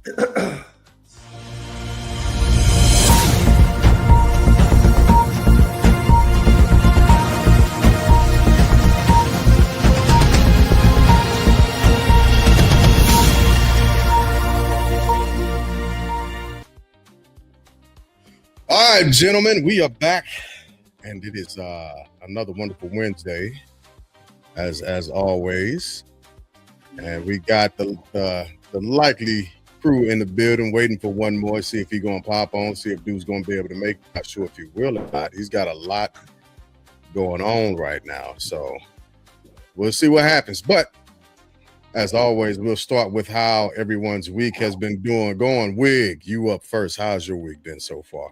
All right, gentlemen, we are back, and it is another wonderful Wednesday, as always. And we got the likely crew in the building waiting for one more. See if he's gonna pop on. See if dude's gonna be able to make. Not sure if he will or not. He's got a lot going on right now, so we'll see what happens. But as always, we'll start with how everyone's week has been going. Wig, you up first. How's your week been so far?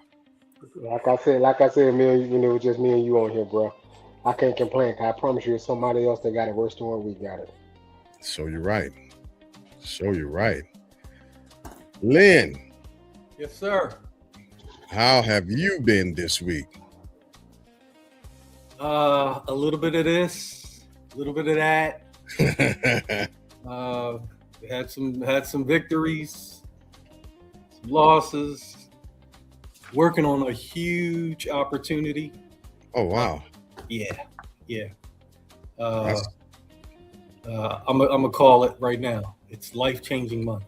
Like I said, just me and you on here, bro. I can't complain. 'Cause I promise you, it's somebody else that got it worse than what we got it. So you're right. Lynn, Yes, sir. how have you been this week? A little bit of this, a little bit of that. Had some victories, some losses. Working on a huge opportunity. Oh wow! Yeah. I'm gonna call it right now. It's life-changing money.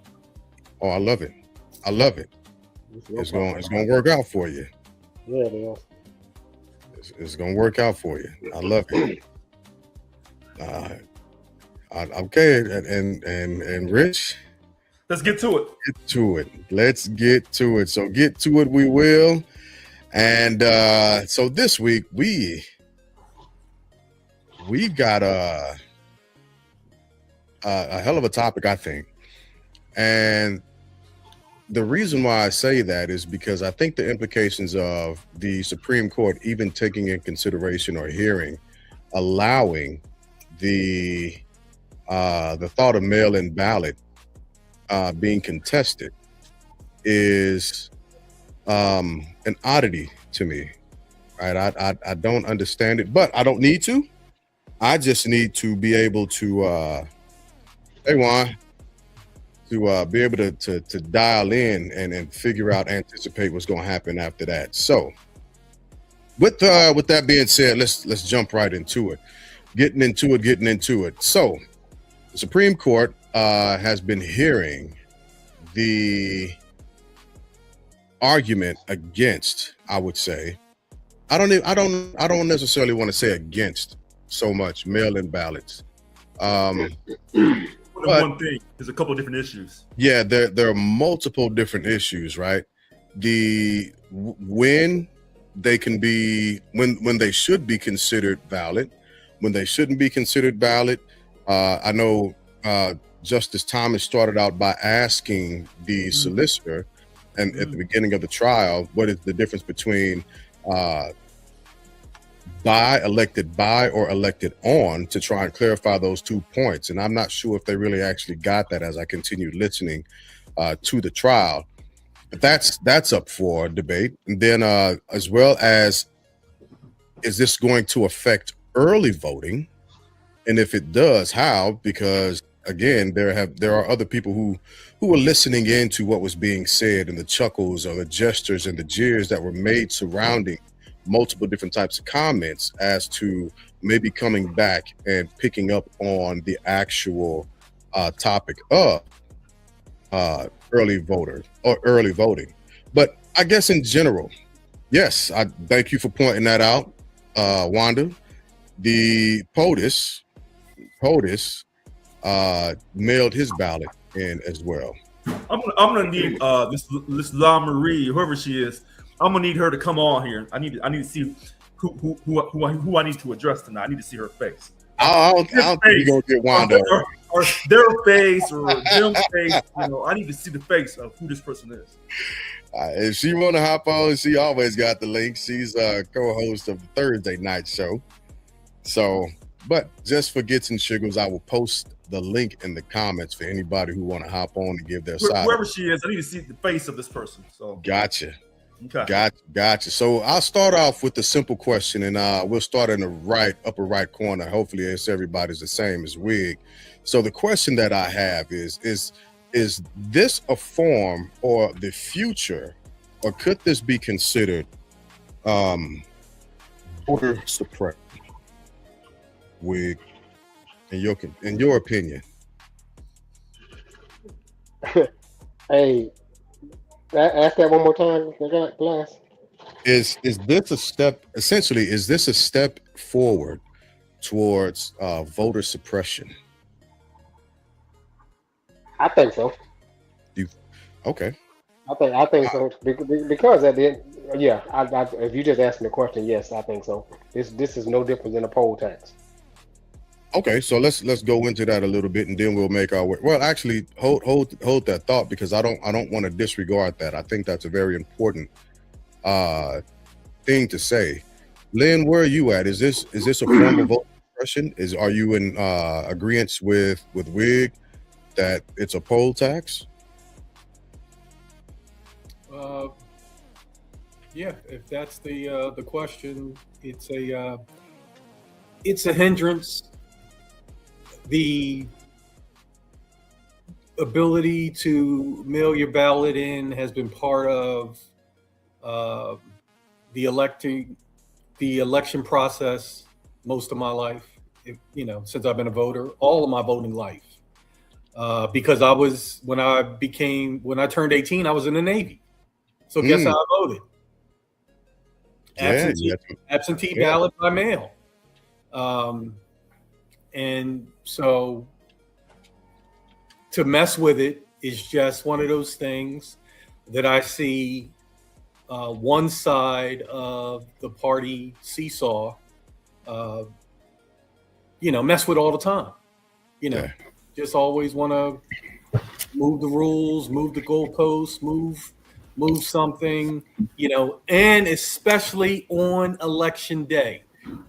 Oh, I love it. It's gonna work out for you. Yeah, it is. It's gonna work out for you. I love it. Okay, and Rich, Let's get to it. Let's get to it. So get to it we will. And so this week we got a hell of a topic, I think. And the reason why I say that is because I think the implications of the Supreme Court even taking in consideration or hearing, allowing the thought of mail-in ballot being contested is an oddity to me. Right? I don't understand it, but I don't need to. I just need to be able to hey Juan, to be able to dial in and figure out, anticipate what's going to happen after that. So with that being said, let's jump right into it. Getting into it. So the Supreme Court has been hearing the argument against, I would say, I don't necessarily want to say against so much mail-in ballots. But One thing, there's a couple of different issues. yeah, there are multiple different issues, right? When they can be, when they should be considered valid, when they shouldn't be considered valid. I know Justice Thomas started out by asking the solicitor, and at the beginning of the trial, what is the difference between elected by or elected on, to try and clarify those 2 points. And I'm not sure if they really actually got that as I continued listening to the trial. But that's up for debate. And then as well as, is this going to affect early voting? And if it does, how? Because again, there are other people who were listening into what was being said, and the chuckles or the gestures and the jeers that were made surrounding multiple different types of comments as to maybe coming back and picking up on the actual topic of early voter or early voting. But I guess in general, yes, I thank you for pointing that out, Wanda. The POTUS mailed his ballot in as well. I'm gonna need this La Marie, whoever she is. I'm gonna need her to come on here. I need to see who I need to address tonight. I need to see her face. I don't think you're gonna get Wanda. Or their face or them face. I need to see the face of who this person is. If she want to hop on, she always got the link. She's a co-host of the Thursday night show. So, but just for gits and shiggles, I will post the link in the comments for anybody who want to hop on and give their side. Whoever she is, I need to see the face of this person. So gotcha. Okay. Gotcha. So I'll start off with the simple question, and we'll start in the upper right corner. Hopefully, it's everybody's the same as Wig. So the question that I have is is this a form or the future, or could this be considered voter suppression? Wig, in your opinion, Hey, ask that one more time, Glass. is this a step? Essentially, is this a step forward towards voter suppression? I think so. Okay. I think so because at the end, yeah. If you just asking the question, yes, I think so. This is no different than a poll tax. Okay, so let's go into that a little bit, and then we'll make our way. Well, actually, hold that thought, because I don't want to disregard that. I think that's a very important thing to say. Lynn, where are you at? Is this a form of voter suppression? Are you in agreement with Wig that it's a poll tax? Yeah, if that's the question, it's a hindrance. The ability to mail your ballot in has been part of the election process most of my life. Since I've been a voter, all of my voting life. Because when I turned 18, I was in the Navy. So guess how I voted? Absentee ballot by mail. And so to mess with it is just one of those things that I see one side of the party seesaw, mess with all the time. Just always want to move the rules, move the goalposts, move something, and especially on election day.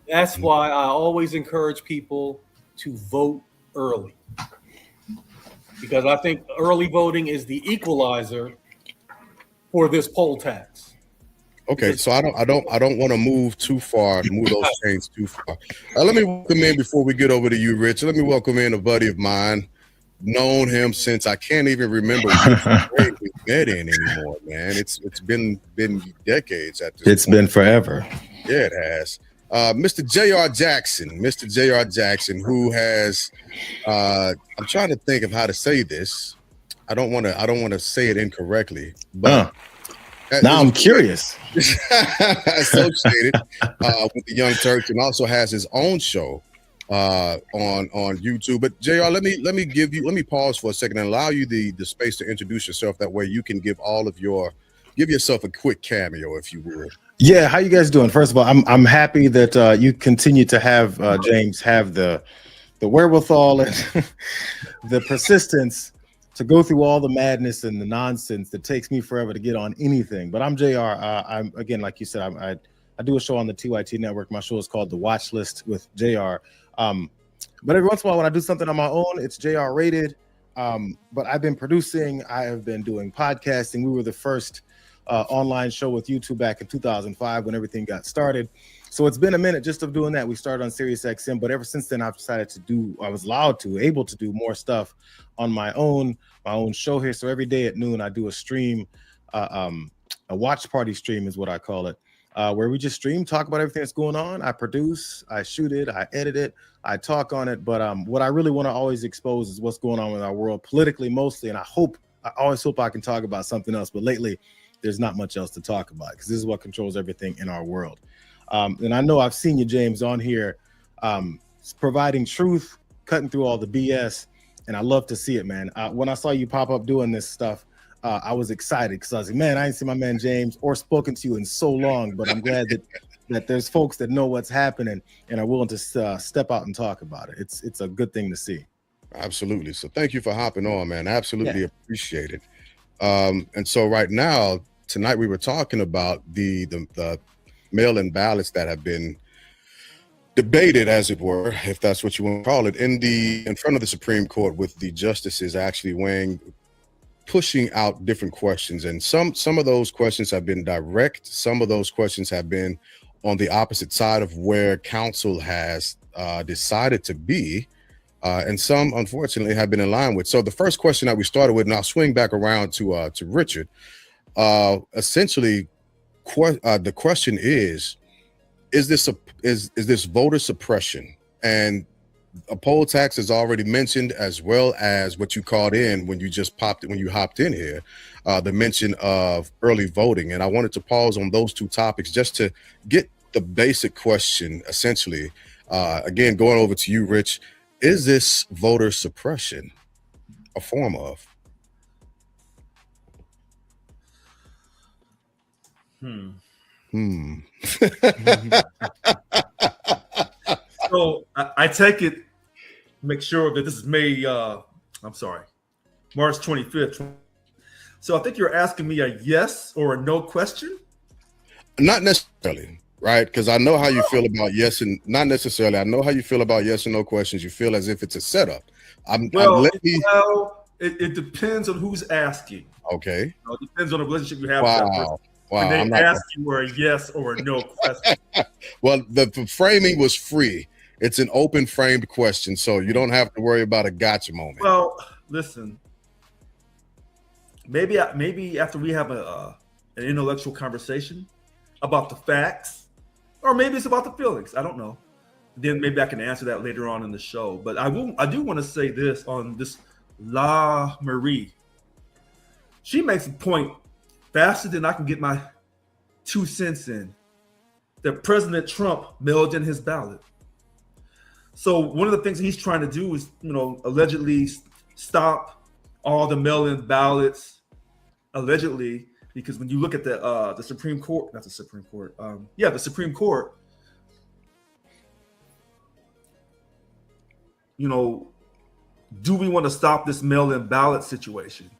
That's why I always encourage people to vote early, because I think early voting is the equalizer for this poll tax. Okay, so I don't want to move those chains too far. Let me welcome in, before we get over to you, Rich. Let me welcome in a buddy of mine. Known him since I can't even remember which grade we met in anymore, man. It's been decades at this It's point. been forever. Yeah, it has. Mr. J.R. Jackson, who has I'm trying to think of how to say this. I don't want to say it incorrectly, but now I'm curious. Associated with the Young Turks, and also has his own show on YouTube. But JR, let me pause for a second and allow you the space to introduce yourself. That way you can give yourself a quick cameo, if you would. Yeah, how you guys doing? First of all, I'm happy that you continue to have James have the wherewithal and the persistence to go through all the madness and the nonsense that takes me forever to get on anything. But I'm JR. I'm, again, like you said, I do a show on the TYT network. My show is called The Watch List with JR. But every once in a while, when I do something on my own, it's JR rated. But I've been producing, I have been doing podcasting. We were the first online show with YouTube back in 2005 when everything got started. So it's been a minute just of doing that. We started on Sirius XM, but ever since then, I've decided I was able to do more stuff on my own show here. So every day at noon, I do a stream, a watch party stream is what I call it, where we just stream, talk about everything that's going on. I produce, I shoot it, I edit it, I talk on it. But what I really want to always expose is what's going on with our world politically mostly. And I always hope I can talk about something else. But lately, there's not much else to talk about because this is what controls everything in our world. And I know I've seen you, James, on here providing truth, cutting through all the BS. And I love to see it, man. When I saw you pop up doing this stuff, I was excited because I was like, man, I ain't seen my man James or spoken to you in so long. But I'm glad that there's folks that know what's happening and are willing to step out and talk about it. It's a good thing to see. Absolutely. So thank you for hopping on, man. Absolutely appreciate it. And so right now, tonight we were talking about the mail-in ballots that have been debated, as it were, if that's what you want to call it, in front of the Supreme Court, with the justices actually pushing out different questions. And some of those questions have been direct. Some of those questions have been on the opposite side of where counsel has decided to be. and some unfortunately have been in line with. So the first question that we started with, and I'll swing back around to Richard. Essentially, the question is this voter suppression? And a poll tax is already mentioned, as well as what you called in when you hopped in here, the mention of early voting. And I wanted to pause on those two topics just to get the basic question, essentially. Again, going over to you, Rich, is this voter suppression a form of? So I take it, make sure that this is March 25th. So I think you're asking me a yes or a no question? Not necessarily, right? Because I know how you feel about yes and not necessarily. I know how you feel about yes and no questions. You feel as if it's a setup. It depends on who's asking. Okay. It depends on the relationship you have with that person. Wow. When they ask you a yes or a no question. Well, the framing was free. It's an open framed question, so you don't have to worry about a gotcha moment. Well, listen, maybe after we have an intellectual conversation about the facts, or maybe it's about the feelings. I don't know. Then maybe I can answer that later on in the show. But I do want to say this on this La Marie. She makes a point faster than I can get my 2 cents in, that President Trump mailed in his ballot. So one of the things he's trying to do is, allegedly stop all the mail-in ballots, allegedly, because when you look at the Supreme Court, the Supreme Court, do we want to stop this mail-in ballot situation?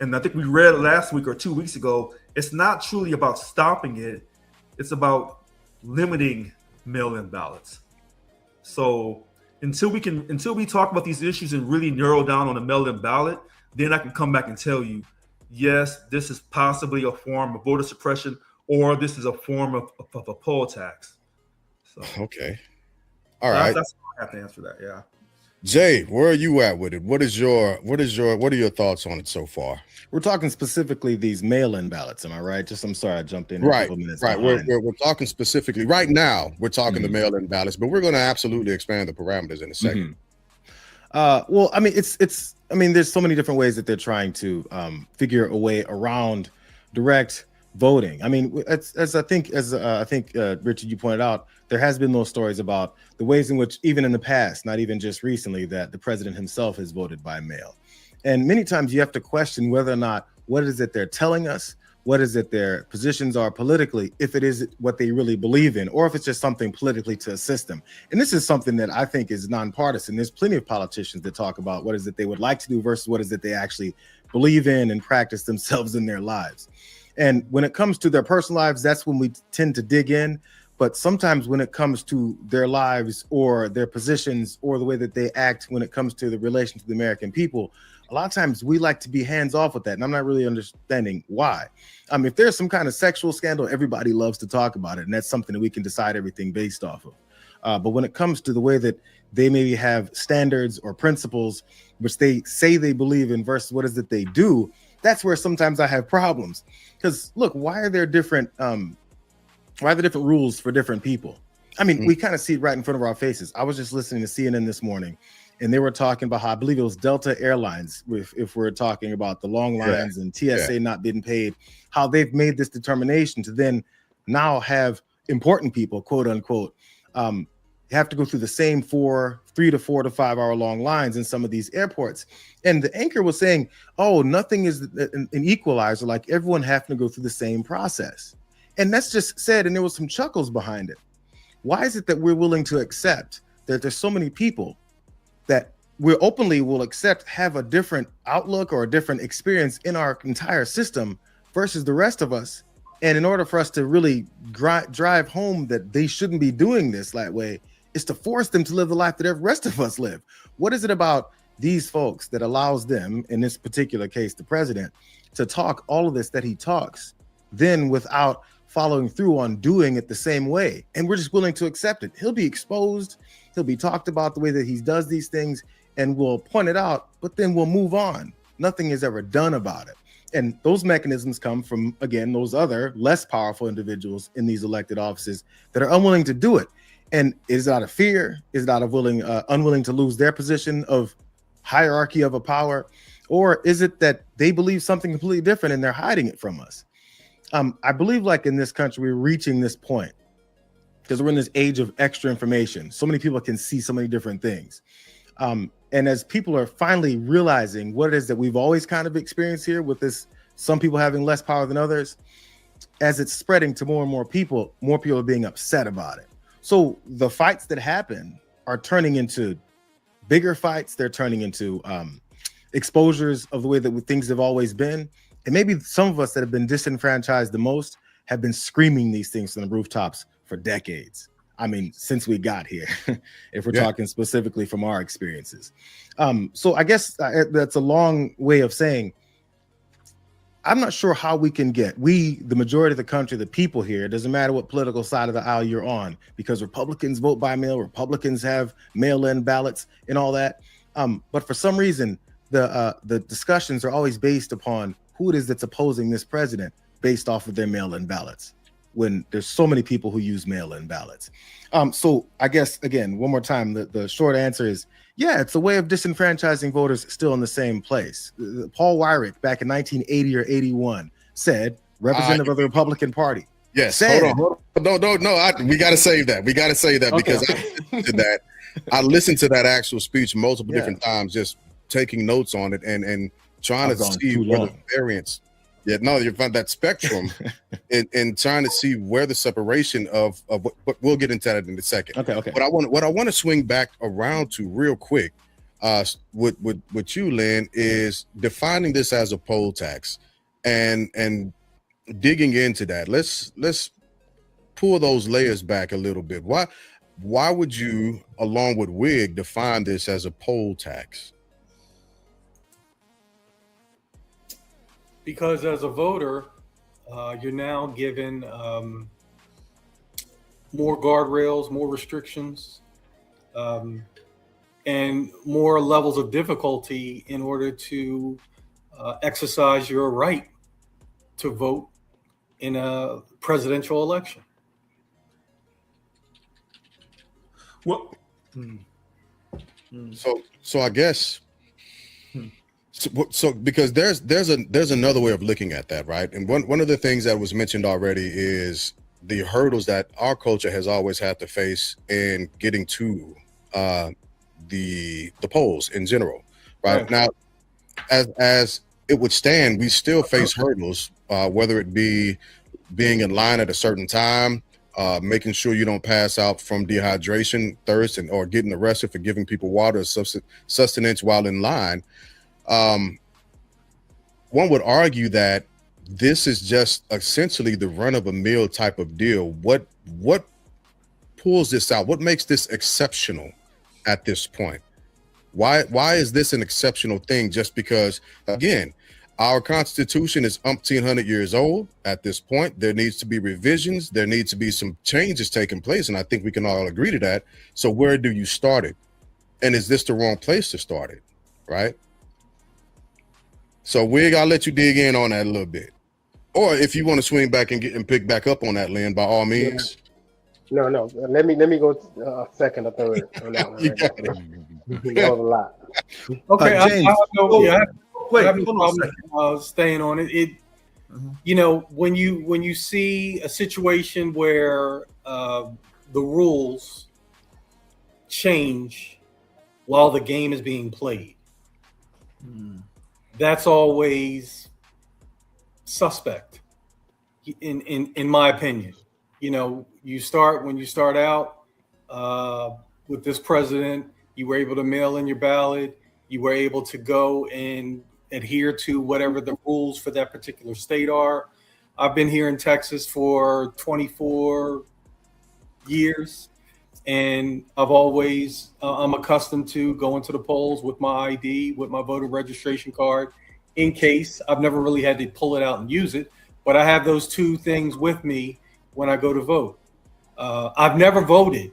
And I think we read last week or 2 weeks ago, it's not truly about stopping it. It's about limiting mail-in ballots. So until we talk about these issues and really narrow down on a mail-in ballot, then I can come back and tell you, yes, this is possibly a form of voter suppression, or this is a form of a poll tax. So okay. All right. That's how I have to answer that. Yeah. Jay, where are you at with it? What are your thoughts on it so far? We're talking specifically these mail-in ballots. Am I right? I'm sorry, I jumped in. Right. We're talking specifically right now. We're talking the mail-in ballots, but we're going to absolutely expand the parameters in a second. Well, I mean, there's so many different ways that they're trying to figure a way around direct voting. I mean, as I think Richard, you pointed out, there has been those stories about the ways in which, even in the past, not even just recently, that the president himself has voted by mail. And many times you have to question whether or not what is it they're telling us, what is it their positions are politically, if it is what they really believe in, or if it's just something politically to assist them. And this is something that I think is nonpartisan. There's plenty of politicians that talk about what is it they would like to do versus what is it they actually believe in and practice themselves in their lives. And when it comes to their personal lives, that's when we tend to dig in. But sometimes when it comes to their lives or their positions or the way that they act when it comes to the relation to the American people, a lot of times we like to be hands off with that. And I'm not really understanding why. If there's some kind of sexual scandal, everybody loves to talk about it. And that's something that we can decide everything based off of. But when it comes to the way that they maybe have standards or principles, which they say they believe in versus what is it they do, that's where sometimes I have problems. Because look, why are there different rules for different people? I mean, we kind of see it right in front of our faces. I was just listening to CNN this morning, and they were talking about how, I believe it was Delta Airlines, if we're talking about the long lines and TSA not being paid, how they've made this determination to then now have important people, quote unquote, have to go through the same 3 to 4 to 5 hour long lines in some of these airports. And the anchor was saying, oh, nothing is an equalizer, like everyone having to go through the same process. And that's just said, and there was some chuckles behind it. Why is it that we're willing to accept that there's so many people that we openly will accept have a different outlook or a different experience in our entire system versus the rest of us? And in order for us to really drive home that they shouldn't be doing this that way, is to force them to live the life that every rest of us live. What is it about these folks that allows them, in this particular case, the president, to talk all of this that he talks, then without following through on doing it the same way? And we're just willing to accept it. He'll be exposed. He'll be talked about the way that he does these things, and we'll point it out, but then we'll move on. Nothing is ever done about it. And those mechanisms come from, again, those other less powerful individuals in these elected offices that are unwilling to do it. And is it out of fear? Is it out of unwilling to lose their position of hierarchy of a power? Or is it that they believe something completely different and they're hiding it from us? I believe like in this country, we're reaching this point because we're in this age of extra information. So many people can see so many different things. And as people are finally realizing what it is that we've always kind of experienced here with this, some people having less power than others, as it's spreading to more and more people are being upset about it. So the fights that happen are turning into bigger fights. They're turning into exposures of the way that things have always been. And maybe some of us that have been disenfranchised the most have been screaming these things from the rooftops for decades. I mean, since we got here, if we're talking specifically from our experiences. So I guess that's a long way of saying, I'm not sure how we can get, the majority of the country, the people here, it doesn't matter what political side of the aisle you're on, because Republicans vote by mail, Republicans have mail-in ballots and all that. But for some reason, the discussions are always based upon who it is that's opposing this president based off of their mail-in ballots, when there's so many people who use mail-in ballots. So I guess, again, one more time, the short answer is, yeah, it's a way of disenfranchising voters still in the same place. Paul Weyrich back in 1980 or 81 said, representative of the Republican Party. Yes, said, hold on. No, we got to save that. Because I listened to that actual speech multiple different times, just taking notes on it and trying to see where the variance. Yeah, no, you find that spectrum and trying to see where the separation of but we'll get into that in a second. Okay. But what I want to swing back around to real quick, with you, Lynn, is defining this as a poll tax and digging into that. Let's pull those layers back a little bit. Why would you, along with Wig, define this as a poll tax? Because as a voter, you're now given more guardrails, more restrictions, and more levels of difficulty in order to exercise your right to vote in a presidential election. Well, so I guess. So because there's another way of looking at that, right? And one of the things that was mentioned already is the hurdles that our culture has always had to face in getting to the polls in general, right? Now, as it would stand, we still face hurdles, whether it be being in line at a certain time, making sure you don't pass out from dehydration, thirst, or getting arrested for giving people water or sustenance while in line. One would argue that this is just essentially the run-of-the-mill type of deal. What pulls this out? What makes this exceptional at this point? Why is this an exceptional thing? Just because, again, our Constitution is umpteen hundred years old at this point. There needs to be revisions. There needs to be some changes taking place, and I think we can all agree to that. So where do you start it? And is this the wrong place to start it? Right? So Wig, I'll let you dig in on that a little bit. Or if you want to swing back and pick back up on that, Lynn, by all means. No. Let me go second or third on that one. That was a lot. Okay, James, I have no problem staying on it. You know, when you see a situation where the rules change while the game is being played, that's always suspect, in my opinion. You know, when you start out with this president, you were able to mail in your ballot. You were able to go and adhere to whatever the rules for that particular state are. I've been here in Texas for 24 years, and I'm accustomed to going to the polls with my ID, with my voter registration card, in case. I've never really had to pull it out and use it, but I have those two things with me when I go to vote. I've never voted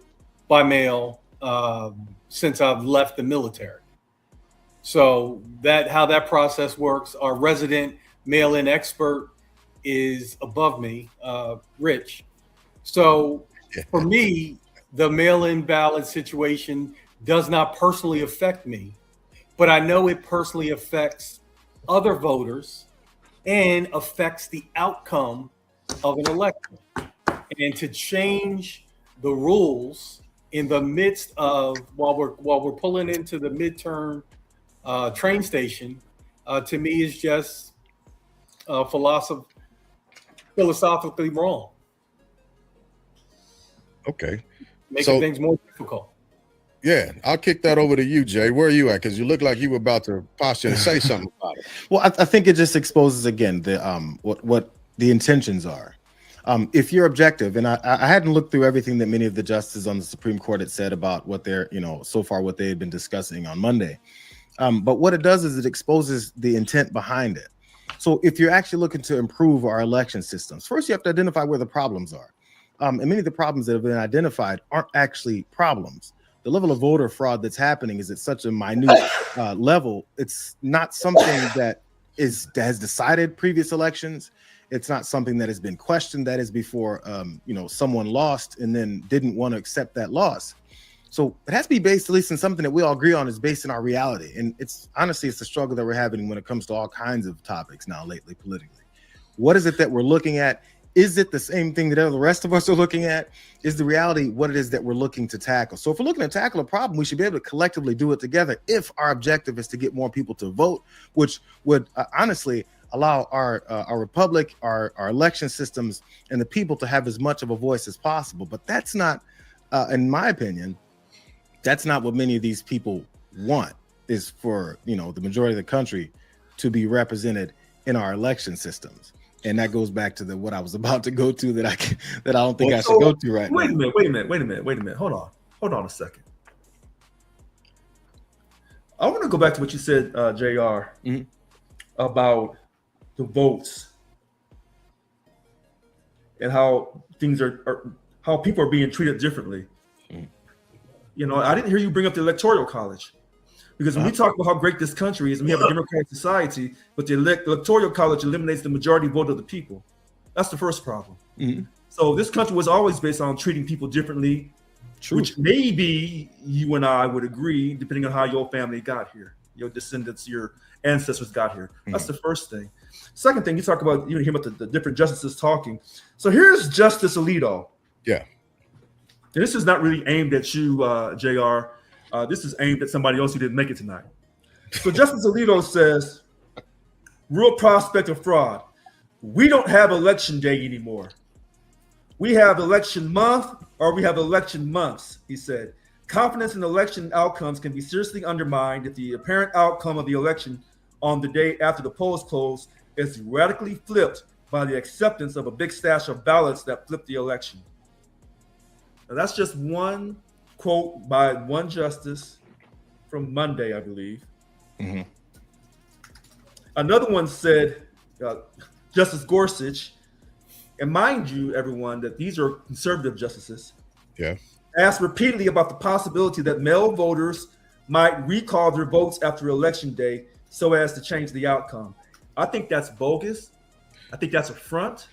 by mail since I've left the military. So how that process works, our resident mail-in expert is above me, Rich. So for me, the mail-in ballot situation does not personally affect me, but I know it personally affects other voters and affects the outcome of an election. And to change the rules in the midst of while we're pulling into the midterm train station, to me is just philosophically wrong. Okay. Making things more difficult. Yeah, I'll kick that over to you, Jay. Where are you at? Because you look like you were about to posture and say something about it. Well, I think it just exposes again the what the intentions are. If you're objective, and I hadn't looked through everything that many of the justices on the Supreme Court had said about what they're, so far what they had been discussing on Monday. But what it does is it exposes the intent behind it. So if you're actually looking to improve our election systems, first you have to identify where the problems are. And many of the problems that have been identified aren't actually problems. The level of voter fraud that's happening is at such a minute level. It's not something that has decided previous elections. It's not something that has been questioned. That is before, someone lost and then didn't want to accept that loss. So it has to be based, at least in something that we all agree on, is based in our reality. And it's honestly, it's the struggle that we're having when it comes to all kinds of topics now lately politically. What is it that we're looking at? Is it the same thing that the rest of us are looking at? Is the reality what it is that we're looking to tackle? So if we're looking to tackle a problem, we should be able to collectively do it together if our objective is to get more people to vote, which would honestly allow our republic, our election systems, and the people to have as much of a voice as possible. But that's not, in my opinion, that's not what many of these people want, is for, the majority of the country to be represented in our election systems. And that goes back to what I was about to go to that I don't think I should go to right now. Wait a minute. Hold on a second. I want to go back to what you said, JR, about the votes and how things how people are being treated differently. I didn't hear you bring up the Electoral College. Because when we talk about how great this country is, and we have a democratic society, but the Electoral College eliminates the majority vote of the people. That's the first problem. Mm-hmm. So this country was always based on treating people differently, which maybe you and I would agree, depending on how your family got here, your descendants, your ancestors got here. Mm-hmm. That's the first thing. Second thing, you talk about, you hear about the different justices talking. So here's Justice Alito. Yeah. And this is not really aimed at you, JR. This is aimed at somebody else who didn't make it tonight. So Justice Alito says, real prospect of fraud. We don't have election day anymore. We have election month or we have election months, he said. Confidence in election outcomes can be seriously undermined if the apparent outcome of the election on the day after the polls close is radically flipped by the acceptance of a big stash of ballots that flip the election. Now, that's just one quote by one justice from Monday, I believe. Mm-hmm. Another one said, Justice Gorsuch, and mind you, everyone, that these are conservative justices, asked repeatedly about the possibility that male voters might recall their votes after Election Day so as to change the outcome. I think that's bogus. I think that's a front.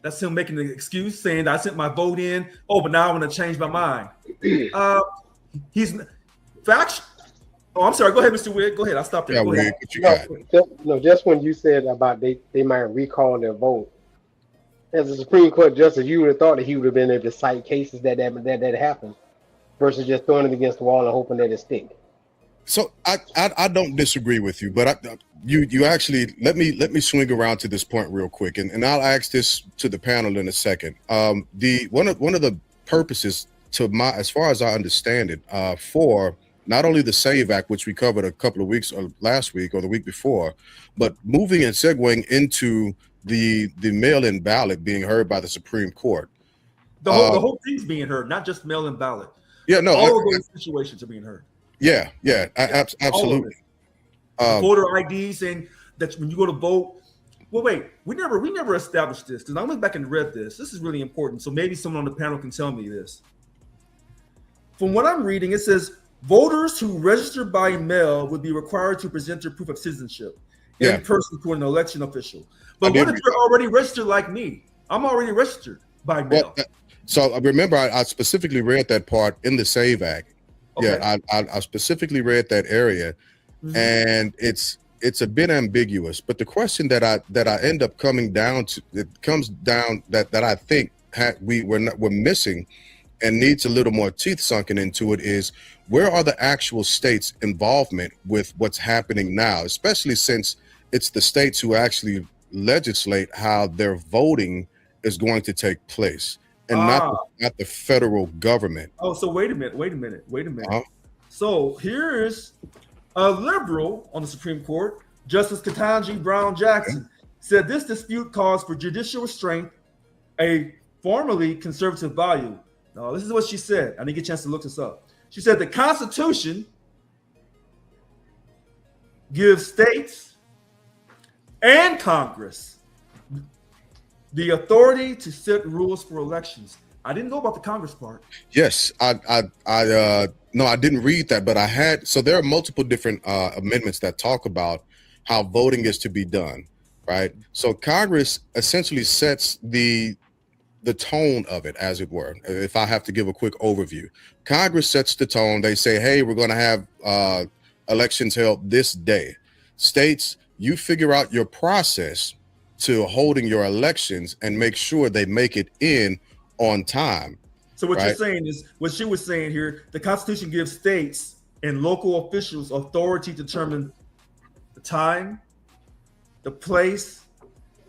That's him making an excuse, saying that I sent my vote in. Oh, but now I want to change my mind. He's facts. Oh, I'm sorry. Go ahead, Mr. Wigg. Go ahead. I'll stop there. Yeah, Go ahead. Just when you said about they might recall their vote, as a Supreme Court justice, you would have thought that he would have been able to cite cases that happened, versus just throwing it against the wall and hoping that it stick. So I don't disagree with you, but you actually let me swing around to this point real quick, and I'll ask this to the panel in a second. One of the purposes, as far as I understand it, for not only the SAVE Act, which we covered a couple of weeks last week or the week before, but moving and segueing into the mail-in ballot being heard by the Supreme Court. The whole thing's being heard, not just mail-in ballot. Yeah, no, all of those situations are being heard. Yeah, absolutely. Voter ID saying that when you go to vote. Well, wait, we never established this, because I went back and read this. This is really important. So maybe someone on the panel can tell me this. from what I'm reading, it says voters who register by mail would be required to present their proof of citizenship in person to an election official. But what if you're already registered like me? I'm already registered by mail. Well, so remember, I specifically read that part in the SAVE Act. Okay. Yeah, I specifically read that area, and it's a bit ambiguous. But the question that I end up coming down to, that I think we're missing, and needs a little more teeth sunken into it, is where are the actual states' involvement with what's happening now, especially since it's the states who actually legislate how their voting is going to take place, and not the federal government. Oh, so wait a minute. So here's a liberal on the Supreme Court, Justice Ketanji Brown Jackson, said this dispute calls for judicial restraint, a formerly conservative value. Now, this is what she said. I didn't get a chance to look this up. She said the Constitution gives states and Congress the authority to set rules for elections. I didn't know about the Congress part. Yes, no, I didn't read that, but I had. So there are multiple different amendments that talk about how voting is to be done, right? So Congress essentially sets the tone of it, as it were. If I have to give a quick overview, Congress sets the tone. They say, hey, we're going to have elections held this day. States, you figure out your process to holding your elections and make sure they make it in on time. So what you're saying is, what she was saying here, the Constitution gives states and local officials authority to determine the time, the place,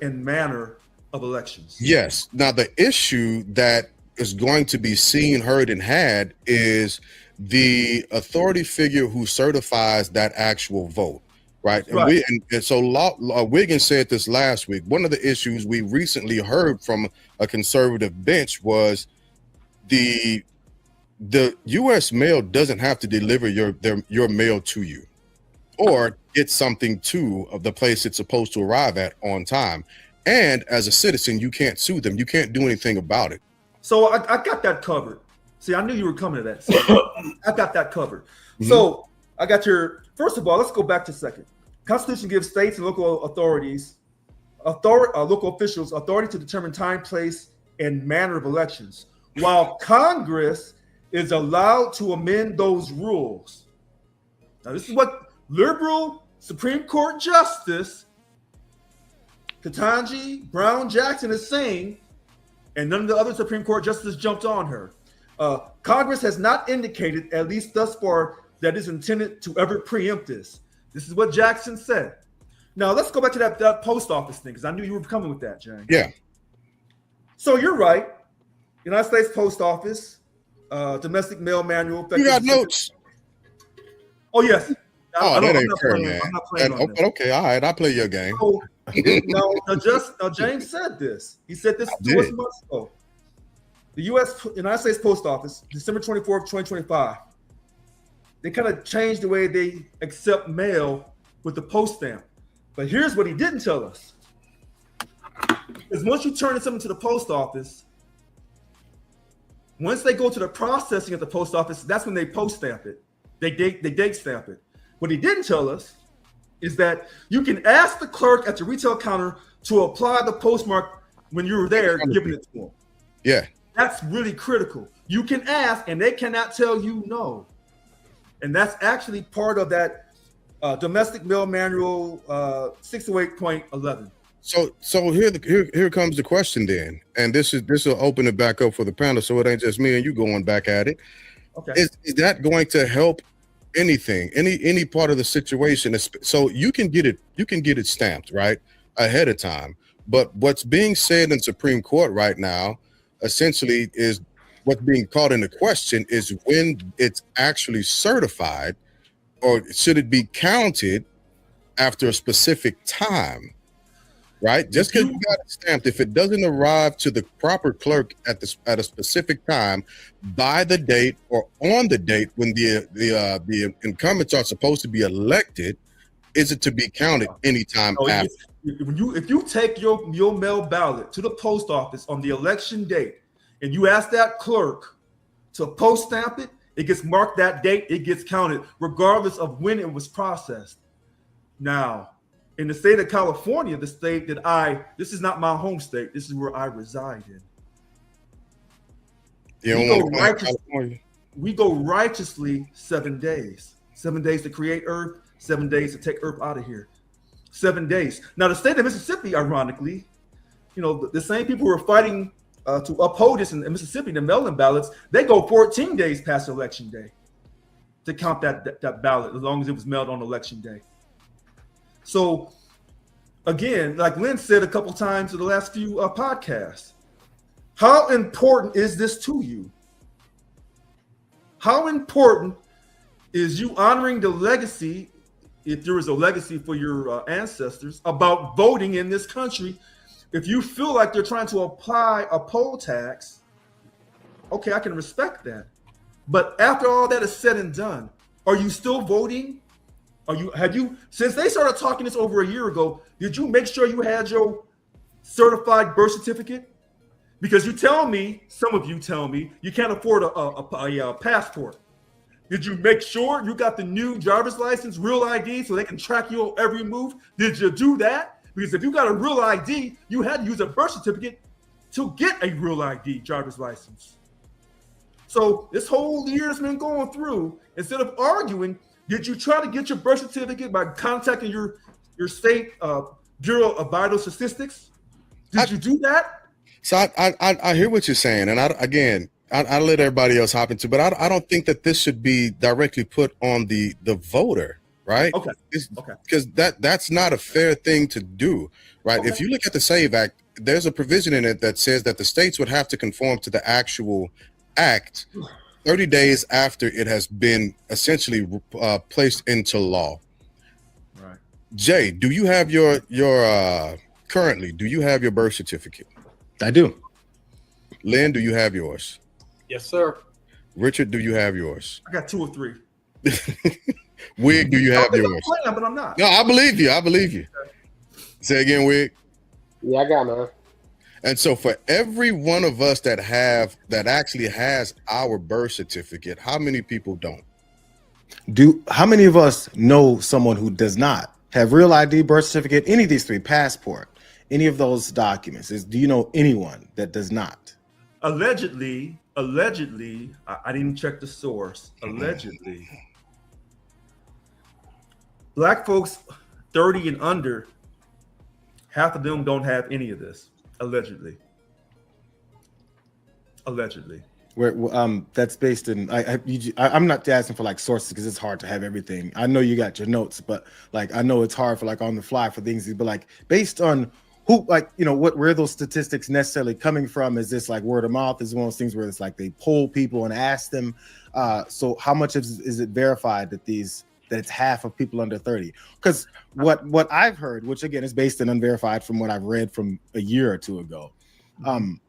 and manner of elections. Yes. Now, the issue that is going to be seen, heard, and had is the authority figure who certifies that actual vote. Right. And so Wiggins said this last week. One of the issues we recently heard from a conservative bench was the U.S. mail doesn't have to deliver your mail to you or get something to the place it's supposed to arrive at on time. And as a citizen, you can't sue them. You can't do anything about it. So I got that covered. See, I knew you were coming to that. So I got that covered. So I got first of all, let's go back to second. Constitution gives states and local authorities, local officials authority to determine time, place, and manner of elections, while Congress is allowed to amend those rules. Now, this is what liberal Supreme Court Justice Ketanji Brown Jackson is saying, and none of the other Supreme Court justices jumped on her. Congress has not indicated, at least thus far, that is intended to ever preempt this. This is what Jackson said. Now, let's go back to that post office thing, because I knew you were coming with that, Jane. Yeah. So you're right. United States Post Office, domestic mail manual. You got notes. Oh, yes. That ain't fair, man. I'm not playing on this. Okay, all right. I'll play your game. So, now, James said this. He said this 2 months ago. The United States Post Office, December 24th, 2025, they kind of changed the way they accept mail with the post stamp. But here's what he didn't tell us. Is once you turn something to the post office, once they go to the processing at the post office, that's when they post stamp it. They date stamp it. What he didn't tell us is that you can ask the clerk at the retail counter to apply the postmark when you were there, giving it to them. Yeah. That's really critical. You can ask, and they cannot tell you no. And that's actually part of that domestic mail manual 608.11. So here comes the question then, and this will open it back up for the panel, so it ain't just me and you going back at it. Okay, is that going to help anything, any part of the situation? So you can get it stamped right ahead of time, but what's being said in Supreme Court right now, essentially, is what's being called into question is when it's actually certified, or should it be counted after a specific time? Right, just because you got it stamped, if it doesn't arrive to the proper clerk at a specific time, by the date or on the date when the incumbents are supposed to be elected, is it to be counted anytime after? If you take your mail ballot to the post office on the election date and you ask that clerk to post stamp it, It gets marked that date, it gets counted, regardless of when it was processed. Now, in the state of California, the state that this is not my home state, this is where I reside in. We go righteously 7 days. 7 days to create Earth, 7 days to take Earth out of here. 7 days. Now, the state of Mississippi, ironically, the same people who are fighting to uphold this in Mississippi, the mail-in ballots, they go 14 days past Election Day to count that ballot, as long as it was mailed on Election Day. So, again, like Lynn said a couple times in the last few podcasts, how important is this to you? How important is you honoring the legacy, if there is a legacy for your ancestors, about voting in this country? If you feel like they're trying to apply a poll tax, okay, I can respect that. But after all that is said and done, are you still voting? Since they started talking this over a year ago, did you make sure you had your certified birth certificate? Because some of you tell me, you can't afford a passport. Did you make sure you got the new driver's license, real ID, so they can track your every move? Did you do that? Because if you got a real ID, you had to use a birth certificate to get a real ID driver's license. So this whole year's been going through. Instead of arguing, did you try to get your birth certificate by contacting your state Bureau of Vital Statistics? Did you do that? So I hear what you're saying, and I let everybody else hop into, but I don't think that this should be directly put on the voter, right? Okay. Because that's not a fair thing to do, right? Okay. If you look at the SAVE Act, there's a provision in it that says that the states would have to conform to the actual act 30 days after it has been essentially placed into law. Right. Jay, do you have your currently, do you have your birth certificate? I do. Lynn, do you have yours? Yes, sir. Richard, do you have yours? I got 2 or 3. Wig, do you have yours? I'm but I'm not. No, I believe you. Say again, Wig. Yeah, I got mine. And so for every one of us that actually has our birth certificate, how many people don't? How many of us know someone who does not have real ID, birth certificate, any of these 3, passport, any of those documents? Do you know anyone that does not? Allegedly, I didn't check the source. Allegedly, Black folks 30 and under, half of them don't have any of this. Allegedly. Where that's based in. I'm not asking for like sources because it's hard to have everything. I know you got your notes, but like I know it's hard for like on the fly for things. But like based on who, like where those statistics necessarily coming from? Is this like word of mouth? Is one of those things where it's like they poll people and ask them. So how much is it verified that it's half of people under 30? Because what I've heard, which again is based and unverified from what I've read from a year or 2 ago,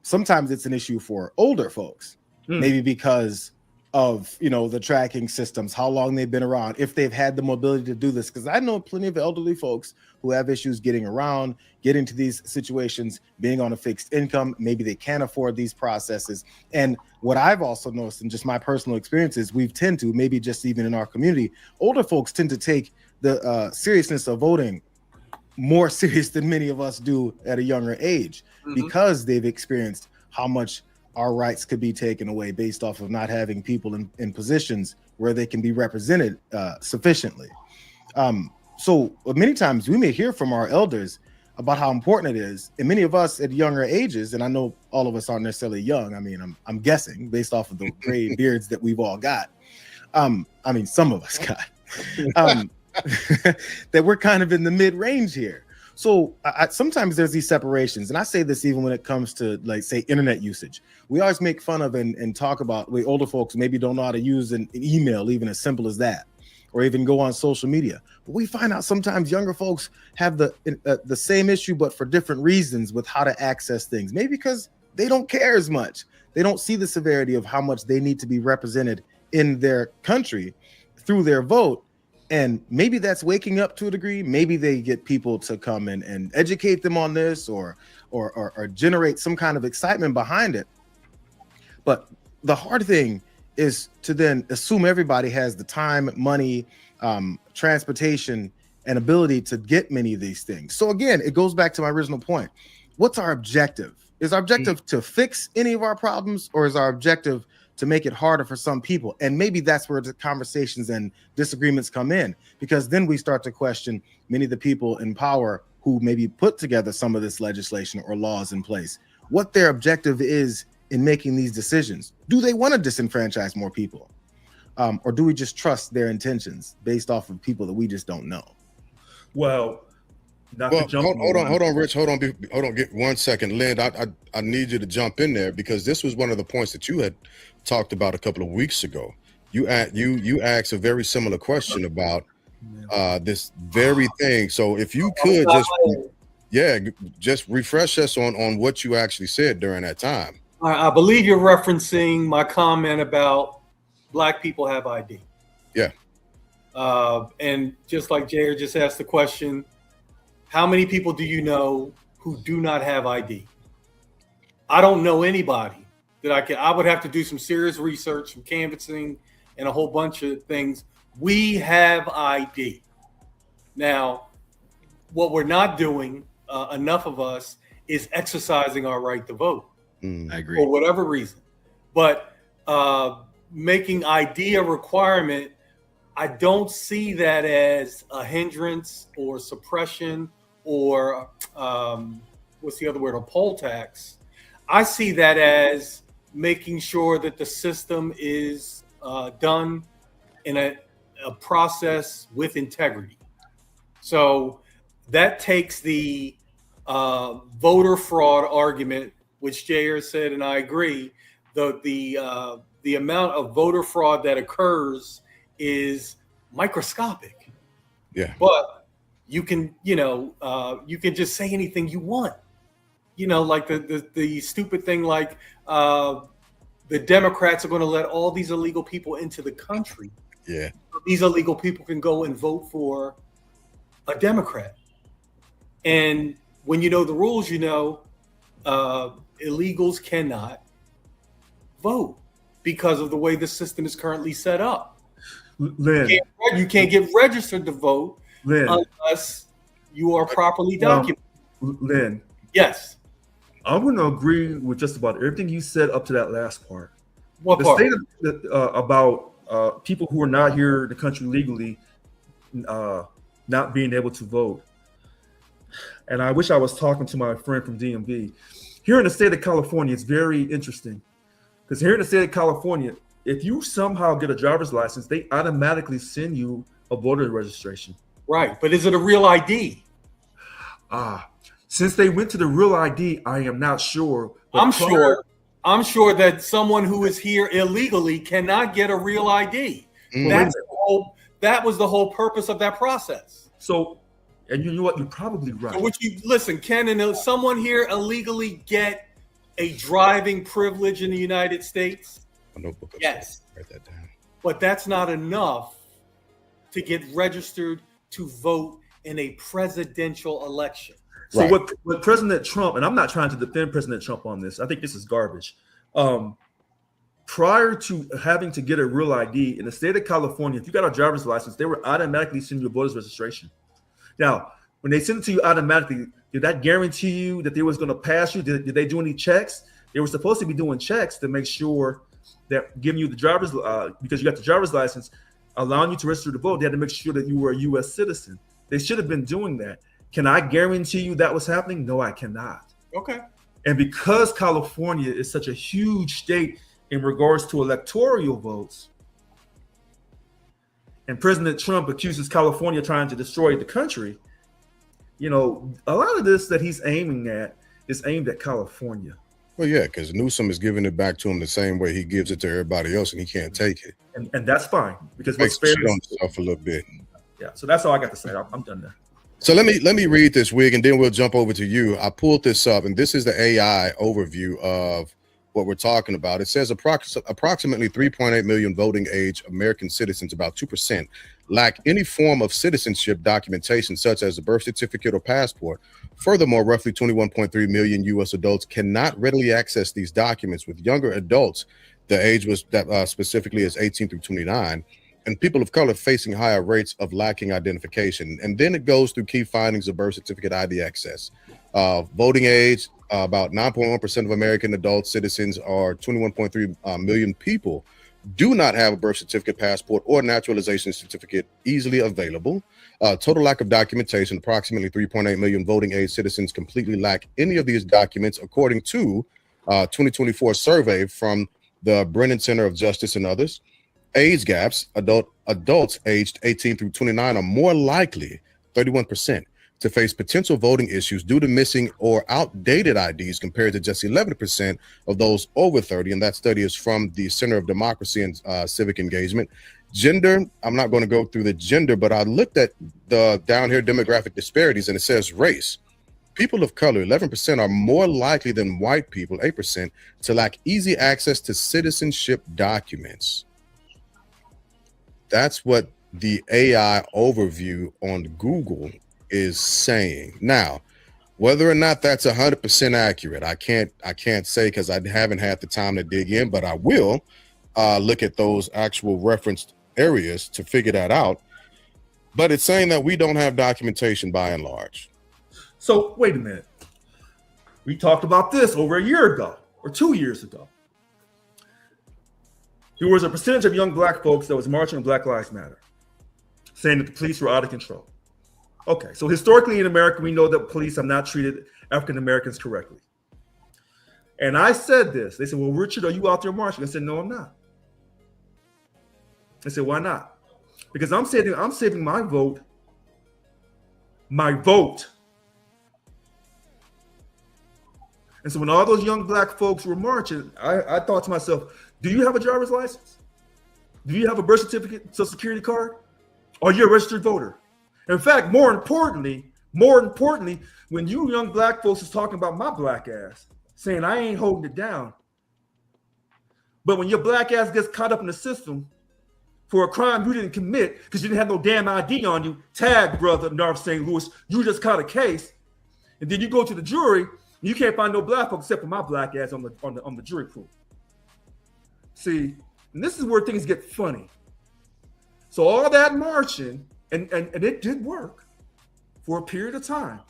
sometimes it's an issue for older folks, maybe because of the tracking systems, how long they've been around, if they've had the mobility to do this. Because I know plenty of elderly folks who have issues getting around, getting to these situations, being on a fixed income. Maybe they can't afford these processes. And what I've also noticed in just my personal experiences, we tend to, maybe just even in our community, older folks tend to take the seriousness of voting more serious than many of us do at a younger age, because they've experienced how much our rights could be taken away based off of not having people in positions where they can be represented sufficiently. So many times we may hear from our elders about how important it is, and many of us at younger ages, and I know all of us aren't necessarily young. I mean, I'm guessing based off of the gray beards that we've all got. I mean, some of us got that we're kind of in the mid-range here. So sometimes there's these separations, and I say this even when it comes to, like, say, internet usage. We always make fun of and talk about the older folks maybe don't know how to use an email, even as simple as that, or even go on social media. But we find out sometimes younger folks have the same issue, but for different reasons with how to access things. Maybe because they don't care as much. They don't see the severity of how much they need to be represented in their country through their vote. And maybe that's waking up to a degree. Maybe they get people to come and educate them on this or generate some kind of excitement behind it. But the hard thing is to then assume everybody has the time, money, transportation, and ability to get many of these things. So again, it goes back to my original point. What's our objective? Is our objective to fix any of our problems, or is our objective to make it harder for some people? And maybe that's where the conversations and disagreements come in, because then we start to question many of the people in power who maybe put together some of this legislation or laws in place, what their objective is in making these decisions. Do they want to disenfranchise more people? Or do we just trust their intentions based off of people that we just don't know? Well, hold on, Rich. Hold on. Get 1 second, Lynn. I need you to jump in there, because this was one of the points that you had talked about a couple of weeks ago. You asked a very similar question about this very thing. So if you could just refresh us on what you actually said during that time. I believe you're referencing my comment about Black people have ID. Yeah. And just like Jair just asked the question, how many people do you know who do not have ID? I don't know anybody that I would have to do some serious research, some canvassing, and a whole bunch of things. We have ID. Now, what we're not doing, enough of us, is exercising our right to vote. I agree. For whatever reason. But making ID a requirement, I don't see that as a hindrance or suppression or what's the other word, a poll tax. I see that as making sure that the system is done in a process with integrity. So that takes the voter fraud argument, which Jair said, and I agree, the amount of voter fraud that occurs is microscopic. Yeah. But you can, you can just say anything you want. Like the stupid thing, like the Democrats are going to let all these illegal people into the country. Yeah. These illegal people can go and vote for a Democrat. And when you know the rules, illegals cannot vote because of the way the system is currently set up. Lynn, you can't get registered to vote, Lynn, unless you are properly documented. Lynn. Yes. I'm going to agree with just about everything you said up to that last part. What part? The statement about people who are not here in the country legally not being able to vote. And I wish I was talking to my friend from DMV. Here in the state of California, it's very interesting. Because here in the state of California, if you somehow get a driver's license, they automatically send you a voter registration. Right. But is it a real ID? Since they went to the real ID, I am not sure. I'm sure that someone who is here illegally cannot get a real ID. That was the whole purpose of that process. So, and you know what? You're probably right. So listen, can someone here illegally get a driving privilege in the United States? Yes. Write that down. But that's not enough to get registered to vote in a presidential election. So right. what President Trump, and I'm not trying to defend President Trump on this, I think this is garbage. Prior to having to get a real ID in the state of California, if you got a driver's license, they were automatically sending you a voter's registration. Now, when they send it to you automatically, did that guarantee you that they was going to pass you? Did they do any checks? They were supposed to be doing checks to make sure that giving you the driver's, because you got the driver's license, allowing you to register to vote, they had to make sure that you were a U.S. citizen. They should have been doing that. Can I guarantee you that was happening? No, I cannot. Okay. And because California is such a huge state in regards to electoral votes, and President Trump accuses California trying to destroy the country, a lot of this that he's aiming at is aimed at California. Well, yeah, because Newsom is giving it back to him the same way he gives it to everybody else, and he can't take it. And that's fine, because makes shit on himself a little bit. Yeah, so that's all I got to say. I'm done there. So let me read this, Wig, and then we'll jump over to you. I pulled this up, and this is the AI overview of what we're talking about. It says approximately 3.8 million voting age American citizens, about 2%, lack any form of citizenship documentation, such as a birth certificate or passport. Furthermore, roughly 21.3 million U.S. adults cannot readily access these documents, with younger adults The age was that specifically is 18 through 29, and people of color facing higher rates of lacking identification. And then it goes through key findings of birth certificate ID access. Voting age, about 9.1% of American adult citizens, or 21.3 million people, do not have a birth certificate, passport, or naturalization certificate easily available. Total lack of documentation, approximately 3.8 million voting age citizens completely lack any of these documents, according to 2024 survey from the Brennan Center of Justice and others. Age gaps, adults aged 18 through 29 are more likely, 31%, to face potential voting issues due to missing or outdated IDs compared to just 11% of those over 30. And that study is from the Center of Democracy and Civic Engagement. Gender, I'm not going to go through the gender, but I looked at the down here demographic disparities, and it says race. People of color, 11%, are more likely than white people, 8%, to lack easy access to citizenship documents. That's what the AI overview on Google is saying. Now, whether or not that's 100% accurate, I can't say, because I haven't had the time to dig in, but I will look at those actual referenced areas to figure that out. But it's saying that we don't have documentation by and large. So wait a minute. We talked about this over a year ago or 2 years ago. There was a percentage of young black folks that was marching on Black Lives Matter, saying that the police were out of control. Okay, so historically in America, we know that police have not treated African Americans correctly. And I said this. They said, well, Richard, are you out there marching? I said, no, I'm not. I said, why not? Because I'm saving my vote. My vote. And so when all those young black folks were marching, I thought to myself, do you have a driver's license? Do you have a birth certificate, social security card? Are you a registered voter? In fact, more importantly, when you young black folks is talking about my black ass, saying I ain't holding it down, but when your black ass gets caught up in the system for a crime you didn't commit because you didn't have no damn ID on you, tag brother North St. Louis, you just caught a case, and then you go to the jury, you can't find no black folks except for my black ass on the jury pool. See, and this is where things get funny. So all that marching, and it did work for a period of time.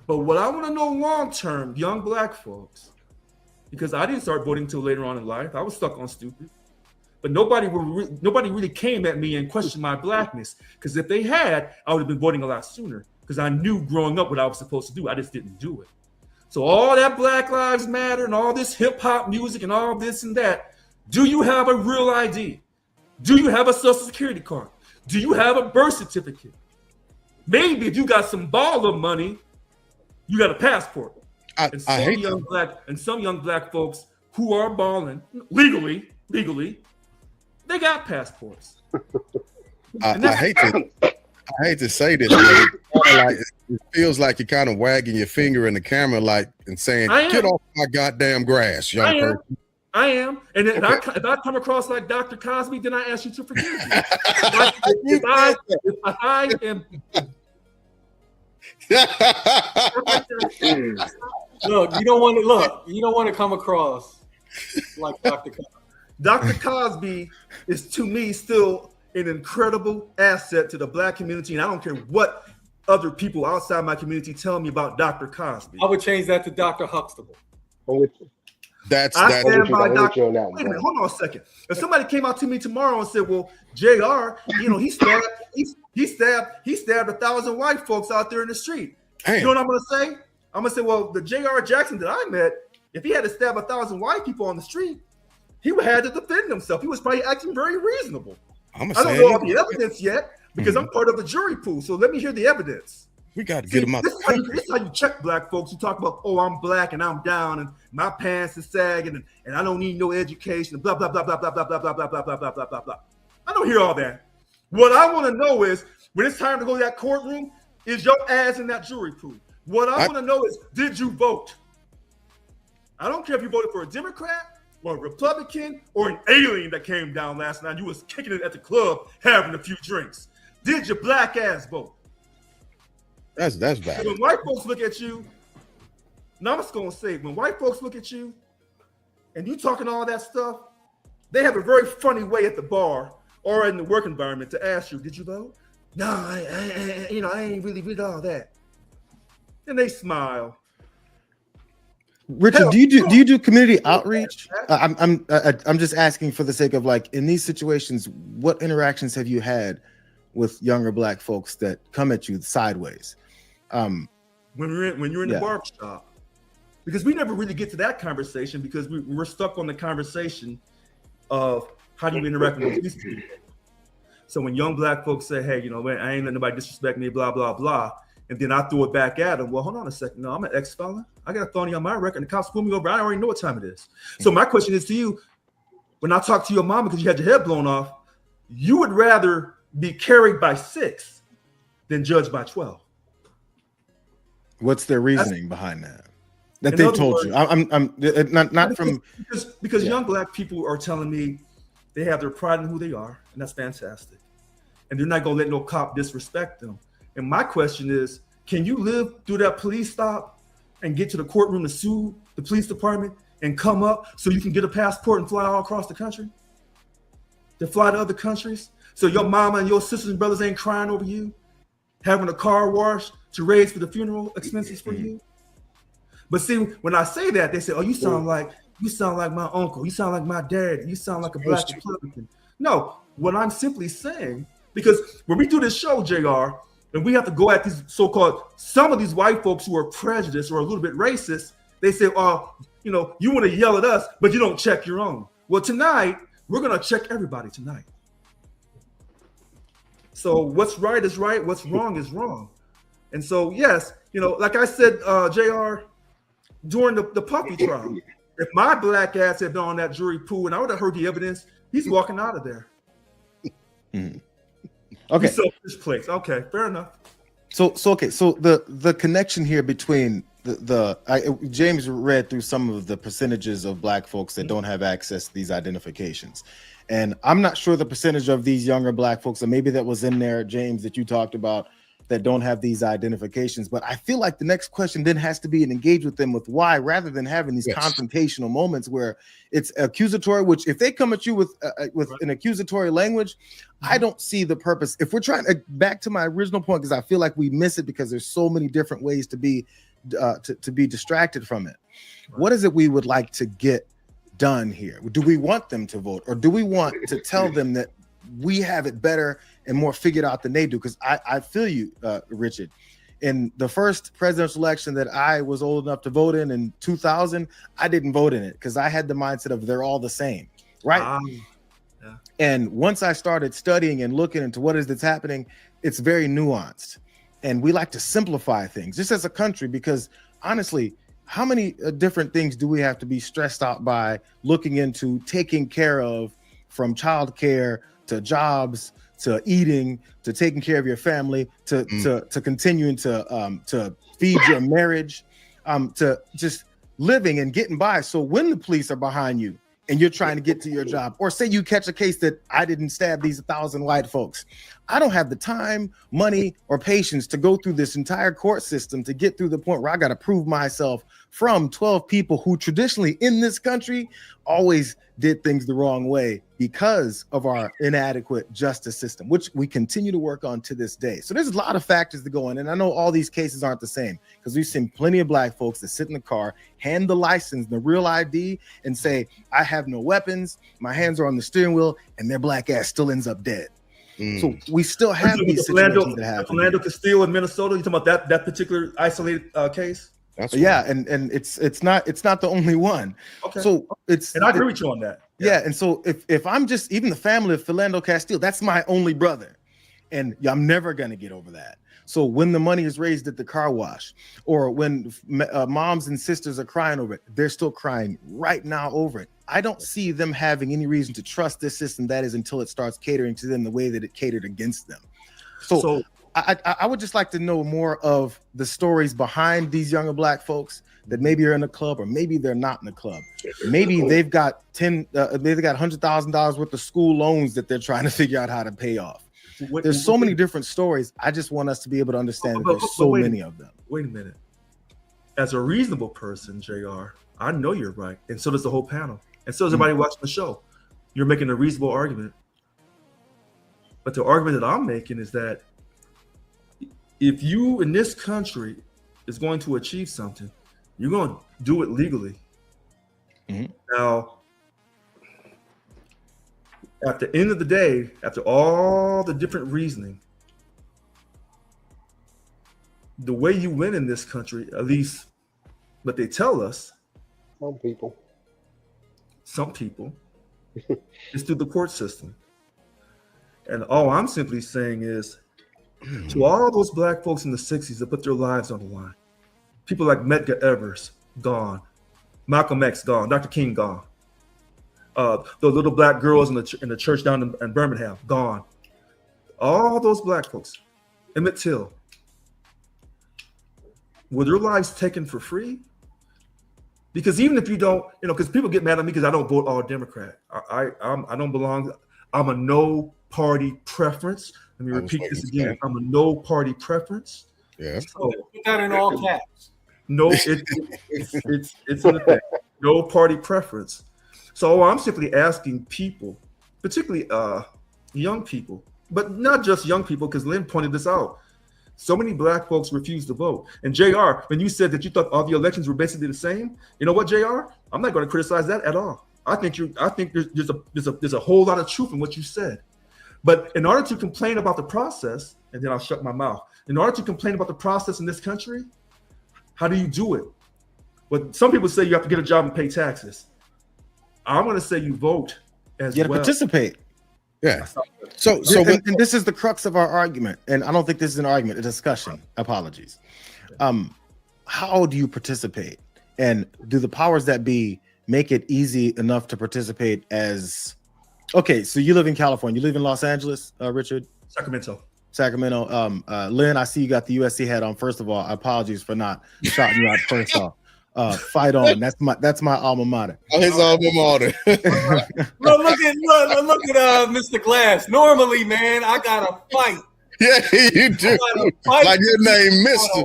But what I want to know long-term, young black folks, because I didn't start voting until later on in life. I was stuck on stupid. But nobody really came at me and questioned my blackness. Because if they had, I would have been voting a lot sooner. Because I knew growing up what I was supposed to do. I just didn't do it. So all that Black Lives Matter and all this hip-hop music and all this and that, do you have a real ID? Do you have a social security card? Do you have a birth certificate? Maybe if you got some baller money, you got a passport. Some young black folks who are balling legally, they got passports. I hate to say this, but it feels like you're kind of wagging your finger in the camera, like, and saying, "Get off my goddamn grass, young person." I am, and if I come across like Dr. Cosby, then I ask you to forgive me. if I am. Look, you don't want to come across like Dr. Cosby. Dr. Cosby is, to me, still an incredible asset to the black community, and I don't care what other people outside my community tell me about Dr. Cosby. I would change that to Dr. Huxtable. I stand by Dr. Wait a minute, hold on a second. If somebody came out to me tomorrow and said, "Well, JR, he stabbed 1,000 white folks out there in the street," you know what I'm gonna say? I'm gonna say, "Well, the JR Jackson that I met, if he had to stab 1,000 white people on the street, he would have to defend himself. He was probably acting very reasonable." I don't know all the evidence yet because I'm part of the jury pool. So let me hear the evidence. We got to get him out. This is how you check black folks. You talk about, "Oh, I'm black and I'm down and my pants is sagging and I don't need no education and blah blah blah blah blah blah blah blah blah blah blah blah blah blah blah." I don't hear all that. What I want to know is when it's time to go to that courtroom, is your ass in that jury pool? What I want to know is, did you vote? I don't care if you voted for a Democrat or a Republican or an alien that came down last night. You was kicking it at the club, having a few drinks. Did your black ass vote? That's bad. When white folks look at you, now I'm just gonna say, when white folks look at you and you talking all that stuff, they have a very funny way at the bar or in the work environment to ask you, did you vote? No, I ain't really read all that. And they smile. Richard, do you do community outreach? I'm just asking for the sake of, like, in these situations, what interactions have you had with younger Black folks that come at you sideways? When you're in the barbershop, because we never really get to that conversation because we're stuck on the conversation of how do you interact with these people. So when young Black folks say, hey, I ain't letting nobody disrespect me, blah, blah, blah. And then I throw it back at them. Well, hold on a second. No, I'm an ex-felon. I got a felony on my record. And the cops pulled me over. I already know what time it is. So my question is to you, when I talk to your mama because you had your head blown off, you would rather be carried by 6 than judged by 12. What's their reasoning behind that? That they told you? I'm not from because young Black people are telling me they have their pride in who they are, and that's fantastic. And they're not gonna let no cop disrespect them. And my question is, can you live through that police stop and get to the courtroom to sue the police department and come up so you can get a passport and fly all across the country? To fly to other countries? So your mama and your sisters and brothers ain't crying over you, having a car wash to raise for the funeral expenses for you? But see, when I say that, they say, "Oh, you sound like my uncle. You sound like my dad. You sound like a Black Republican." No, what I'm simply saying, because when we do this show, JR, and we have to go at these so-called, some of these white folks who are prejudiced or a little bit racist, they say, "Oh, you want to yell at us, but you don't check your own." Well, tonight we're gonna check everybody tonight. So what's right is right, what's wrong is wrong. And so, yes, like I said, JR, during the Puffy trial, if my Black ass had been on that jury pool and I would have heard the evidence, he's walking out of there. Okay. So this place. Okay, fair enough. So the connection here between James read through some of the percentages of Black folks that don't have access to these identifications. And I'm not sure the percentage of these younger Black folks, and maybe that was in there, James, that you talked about, that don't have these identifications. But I feel like the next question then has to be and engage with them with why, rather than having these confrontational moments where it's accusatory, which if they come at you with an accusatory language, I don't see the purpose. If we're trying to, back to my original point, because I feel like we miss it because there's so many different ways to be distracted from it. What is it we would like to get done here? Do we want them to vote, or do we want to tell them that we have it better and more figured out than they do? Because I feel you, Richard. In the first presidential election that I was old enough to vote in 2000, I didn't vote in it because I had the mindset of they're all the same, right? Yeah. And once I started studying and looking into what is that's happening, it's very nuanced. And we like to simplify things just as a country, because honestly, how many different things do we have to be stressed out by looking into, taking care of, from childcare to jobs to eating to taking care of your family to continuing to feed your marriage, to just living and getting by. So when the police are behind you and you're trying to get to your job, or say you catch a case that I didn't stab these 1,000 white folks, I don't have the time, money, or patience to go through this entire court system to get through the point where I got to prove myself from 12 people who traditionally in this country always did things the wrong way because of our inadequate justice system, which we continue to work on to this day. So there's a lot of factors that go in, and I know all these cases aren't the same, because we've seen plenty of Black folks that sit in the car, hand the license, the real ID, and say, I have no weapons, my hands are on the steering wheel, and their Black ass still ends up dead. So we still have these situations that happen. Philando Castile in Minnesota. You talking about that particular isolated case? That's and it's not the only one. Okay. So I agree with you on that. Yeah. And so if I'm just, even the family of Philando Castile, that's my only brother, and I'm never gonna get over that. So when the money is raised at the car wash, or when moms and sisters are crying over it, they're still crying right now over it. I don't see them having any reason to trust this system, that is, until it starts catering to them the way that it catered against them. So I would just like to know more of the stories behind these younger Black folks that maybe are in a club, or maybe they're not in the club. Maybe they've got $100,000 worth of school loans that they're trying to figure out how to pay off. There's so many different stories. I just want us to be able to understand that there's so many of them. Wait a minute. As a reasonable person, JR, I know you're right, and so does the whole panel, and so does everybody watching the show. you're making a reasonable argument. But the argument that I'm making is that if you in this country is going to achieve something, you're going to do it legally. Mhm. Now, at the end of the day, after all the different reasoning, the way you win in this country, at least what they tell us, Some people. is through the court system. And all I'm simply saying is, to all those black folks in the 60s that put their lives on the line, people like Medgar Evers, gone. Malcolm X, gone. Dr. King, gone. The little black girls in the church down in Birmingham, gone. All those black folks, Emmett Till, were their lives taken for free? Because even if you don't, because people get mad at me because I don't vote all Democrat. I don't belong. I'm a no party preference. Let me repeat this again. I'm a no party preference. Yeah. So, put that in all caps. No, it's in the thing. No party preference. So I'm simply asking people, particularly young people, but not just young people, because Lynn pointed this out. So many black folks refuse to vote. And JR, when you said that you thought all the elections were basically the same, you know what, JR? I'm not going to criticize that at all. I think there's a whole lot of truth in what you said. But in order to complain about the process, and then I'll shut my mouth. In order to complain about the process in this country, how do you do it? Well, some people say you have to get a job and pay taxes. I'm going to say you vote as You got to well. participate. Yeah. And this is the crux of our argument, and I don't think this is an argument, a discussion. Apologies. How do you participate, and do the powers that be make it easy enough to participate? As okay, so you live in California, you live in Los Angeles, Richard? Sacramento. Lynn, I see you got the USC hat on. First of all, apologies for not shouting you out first off. Fight on. That's my alma mater. Oh, his alma mater. Look at Mr. Glass. Normally, man, I gotta fight. Yeah, you do. Like your name, Mister.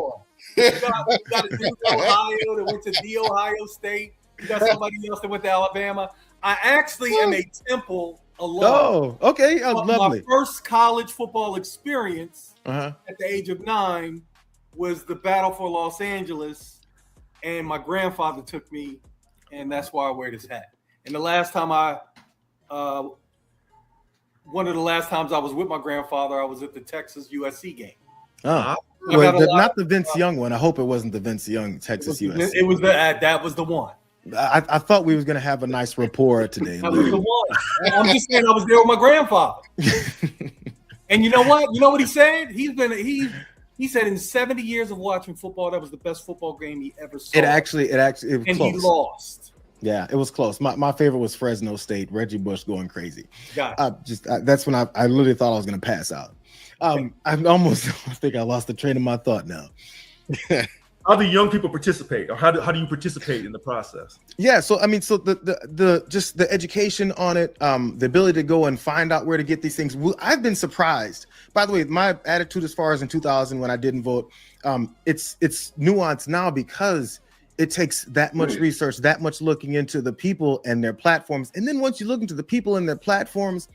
You got a dude in Ohio that went to the Ohio State. You got somebody else that went to Alabama. I actually am a Temple alum. Oh, okay. Lovely. My first college football experience Uh-huh. at the age of 9 was the Battle for Los Angeles. And my grandfather took me, and that's why I wear this hat. And the last time one of the last times I was with my grandfather, I was at the Texas USC game. Oh. Well, not the Vince Young one. I hope it wasn't the Vince Young Texas USC. It was that was the one. I thought we was gonna have a nice rapport today. That was the one. I'm just saying I was there with my grandfather. And you know what? You know what he said? He said in 70 years of watching football, that was the best football game he ever saw. It actually was and close. He lost. Yeah, it was close. My favorite was Fresno State. Reggie Bush going crazy. Gotcha. That's when I literally thought I was going to pass out. I almost think I lost the train of my thought now. How do young people participate, or how do you participate in the process? Yeah, so I mean, so the just the education on it, the ability to go and find out where to get these things. I've been surprised. By the way, my attitude as far as in 2000 when I didn't vote, it's nuanced now because it takes that much research, that much looking into the people and their platforms, and then once you look into the people and their platforms.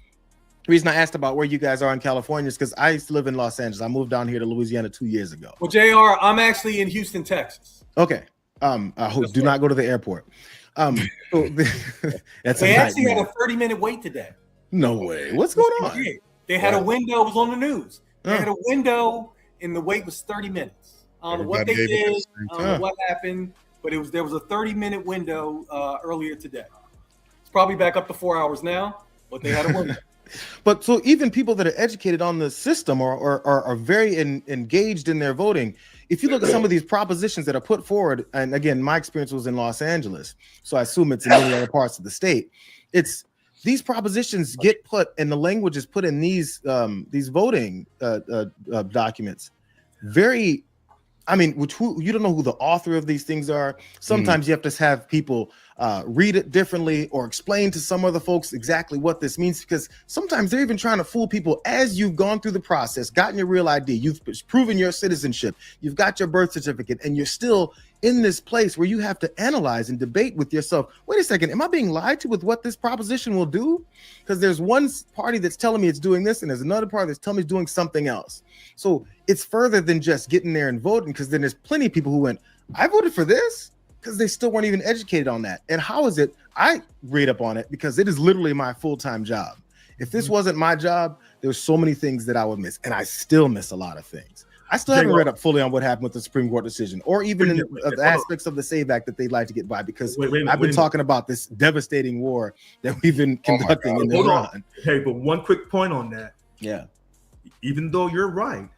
The reason I asked about where you guys are in California is because I used to live in Los Angeles. I moved down here to Louisiana 2 years ago. Well, JR, I'm actually in Houston, Texas. Okay. Do not go to the airport. That's they actually had a 30-minute wait today. No way. What's going on? They had a window. It was on the news. They had a window, and the wait was 30 minutes. I don't know what they did. I don't know what happened, but there was a 30-minute window earlier today. It's probably back up to 4 hours now, but they had a window. But so even people that are educated on the system are very engaged in their voting. If you look at some of these propositions that are put forward, and again, my experience was in Los Angeles, so I assume it's in many other parts of the state. It's these propositions get put, and the language is put in these voting documents. Very, I mean, you don't know who the author of these things are. Sometimes you have to have people read it differently or explain to some other folks exactly what this means, because sometimes they're even trying to fool people as you've gone through the process, gotten your real ID, you've proven your citizenship, you've got your birth certificate, and you're still in this place where you have to analyze and debate with yourself. Wait a second, am I being lied to with what this proposition will do? Because there's one party that's telling me it's doing this, and there's another party that's telling me it's doing something else. So it's further than just getting there and voting, because then there's plenty of people who went, I voted for this, because they still weren't even educated on that. And how is it? I read up on it because it is literally my full-time job. If this wasn't my job, there's so many things that I would miss, and I still miss a lot of things. I still haven't read up fully on what happened with the Supreme Court decision, or even in the aspects of the SAVE Act that they'd like to get by, because I've been talking about this devastating war that we've been conducting in Iran. Hey, but one quick point on that. Yeah. Even though you're right,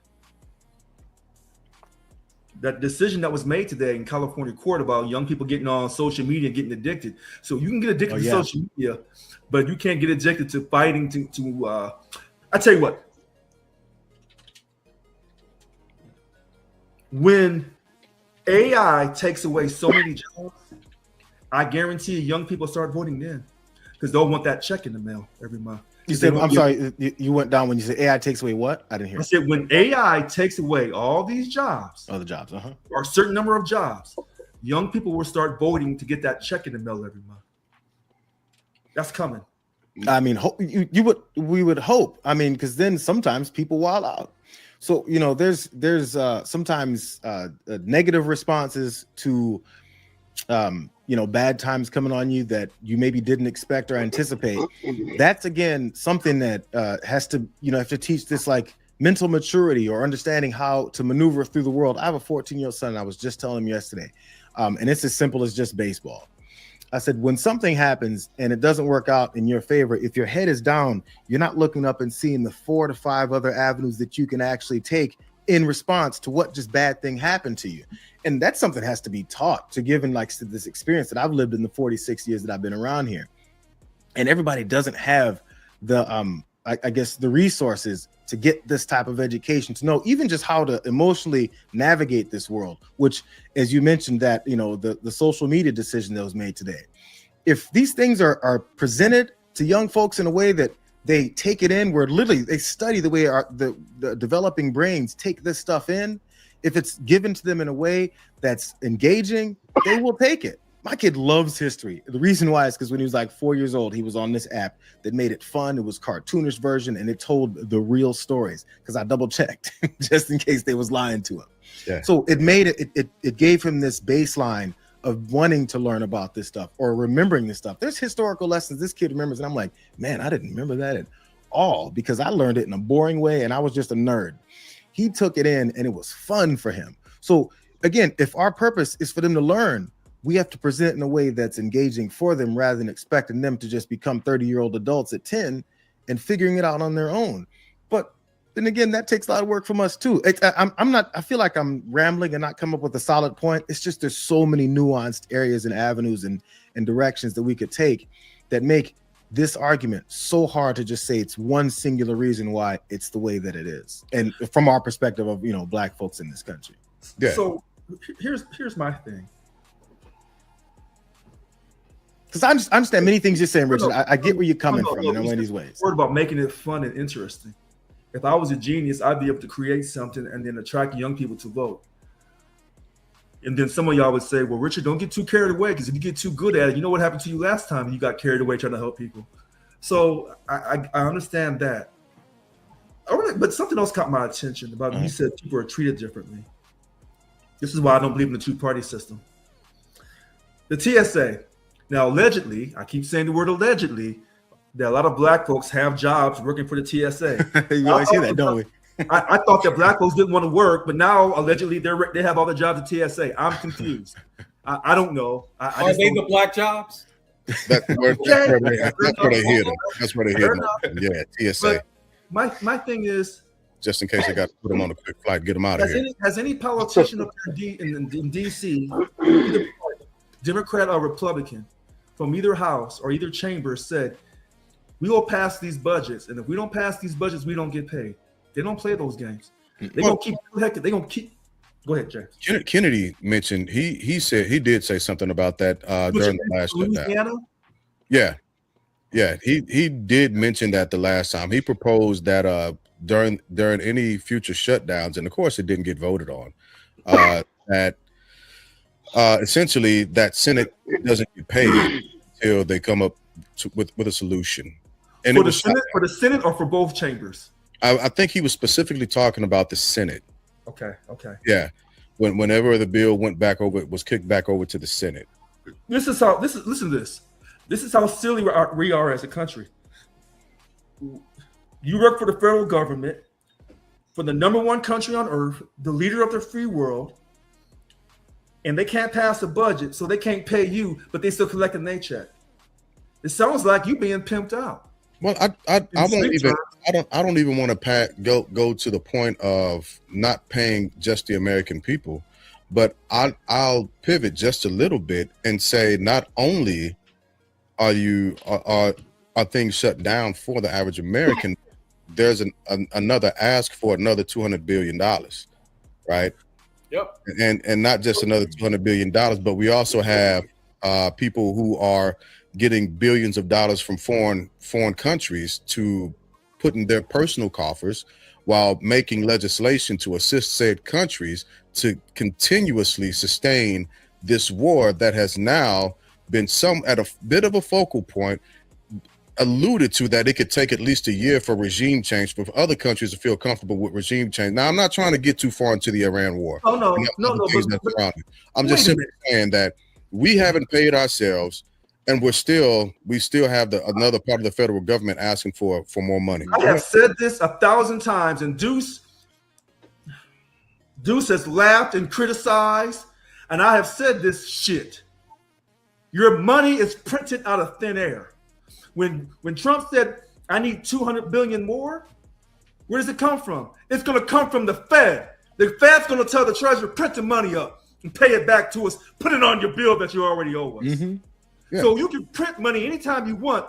that decision that was made today in California court about young people getting on social media and getting addicted. So you can get addicted to social media, but you can't get addicted to fighting I tell you what, when AI takes away so many jobs, I guarantee young people start voting then, because they'll want that check in the mail every month. You said, I'm sorry, you went down when you said AI takes away what? I didn't hear. I said when AI takes away all these jobs, other jobs, or a certain number of jobs, young people will start voting to get that check in the mail every month. That's coming. I mean, we would hope. I mean, because then sometimes people wild out. So, you know, there's sometimes negative responses to, you know, bad times coming on you that you maybe didn't expect or anticipate. That's, again, something that has to, you know, have to teach this like mental maturity or understanding how to maneuver through the world. I have a 14-year-old son. I was just telling him yesterday, and it's as simple as just baseball. I said, when something happens and it doesn't work out in your favor, if your head is down, you're not looking up and seeing the 4 to 5 other avenues that you can actually take in response to what just bad thing happened to you. And that's something that has to be taught, to given like this experience that I've lived in the 46 years that I've been around here. And everybody doesn't have the, I guess, the resources to get this type of education, to know even just how to emotionally navigate this world, which, as you mentioned, that, you know, the social media decision that was made today. If these things are presented to young folks in a way that they take it in, where literally they study the way the developing brains take this stuff in, if it's given to them in a way that's engaging, they will take it. My kid loves history. The reason why is because when he was like 4 years old, he was on this app that made it fun. It was cartoonish version, and it told the real stories, because I double checked just in case they was lying to him. Yeah. So it made it gave him this baseline of wanting to learn about this stuff or remembering this stuff. There's historical lessons this kid remembers, and I'm like, man, I didn't remember that at all, because I learned it in a boring way and I was just a nerd. He took it in and it was fun for him. So again, if our purpose is for them to learn, we have to present in a way that's engaging for them, rather than expecting them to just become 30-year-old adults at 10 and figuring it out on their own. But then again, that takes a lot of work from us too. I feel like I'm rambling and not come up with a solid point. It's just, there's so many nuanced areas and avenues and directions that we could take that make this argument so hard to just say it's one singular reason why it's the way that it is. And from our perspective of, you know, Black folks in this country. Yeah. So here's my thing. Because I understand many things you're saying, Richard. I get where you're coming from in one of these ways. Word about making it fun and interesting. If I was a genius, I'd be able to create something and then attract young people to vote. And then some of y'all would say, well, Richard, don't get too carried away, because if you get too good at it, you know what happened to you last time you got carried away trying to help people. So I understand that. But something else caught my attention about you said people are treated differently. This is why I don't believe in the two-party system. The TSA. Now, allegedly, I keep saying the word allegedly, that a lot of Black folks have jobs working for the TSA. You always hear that, don't we? I thought that Black folks didn't want to work, but now allegedly they have all the jobs at TSA. I'm confused. I don't know. Are they the Black jobs? That's where they hear them. That's where they hear them. Yeah, TSA. But my thing is, just in case they got to put them on a quick flight, get them out of here. Has any politician up there in D.C., either Democrat or Republican, from either house or either chamber said, we will pass these budgets, and if we don't pass these budgets, we don't get paid? They don't play those games. They're gonna keep. Go ahead, James. Kennedy mentioned he said he did say something about that during the last shutdown. Yeah, he did mention that the last time. He proposed that during any future shutdowns, and of course it didn't get voted on. That essentially that Senate doesn't get paid until they come up with a solution. And for the Senate or for both chambers? I think he was specifically talking about the Senate. Okay. Yeah, whenever the bill was kicked back over to the Senate. Listen to this. This is how silly we are as a country. You work for the federal government, for the number one country on earth, the leader of the free world, and they can't pass a budget, so they can't pay you, but they still collect their check. It sounds like you being pimped out. Well, I don't even want to go to the point of not paying just the American people, but I'll pivot just a little bit and say not only are things shut down for the average American, there's another ask for another $200 billion, right? Yep. And not just another $200 billion, but we also have people who are getting billions of dollars from foreign countries to put in their personal coffers while making legislation to assist said countries to continuously sustain this war that has now been at a bit of a focal point, alluded to that it could take at least a year for regime change for other countries to feel comfortable with regime change. Now, I'm not trying to get too far into the Iran war. Oh, no. I'm just simply saying that we haven't paid ourselves, and we still have another part of the federal government asking for more money. I have said this 1,000 times, and Deuce has laughed and criticized, and I have said this shit. Your money is printed out of thin air. When Trump said, I need 200 billion more, where does it come from? It's going to come from the Fed. The Fed's going to tell the Treasury, print the money up and pay it back to us. Put it on your bill that you already owe us. Mm-hmm. Yeah. So you can print money anytime you want,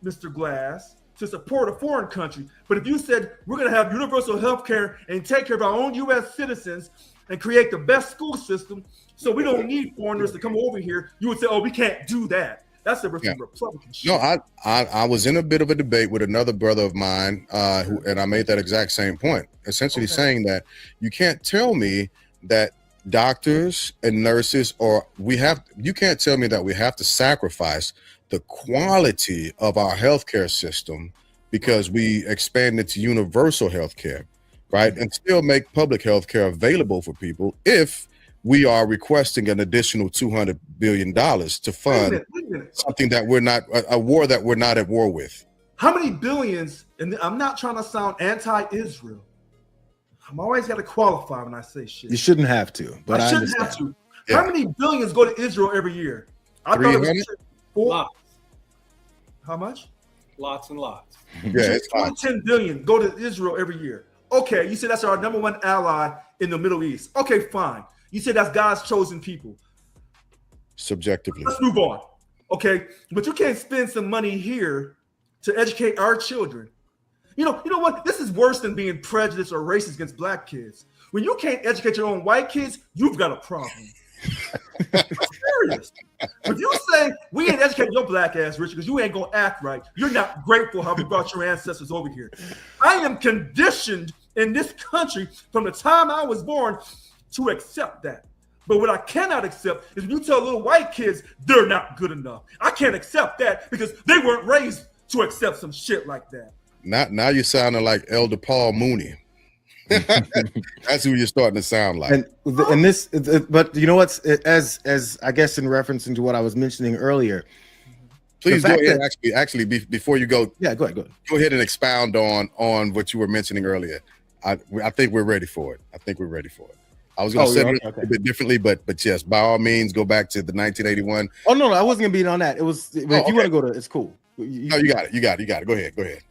Mr. Glass, to support a foreign country. But if you said we're going to have universal health care and take care of our own U.S. citizens and create the best school system so we don't need foreigners to come over here, you would say, oh, we can't do that. That's the Republican shit. No, I was in a bit of a debate with another brother of mine, and I made that exact same point, essentially saying that you can't tell me that doctors and nurses, you can't tell me that we have to sacrifice the quality of our healthcare system because we expand it to universal healthcare, right? And still make public healthcare available for people if we are requesting an additional $200 billion to fund Wait a minute. something that we're not, a war that we're not at war with. How many billions, and I'm not trying to sound anti-Israel. I'm always got to qualify when I say shit. You shouldn't have to, but I shouldn't understand. have to. Yeah. How many billions go to Israel every year? I thought it was 4. Lots. How much? Lots and lots. Yeah, it's fine. 10 billion go to Israel every year. Okay, you said that's our number one ally in the Middle East. Okay, fine. You said that's God's chosen people. Subjectively. Let's move on. Okay, but you can't spend some money here to educate our children. You know what? This is worse than being prejudiced or racist against black kids. When you can't educate your own white kids, you've got a problem. I'm serious. If you say we ain't educating your black ass, Richard, because you ain't gonna act right, you're not grateful how we brought your ancestors over here. I am conditioned in this country from the time I was born to accept that. But what I cannot accept is when you tell little white kids they're not good enough. I can't accept that because they weren't raised to accept some shit like that. Now you're sounding like Elder Paul Mooney. That's who you're starting to sound like. And this, but you know what's, as I guess in referencing to what I was mentioning earlier. Please go ahead. Actually, before you go, yeah, go ahead. Go ahead and expound on what you were mentioning earlier. I think we're ready for it. I was going to say it a bit differently, but yes, by all means, go back to the 1981. Oh no, I wasn't going to be on that. It was. If you want to go to, it's cool. No, you got it. Go ahead.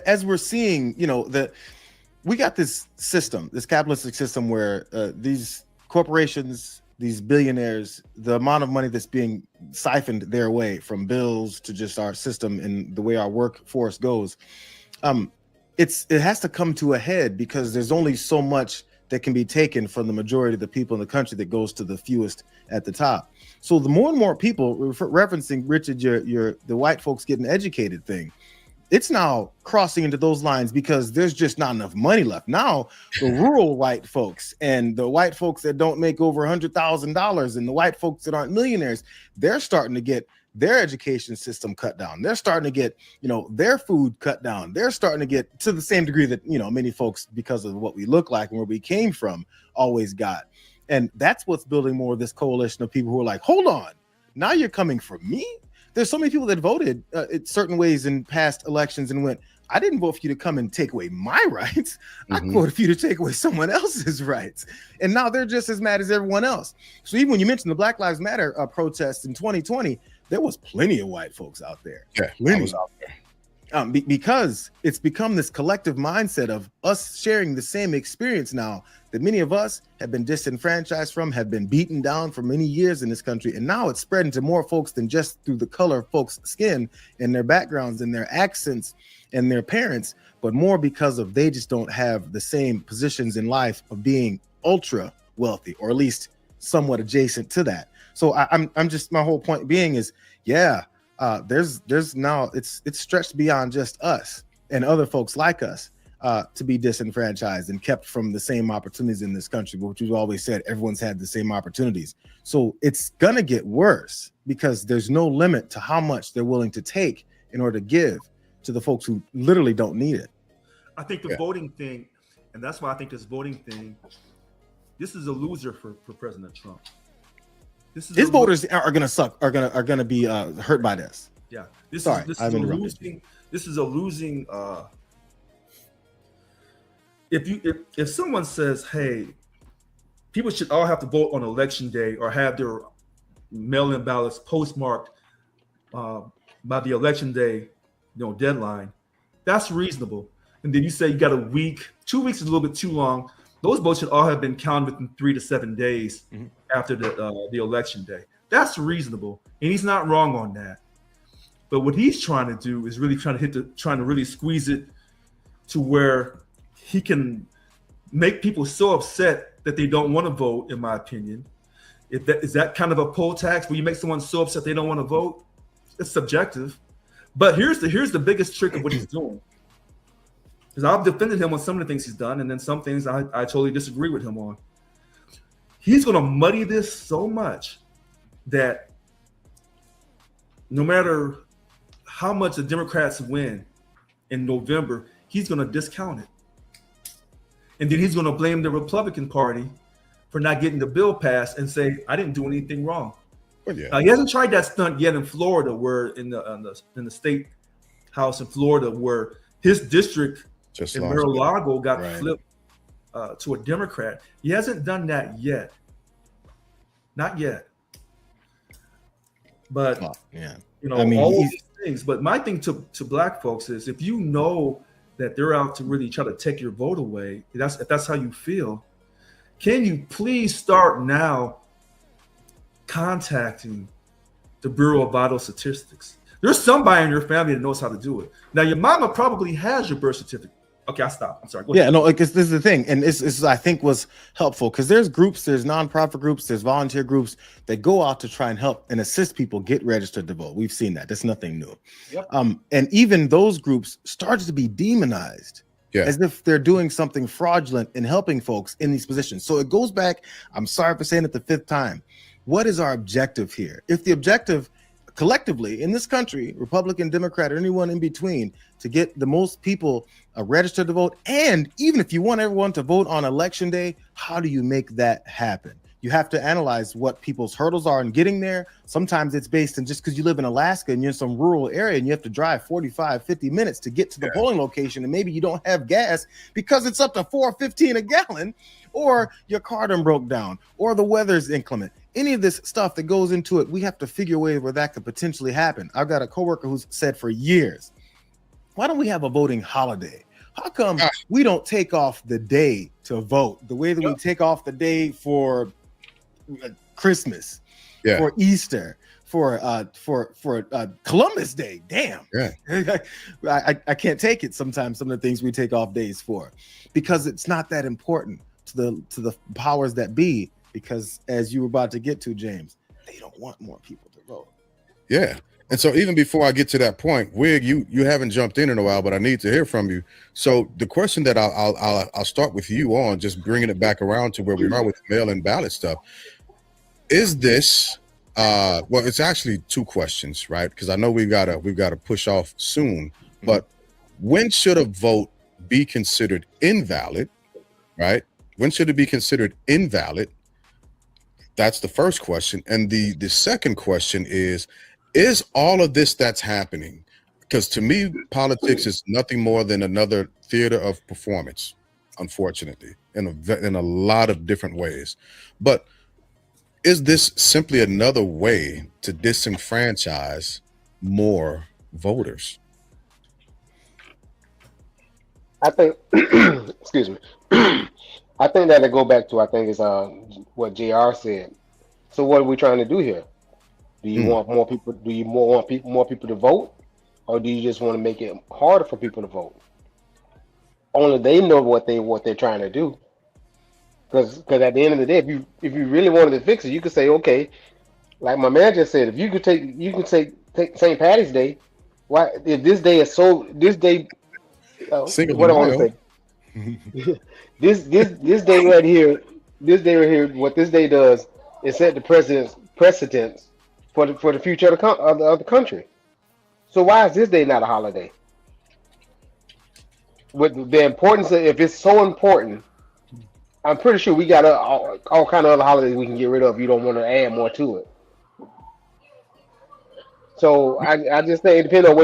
As we're seeing, we got this system, this capitalistic system where these corporations, these billionaires, the amount of money that's being siphoned their way from bills to just our system and the way our workforce goes, it has to come to a head because there's only so much that can be taken from the majority of the people in the country that goes to the fewest at the top. So the more and more people, referencing Richard, the white folks getting educated thing, it's now crossing into those lines because there's just not enough money left. Now, the rural white folks and the white folks that don't make over $100,000 and the white folks that aren't millionaires, they're starting to get their education system cut down. They're starting to get, their food cut down. They're starting to get to the same degree that, many folks, because of what we look like and where we came from, always got. And that's what's building more of this coalition of people who are like, hold on, now you're coming for me? There's so many people that voted in certain ways in past elections and went, I didn't vote for you to come and take away my rights. I voted for you to take away someone else's rights. And now they're just as mad as everyone else. So even when you mentioned the Black Lives Matter protests in 2020, there was plenty of white folks out there. Yeah, plenty. I was out there. Because it's become this collective mindset of us sharing the same experience now that many of us have been disenfranchised from, have been beaten down for many years in this country. And now it's spreading to more folks than just through the color of folks' skin and their backgrounds and their accents and their parents, but more because of they just don't have the same positions in life of being ultra wealthy, or at least somewhat adjacent to that. So I'm just, my whole point being is, there's now it's stretched beyond just us and other folks like us to be disenfranchised and kept from the same opportunities in this country, which we've always said everyone's had the same opportunities. So it's gonna get worse because there's no limit to how much they're willing to take in order to give to the folks who literally don't need it. I think the voting thing, and that's why I think this voting thing, this is a loser for President Trump. His voters are gonna be hurt by this. Yeah, this is a losing. If someone says, "Hey, people should all have to vote on election day or have their mail-in ballots postmarked by the election day, deadline," that's reasonable. And then you say you got a week. 2 weeks is a little bit too long. Those votes should all have been counted within 3 to 7 days after the election day. That's reasonable, and he's not wrong on that. But what he's trying to do is really trying to really squeeze it to where he can make people so upset that they don't want to vote. In my opinion, is that kind of a poll tax where you make someone so upset they don't want to vote? It's subjective. But here's the biggest trick of what he's doing. Because I've defended him on some of the things he's done, and then some things I totally disagree with him on. He's going to muddy this so much that no matter how much the Democrats win in November, he's going to discount it. And then he's going to blame the Republican Party for not getting the bill passed and say, I didn't do anything wrong. Well, yeah. He hasn't tried that stunt yet in Florida, where in the state house in Florida, where his district in Mar-a-Lago got flipped to a Democrat. He hasn't done that yet. Not yet. But all these things. But my thing to black folks is, if you know that they're out to really try to take your vote away, if that's how you feel, can you please start now contacting the Bureau of Vital Statistics? There's somebody in your family that knows how to do it. Now, your mama probably has your birth certificate. Okay, I'll stop. I'm sorry. Yeah, no, this is the thing. And this I think was helpful because there's nonprofit groups, there's volunteer groups that go out to try and help and assist people get registered to vote. We've seen that. That's nothing new. Yep. And even those groups started to be demonized as if they're doing something fraudulent in helping folks in these positions. So it goes back, I'm sorry for saying it the fifth time. What is our objective here? If the objective collectively in this country, Republican, Democrat, or anyone in between, to get the most people registered to vote, and even if you want everyone to vote on election day, how do you make that happen? You have to analyze what people's hurdles are in getting there. Sometimes it's based on just because you live in Alaska and you're in some rural area and you have to drive 45, 50 minutes to get to the polling location, and maybe you don't have gas because it's up to $4.15 a gallon, or your car done broke down, or the weather's inclement. Any of this stuff that goes into it, we have to figure a way where that could potentially happen. I've got a coworker who's said for years, why don't we have a voting holiday? How come we don't take off the day to vote the way that we take off the day for Christmas, for Easter, for Columbus Day? Damn. I can't take it sometimes, some of the things we take off days for, because it's not that important to the powers that be. Because as you were about to get to, James, they don't want more people to vote. Yeah. And so even before I get to that point, Wig, you haven't jumped in a while, but I need to hear from you. So the question that I'll start with you on, just bringing it back around to where we are with mail-in ballot stuff. Is this well, it's actually two questions, right? Because I know we've got to push off soon. But when should a vote be considered invalid? Right? When should it be considered invalid? That's the first question. And the second question is all of this that's happening, because to me, politics is nothing more than another theater of performance, unfortunately, in a lot of different ways. But is this simply another way to disenfranchise more voters? I think, excuse me, I think that'll go back to, I think it's what JR said. So what are we trying to do here? Do you want more people? Do you want more people to vote, or do you just want to make it harder for people to vote? Only they know what they're trying to do. Because at the end of the day, if you really wanted to fix it, you could say, okay, like my man just said, if you could take St. Patty's Day. Why, if this day is so, this day, Cinco what de I want to Mayo. say, this day right here, what this day does is set the precedence for the future of the country. So why is this day not a holiday? With the importance of, if it's so important, I'm pretty sure we got all kind of other holidays we can get rid of. You don't want to add more to it. So I just think it depends on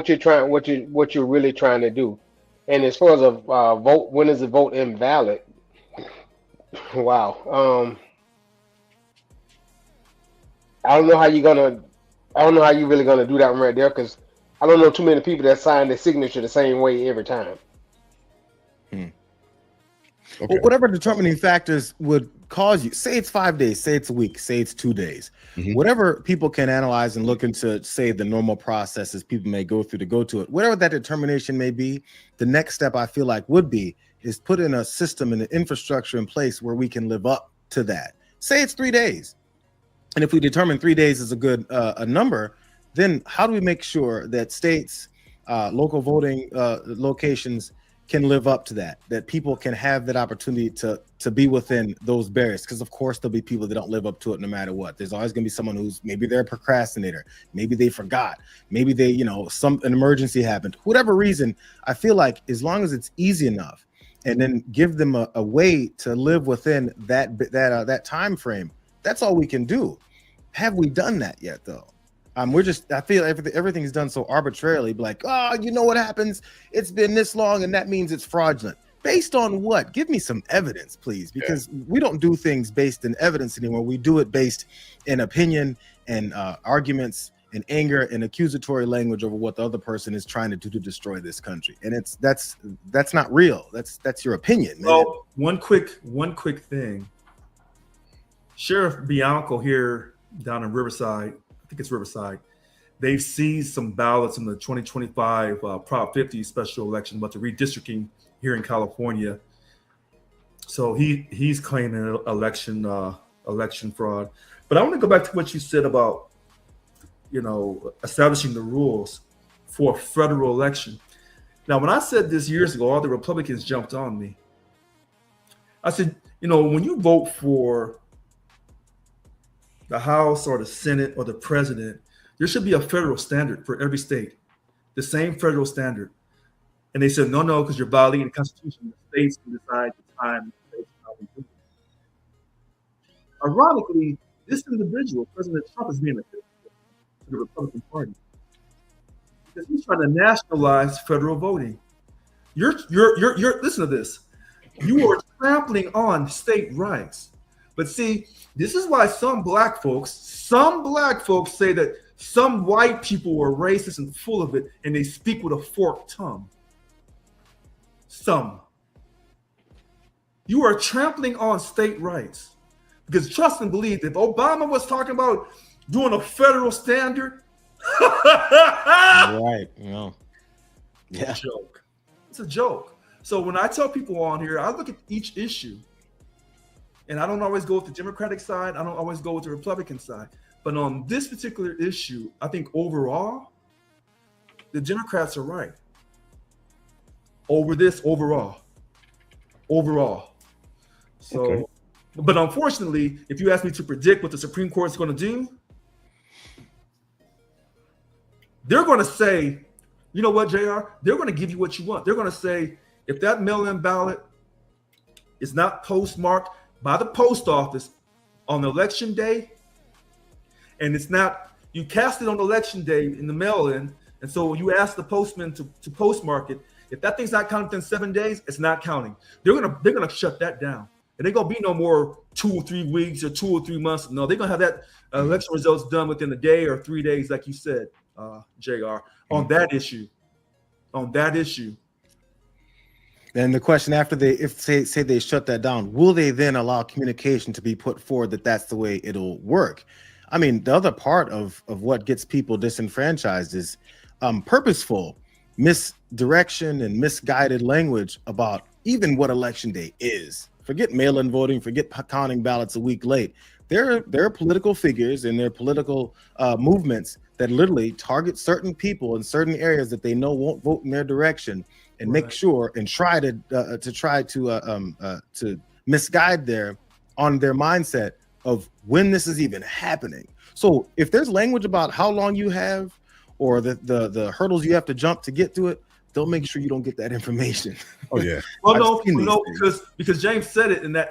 what you're really trying to do. And as far as a vote, when is a vote invalid? Wow. I don't know how you're gonna. I don't know how you're really gonna do that one right there, because I don't know too many people that sign their signature the same way every time. Okay. Well, whatever determining factors would cause you, say it's 5 days, say it's a week, say it's 2 days, whatever people can analyze and look into, say the normal processes people may go through to go to it, whatever that determination may be, the next step I feel like would be is put in a system and an infrastructure in place where we can live up to that. Say it's 3 days. And if we determine 3 days is a good a number, then how do we make sure that states, local voting locations can live up to that people can have that opportunity to be within those barriers? Because of course there'll be people that don't live up to it no matter what. There's always going to be someone who's, maybe they're a procrastinator, maybe they forgot, maybe they, an emergency happened, whatever reason. I feel like as long as it's easy enough, and then give them a way to live within that time frame, that's all we can do. Have we done that yet though? I feel everything's done so arbitrarily, like, oh, you know what happens? It's been this long and that means it's fraudulent. Based on what? Give me some evidence, please, because we don't do things based in evidence anymore. We do it based in opinion and arguments and anger and accusatory language over what the other person is trying to do to destroy this country. And that's not real. That's your opinion, man. Well, one quick thing. Sheriff Bianco here down in Riverside, I think it's Riverside, they've seized some ballots in the 2025 Prop 50 special election about the redistricting here in California. So he's claiming election fraud. But I want to go back to what you said about, establishing the rules for a federal election. Now, when I said this years ago, all the Republicans jumped on me. I said, when you vote for the House or the Senate or the president, there should be a federal standard for every state, the same federal standard. And they said, no, because you're violating the Constitution. The states can decide the time. How we do it. Ironically, this individual, President Trump, is being a hypocrite to the Republican Party because he's trying to nationalize federal voting. You're listen to this. You are trampling on state rights. But see, this is why some black folks say that some white people are racist and full of it, and they speak with a forked tongue. Some. You are trampling on state rights. Because trust and believe, if Obama was talking about doing a federal standard, right? Yeah. It's a joke. It's a joke. So when I tell people on here, I look at each issue, and I don't always go with the Democratic side. I don't always go with the Republican side. But on this particular issue, I think overall, the Democrats are right. Overall. So, Okay. But unfortunately, if you ask me to predict what the Supreme Court is going to do, they're going to say, you know what, JR? They're going to give you what you want. They're going to say, if that mail-in ballot is not postmarked by the post office on election day, and it's not, you cast it on election day in the mail-in, and so you ask the postman to postmark it. If that thing's not counted within 7 days, it's not counting. They're gonna shut that down. And they're gonna be no more 2 or 3 weeks or 2 or 3 months. No, they're gonna have that election results done within a day or 3 days, like you said, JR, on that issue. And the question after say they shut that down, will they then allow communication to be put forward that that's the way it'll work? I mean, the other part of what gets people disenfranchised is purposeful misdirection and misguided language about even what election day is. Forget mail-in voting, forget counting ballots a week late. There are political figures and there are political movements that literally target certain people in certain areas that they know won't vote in their direction, and make sure and try to misguide their mindset of when this is even happening. So if there's language about how long you have or the hurdles you have to jump to get to it, they'll make sure you don't get that information. Oh yeah. Well, no, because James said it in that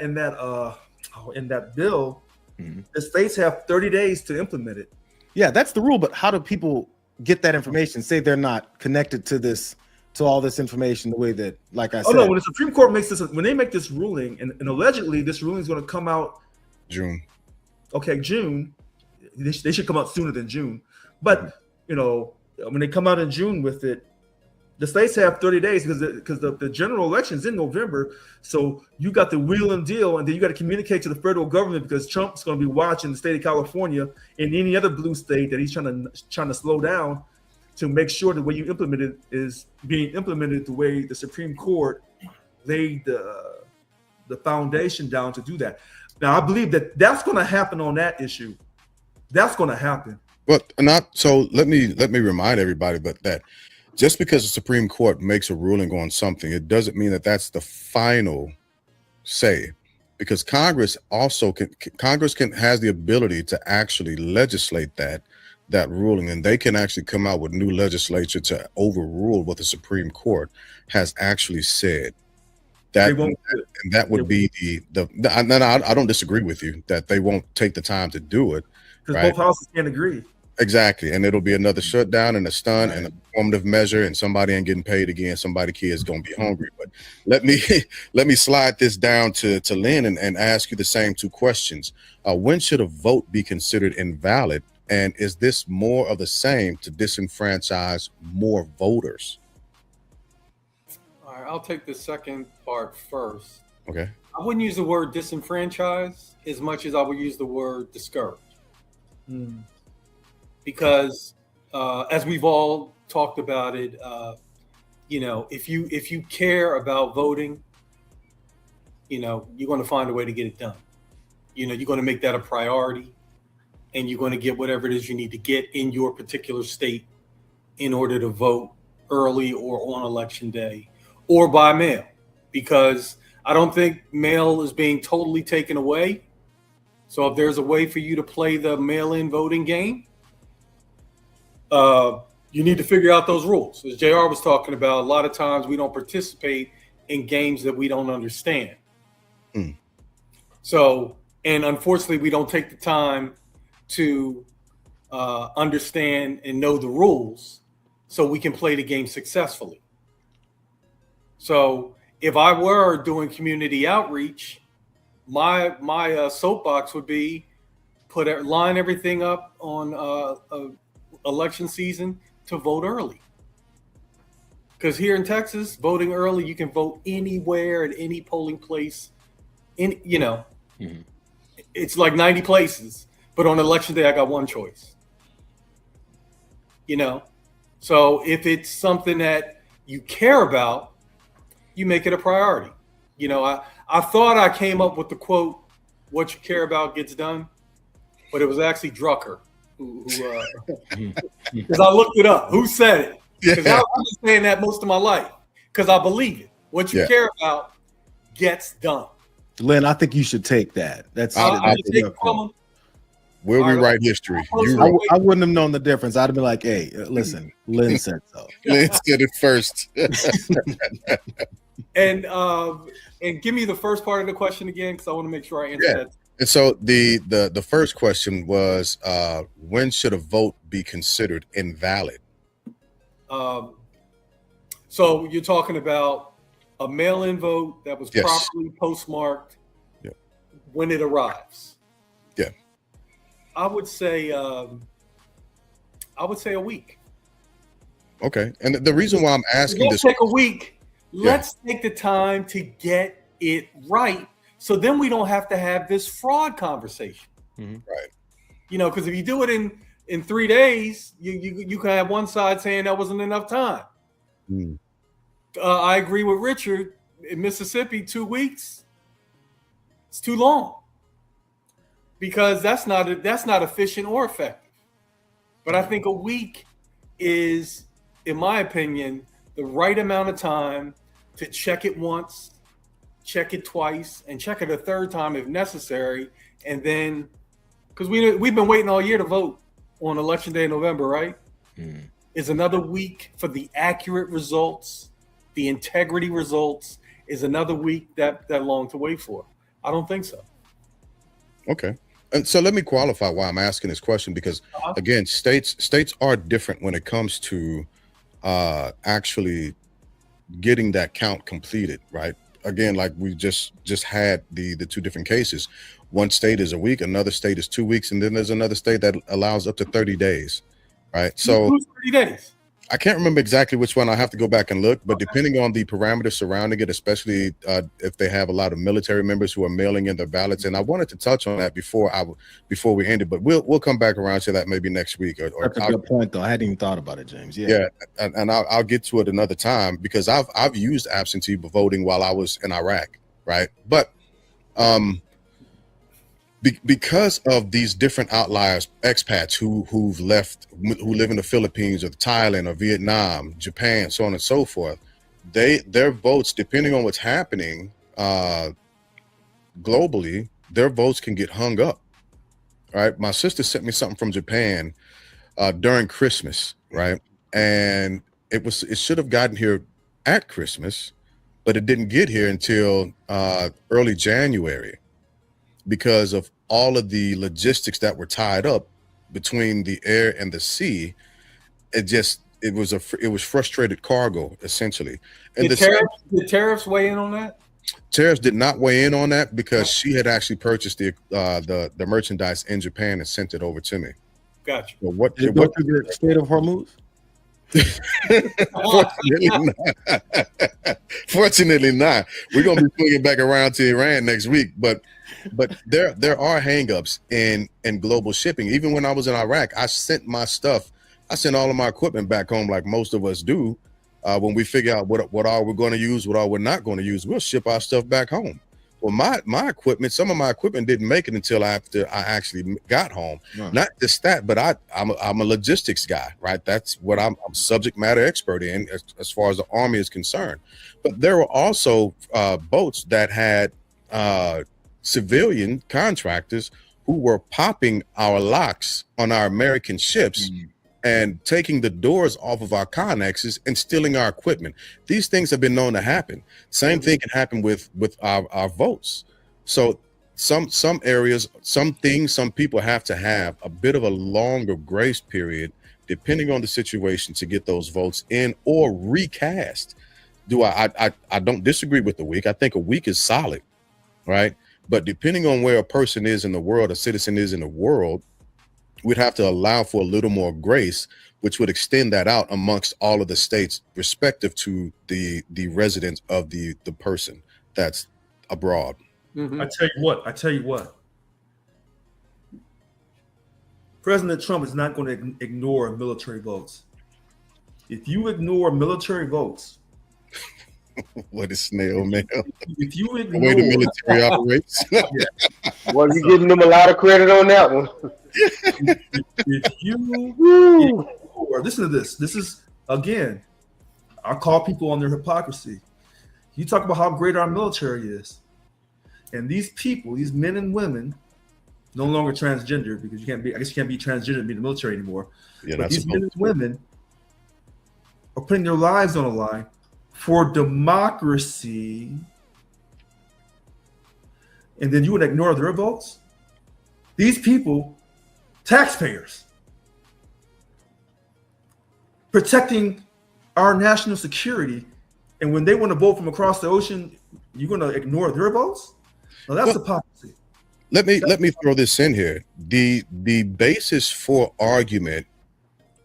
bill, the states have 30 days to implement it. Yeah, that's the rule. But how do people get that information? Say they're not connected to all this information the way that, like I said. Oh no, when the Supreme Court when they make this ruling, and allegedly this ruling is going to come out June. Okay, June. They should come out sooner than June. But when they come out in June with it, the states have 30 days because the general election is in November. So you got the wheel and deal, and then you got to communicate to the federal government because Trump's going to be watching the state of California and any other blue state that he's trying to slow down to make sure the way you implement it is being implemented the way the Supreme Court laid the foundation down to do that. Now, I believe that's going to happen on that issue. That's going to happen. But let me remind everybody that just because the Supreme Court makes a ruling on something, it doesn't mean that that's the final say, because Congress has the ability to actually legislate that ruling, and they can actually come out with new legislation to overrule what the Supreme Court has actually said. That would be I don't disagree with you that they won't take the time to do it, because right? both houses can't agree. Exactly, and it'll be another shutdown and a stun and a formative measure, and somebody ain't getting paid again. Somebody kid's gonna be hungry. But let me slide this down to Lynn and ask you the same two questions. When should a vote be considered invalid, and is this more of the same to disenfranchise more voters? All right, I'll take the second part first. Okay. I wouldn't use the word disenfranchise as much as I would use the word discourage. Because as we've all talked about it, if you care about voting, you're going to find a way to get it done. You're going to make that a priority, and you're going to get whatever it is you need to get in your particular state in order to vote early or on election day or by mail, because I don't think mail is being totally taken away. So if there's a way for you to play the mail-in voting game, you need to figure out those rules. As JR was talking about, a lot of times we don't participate in games that we don't understand. So, and unfortunately, we don't take the time to understand and know the rules so we can play the game successfully. So if I were doing community outreach, my soapbox would be line everything up on election season to vote early. Because here in Texas, voting early, you can vote anywhere at any polling place. It's like 90 places, but on election day, I got one choice. So if it's something that you care about, you make it a priority. I thought I came up with the quote, "What you care about gets done," but it was actually Drucker because I looked it up. Who said it? Because I've been saying that most of my life. Because I believe it. What you care about gets done. Lynn, I think you should take that. That's we'll rewrite history. I wouldn't have known the difference. I'd have been like, hey, listen, Lynn said so. Lynn said it first. And give me the first part of the question again, because I want to make sure I answer that. And so the first question was, when should a vote be considered invalid? So you're talking about a mail-in vote that was properly postmarked when it arrives. Yeah, I would say a week. Okay, and the reason why I'm asking this, take a week. Let's take the time to get it right, so then we don't have to have this fraud conversation. Right? Because if you do it in 3 days, you can have one side saying that wasn't enough time. I agree with Richard. In Mississippi, 2 weeks, it's too long, because that's not efficient or effective. But I think a week is, in my opinion, the right amount of time to check it once, check it twice, and check it a third time if necessary. And then, because we've been waiting all year to vote on Election Day in November, right? Is another week for the accurate results, the integrity results, is another week that long to wait for? I don't think so. Okay. And so let me qualify why I'm asking this question, because again, states are different when it comes to actually getting that count completed, right? Again, like we just had the two different cases. One state is a week, another state is 2 weeks, and then there's another state that allows up to 30 days, right? So 30 days. I can't remember exactly which one. I have to go back and look, but depending on the parameters surrounding it, especially if they have a lot of military members who are mailing in their ballots, and I wanted to touch on that before we ended, but we'll come back around to that maybe next week. Or that's a good point, though. I hadn't even thought about it, James. And I'll get to it another time, because I've used absentee voting while I was in Iraq, right? But because of these different outliers, expats who live in the Philippines or Thailand or Vietnam, Japan, so on and so forth, their votes, depending on what's happening globally, their votes can get hung up. Right? My sister sent me something from Japan during Christmas, right? And it should have gotten here at Christmas, but it didn't get here until early January, because of all of the logistics that were tied up between the air and the sea. It was frustrated cargo, essentially. And did tariffs weigh in on that? Tariffs did not weigh in on that, because she had actually purchased the merchandise in Japan and sent it over to me. Gotcha. So what did it go through the Strait of Hormuz? Fortunately not. We're gonna be swinging back around to Iran next week, but there are hangups in global shipping. Even when I was in Iraq, I sent all of my equipment back home, like most of us do. When we figure out what all we're going to use, what all we're not going to use, we'll ship our stuff back home. Well, my equipment, some of my equipment didn't make it until after I actually got home. Right. Not just that, but I'm a logistics guy, right? That's what I'm subject matter expert in as far as the Army is concerned. But there were also boats that had civilian contractors who were popping our locks on our American ships and taking the doors off of our connexes and stealing our equipment. These things have been known to happen. Same thing can happen with our votes. So some areas, some people have to have a bit of a longer grace period, depending on the situation, to get those votes in or recast. I don't disagree with the week. I think a week is solid, right? But depending on where a person is in the world, a citizen is in the world, we'd have to allow for a little more grace, which would extend that out amongst all of the states respective to the residence of the person that's abroad. Mm-hmm. I tell you what. President Trump is not going to ignore military votes. If you ignore military votes, what is snail mail? If you ignore the way the military operates. Well, you're giving them a lot of credit on that one. if you Woo! or listen to this. This is again, I call people on their hypocrisy. You talk about how great our military is, and these people, these men and women, no longer transgender because you can't be. I guess you can't be transgender and be in the military anymore. Yeah, But that's these men and women are putting their lives on the line for democracy, and then you would ignore their votes. These people, taxpayers, protecting our national security, and when they want to vote from across the ocean, you're going to ignore their votes? No, that's hypocrisy. Let me throw this in here. The basis for argument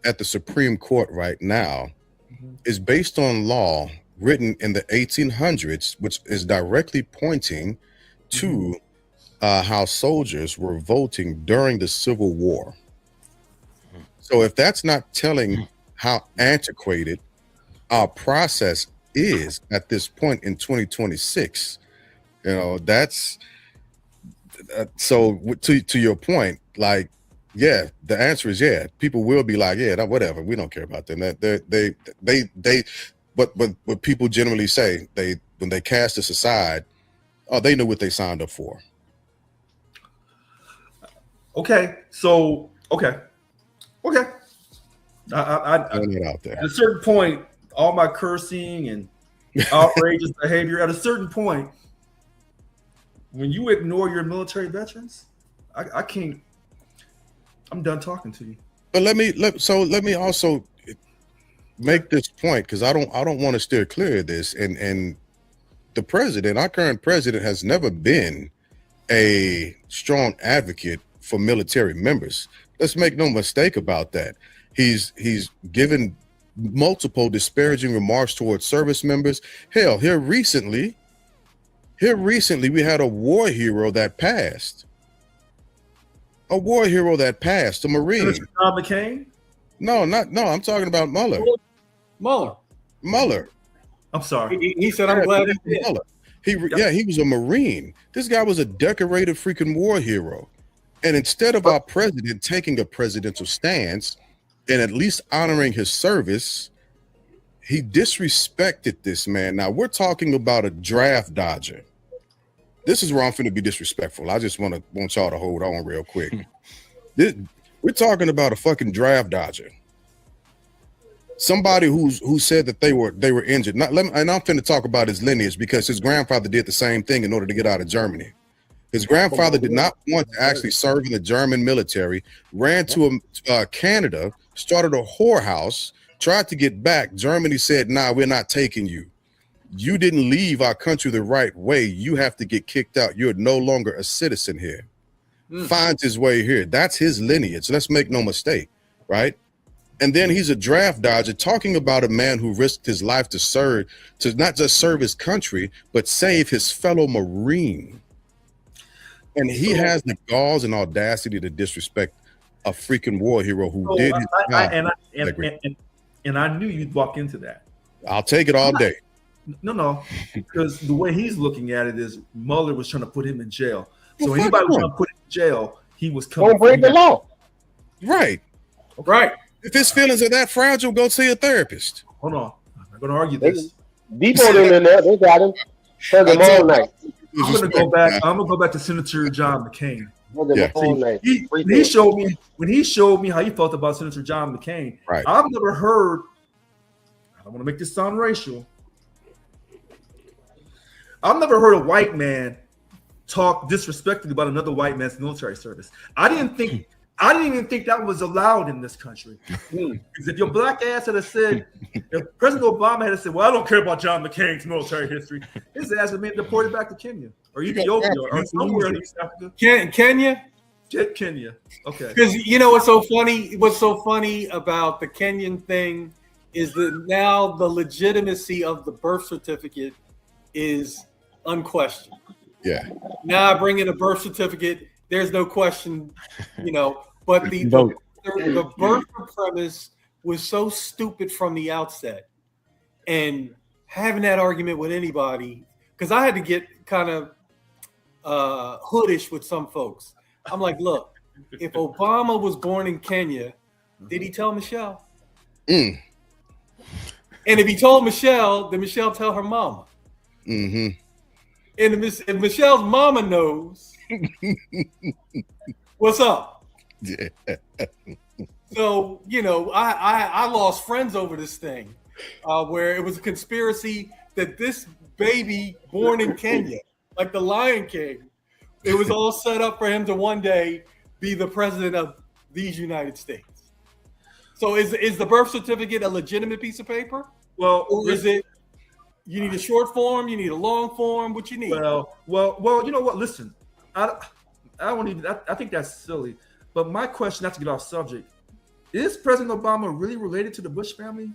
at the Supreme Court right now is based on law written in the 1800s, which is directly pointing to how soldiers were voting during the Civil War. So if that's not telling how antiquated our process is at this point in 2026, you know, that's so to your point, like, yeah, the answer is yeah. People will be like, yeah, whatever, we don't care about them. But people generally say when they cast us aside, oh, they knew what they signed up for. Okay, so okay. I Throwing it out there. at a certain point, all my cursing and outrageous behavior. At a certain point, when you ignore your military veterans, I can't. I'm done talking to you. But let me also make this point, because I don't want to steer clear of this. And the president, our current president, has never been a strong advocate for military members. Let's make no mistake about that. He's given multiple disparaging remarks towards service members. Hell, here recently we had a war hero that passed. A war hero that passed, a Marine. John McCain? No, I'm talking about Mueller. Mueller. I'm sorry. He said, "I'm glad he did." Mueller. He was a Marine. This guy was a decorated freaking war hero. And instead of our president taking a presidential stance and at least honoring his service, he disrespected this man. Now we're talking about a draft dodger. This is where I'm finna be disrespectful. I just want y'all to hold on real quick. We're talking about a fucking draft dodger. Somebody who said that they were injured. And I'm finna talk about his lineage, because his grandfather did the same thing in order to get out of Germany. His grandfather did not want to actually serve in the German military, ran to Canada, started a whorehouse, tried to get back. Germany said, nah, we're not taking you. You didn't leave our country the right way. You have to get kicked out. You're no longer a citizen here. Finds his way here. That's his lineage. Let's make no mistake, right? And then he's a draft dodger, talking about a man who risked his life to serve, to not just serve his country, but save his fellow Marine. And he has the galls and audacity to disrespect a freaking war hero who did his job. And I knew you'd walk into that. I'll take it all day. No, because the way he's looking at it is Mueller was trying to put him in jail. So anybody was trying to put him in jail, he was coming. Don't break the law. Right. Right. If his feelings are that fragile, go see a therapist. Hold on. I'm not going to argue this. Depot them in there. They got him. Hug him all night. I'm going to go back. I'm going to go back to Senator John McCain. Hug him all night. When he showed me how he felt about Senator John McCain, right. I've never heard, I don't want to make this sound racial, I've never heard a white man talk disrespectfully about another white man's military service. I didn't even think that was allowed in this country. Because if your black ass had said, if President Obama had said, well, I don't care about John McCain's military history, his ass would have been deported back to Kenya or Ethiopia or somewhere in East Africa. Kenya? Kenya. Okay. Because you know what's so funny? What's so funny about the Kenyan thing is that now the legitimacy of the birth certificate is unquestioned. Yeah. Now I bring in a birth certificate. There's no question, you know. But the birth premise was so stupid from the outset, and having that argument with anybody, because I had to get kind of hoodish with some folks. I'm like, look, if Obama was born in Kenya, did he tell Michelle? Mm. And if he told Michelle, then Michelle tell her mama. Mm-hmm. And if Michelle's mama knows, what's up? Yeah. So, I lost friends over this thing, where it was a conspiracy that this baby born in Kenya, like the Lion King, it was all set up for him to one day be the president of these United States. So is the birth certificate a legitimate piece of paper? Well, Or is it, you need a short form, you need a long form, what you need? Well, you know what? Listen, I won't even. I think that's silly. But my question, not to get off subject, is President Obama really related to the Bush family?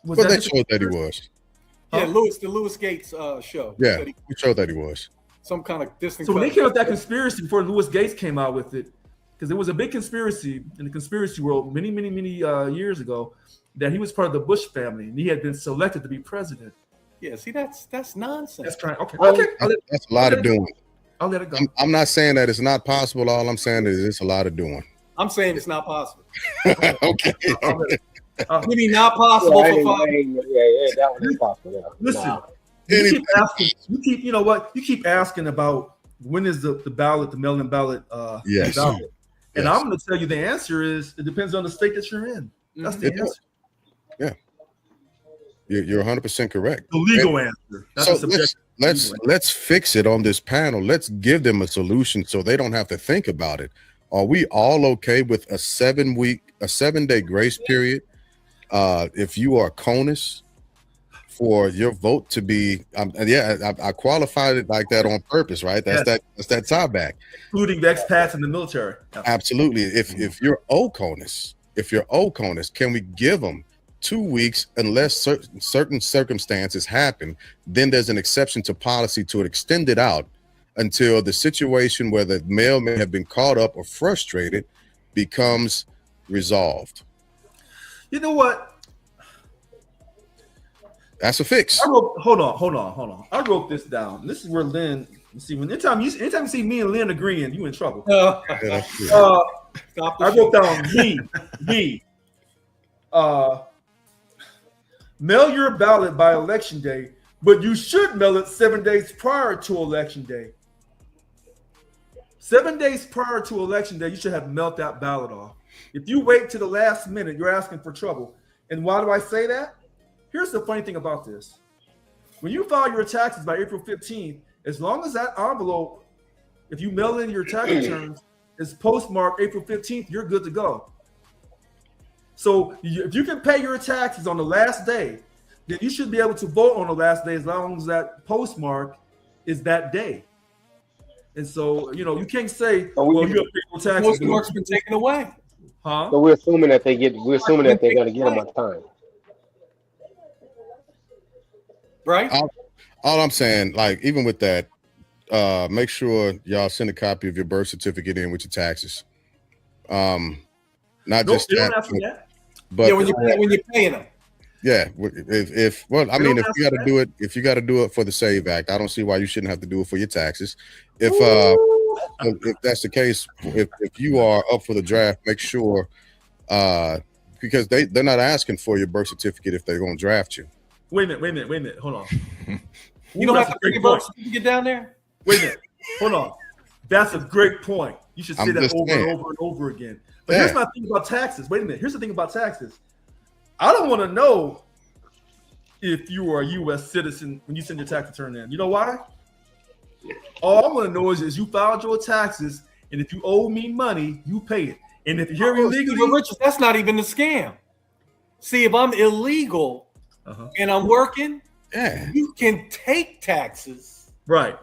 Well, they showed that he was. Yeah, the Lewis Gates show. Yeah, we showed that he was. Some kind of distant. So when they came up with that conspiracy before Lewis Gates came out with it, because there was a big conspiracy in the conspiracy world many years ago that he was part of the Bush family and he had been selected to be president. Yeah, see, that's nonsense. That's trying. Okay. That's a lot of doing. I'll let it go. I'm not saying that it's not possible. All I'm saying is it's a lot of doing. I'm saying it's not possible. Okay. Maybe not possible for 5 years. Yeah, that one is possible. Yeah. Listen, Nah. you keep asking. You know what? You keep asking about when is the ballot, the mail-in ballot. Yes. Ballot. And Yes. I'm going to tell you the answer is it depends on the state that you're in. That's the It answer. does. Yeah. You're 100% correct. The legal answer. Not So the subjective. let's fix it on this panel. Let's give them a solution so they don't have to think about it. Are we all okay with a 7-day grace period? If you are CONUS, for your vote to be, I qualified it like that on purpose, right? That's that tie back. Including the expats in the military. Absolutely. If you're OCONUS, can we give them 2 weeks unless certain circumstances happen? Then there's an exception to policy to extend it out until the situation where the mail may have been caught up or frustrated becomes resolved. You know what? That's a fix. Hold on. I wrote this down. This is where Lynn. You see, anytime you see me and Lynn agreeing, you in trouble. Stop I wrote down me. Mail your ballot by election day, but you should mail it 7 days prior to election day. 7 days prior to election day, you should have mailed that ballot off. If you wait to the last minute, you're asking for trouble. And why do I say that? Here's the funny thing about this. When you file your taxes by April 15th, as long as that envelope, if you mail in your tax returns, is postmarked April 15th, you're good to go. So if you can pay your taxes on the last day, then you should be able to vote on the last day as long as that postmark is that day. And so, you can't say, well, you have to pay your taxes. Postmark's been taken away. Huh? So we're assuming that they're going to get them on time. Right? All I'm saying, like, even with that, make sure y'all send a copy of your birth certificate in with your taxes. Not just that, but when you're paying them. Yeah, if you got to do it for the SAVE Act, I don't see why you shouldn't have to do it for your taxes. If that's the case, if you are up for the draft, make sure because they're not asking for your birth certificate if they're going to draft you. Wait a minute. Hold on. You don't have to bring your birth certificate down there? Wait a minute. Hold on. That's a great point. You should say that over and over and over again. But here's my thing about taxes. Wait a minute. Here's the thing about taxes. I don't want to know if you are a U.S. citizen when you send your tax return in. You know why? All I want to know is you filed your taxes, and if you owe me money, you pay it. And if you're here illegally, Richard, that's not even a scam. See, if I'm illegal and I'm working, you can take taxes. Right.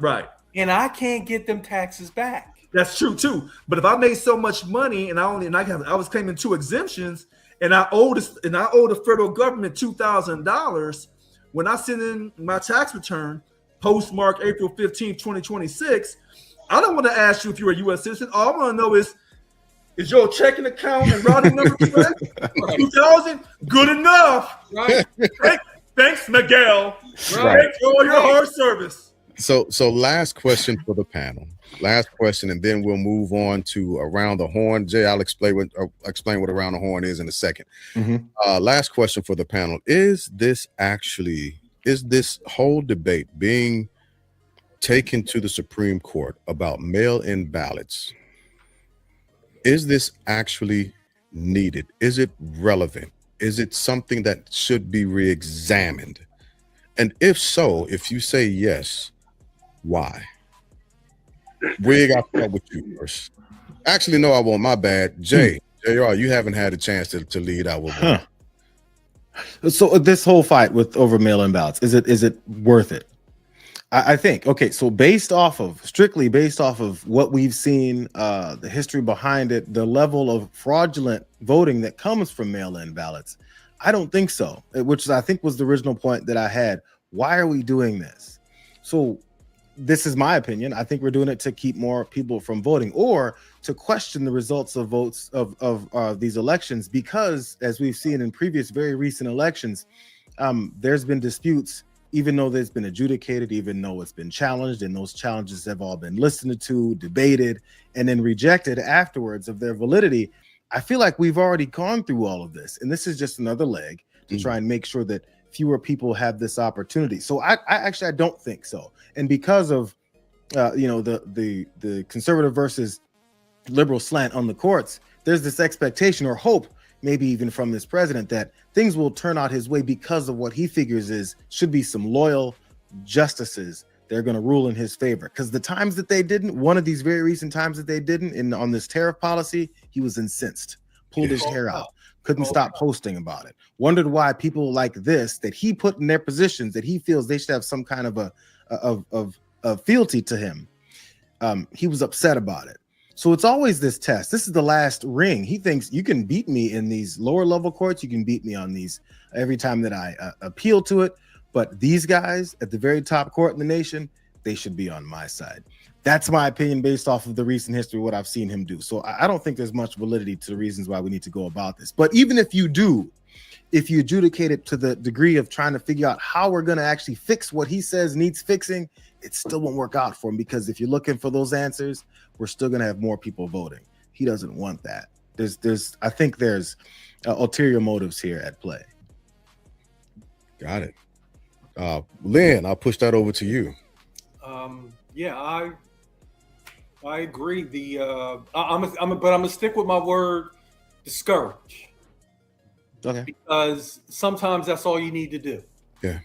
And I can't get them taxes back. That's true too. But if I made so much money and I was claiming 2 exemptions and I owe the federal government $2,000 when I send in my tax return postmark April 15th, 2026, I don't want to ask you if you're a U.S. citizen. All I want to know is your checking account and routing number correct? 2,000? Good enough. Right. Thanks, Miguel. Right. Thanks for all your hard service. So last question for the panel. Last question, and then we'll move on to around the horn. Jay, I'll explain what around the horn is in a second. Last question for the panel: is this whole debate being taken to the Supreme Court about mail-in ballots? Is this actually needed? Is it relevant? Is it something that should be re-examined? And if so, if you say yes, why? Wig, I'll start with you first. Actually, no, I won't. My bad. JR, you haven't had a chance to lead out with one. So this whole fight with over mail-in ballots, is it worth it? I think, okay, so strictly based off of what we've seen, the history behind it, the level of fraudulent voting that comes from mail-in ballots, I don't think so, which I think was the original point that I had. Why are we doing this? So this is my opinion. I think we're doing it to keep more people from voting, or to question the results of votes of these elections, because as we've seen in previous very recent elections, there's been disputes, even though there's been adjudicated, even though it's been challenged, and those challenges have all been listened to, debated, and then rejected afterwards of their validity. I feel like we've already gone through all of this, and this is just another leg to try and make sure that fewer people have this opportunity. So I actually don't think so. And because of the conservative versus liberal slant on the courts, there's this expectation or hope, maybe even from this president, that things will turn out his way because of what he figures should be some loyal justices. They're going to rule in his favor. Because the times that they didn't, one of these very recent times that they didn't, on this tariff policy, he was incensed, pulled his hair out, couldn't stop posting about it, wondered why people like this, that he put in their positions, that he feels they should have some kind of a fealty to him. He was upset about it. So it's always this test. This is the last ring. He thinks you can beat me in these lower level courts. You can beat me on these every time that I appeal to it. But these guys at the very top court in the nation, they should be on my side. That's my opinion based off of the recent history, what I've seen him do. So I don't think there's much validity to the reasons why we need to go about this. But even if you do, if you adjudicate it to the degree of trying to figure out how we're going to actually fix what he says needs fixing, it still won't work out for him, because if you're looking for those answers, we're still going to have more people voting. He doesn't want that. I think there's ulterior motives here at play. Got it. Lynn, I'll push that over to you. I agree. I'm gonna stick with my word, discourage. Okay. Because sometimes that's all you need to do. Yeah.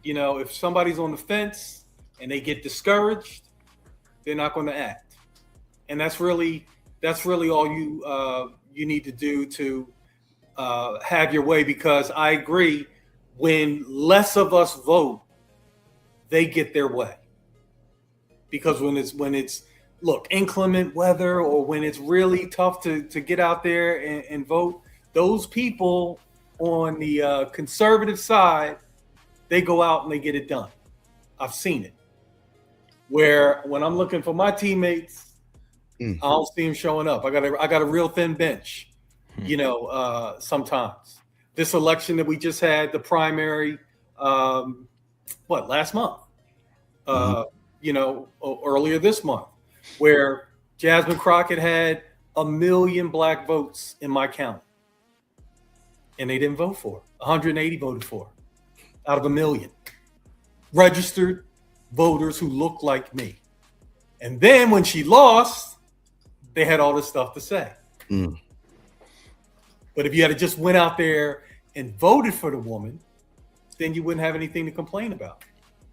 If somebody's on the fence and they get discouraged, they're not going to act. And that's really all you need to do to have your way. Because I agree, when less of us vote, they get their way. Because when it's inclement weather, or when it's really tough to get out there and vote, those people on the conservative side, they go out and they get it done. I've seen it. Where when I'm looking for my teammates, I don't see them showing up. I got a real thin bench, sometimes. This election that we just had, the primary, last month, earlier this month, where Jasmine Crockett had 1 million black votes in my county. And they didn't vote for her. 180 voted for her out of 1 million. Registered voters who looked like me. And then when she lost, they had all this stuff to say. But if you had just went out there and voted for the woman, then you wouldn't have anything to complain about.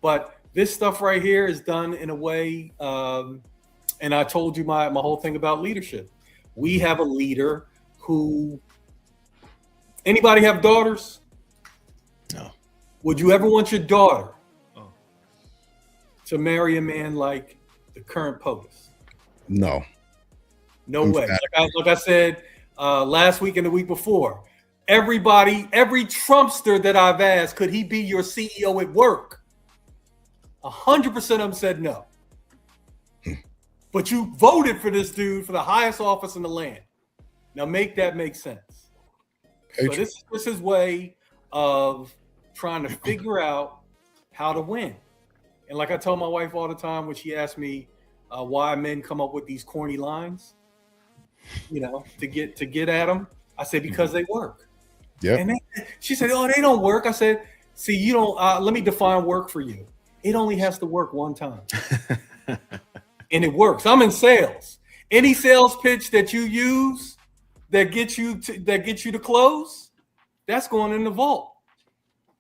But this stuff right here is done in a way, and I told you my whole thing about leadership. We have a leader who... Anybody have daughters? No. Would you ever want your daughter to marry a man like the current POTUS? No. No way. Like I said last week and the week before, every Trumpster that I've asked, could he be your CEO at work? 100% of them said no. But you voted for this dude for the highest office in the land. Now make that make sense. So this is his way of trying to figure out how to win. And like I tell my wife all the time when she asks me, why men come up with these corny lines, to get at them. I said, because they work. Yeah. And she said, oh, they don't work. I said, see, you don't, let me define work for you. It only has to work one time. And it works. I'm in sales. Any sales pitch that you use that gets you to close, that's going in the vault.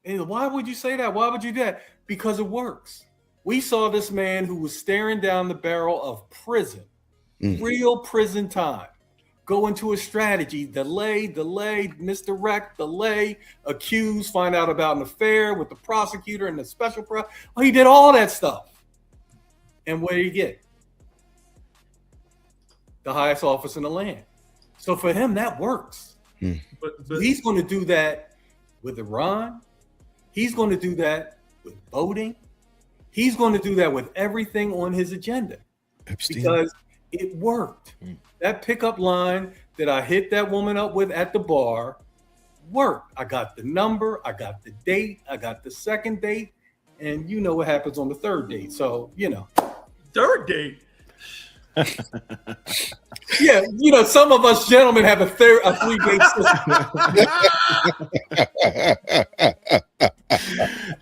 And why would you say that? Why would you do that? Because it works. We saw this man who was staring down the barrel of prison, real prison time, go into a strategy, delay, misdirect, delay, accuse, find out about an affair with the prosecutor and the special he did all that stuff. And what did he get? The highest office in the land. So for him, that works. But he's going to do that with Iran. He's going to do that with voting. He's going to do that with everything on his agenda. Epstein. Because it worked. That pickup line that I hit that woman up with at the bar worked. I got the number, I got the date, I got the second date, and you know what happens on the third date. So, Third date? Yeah, some of us gentlemen have a 3-date system.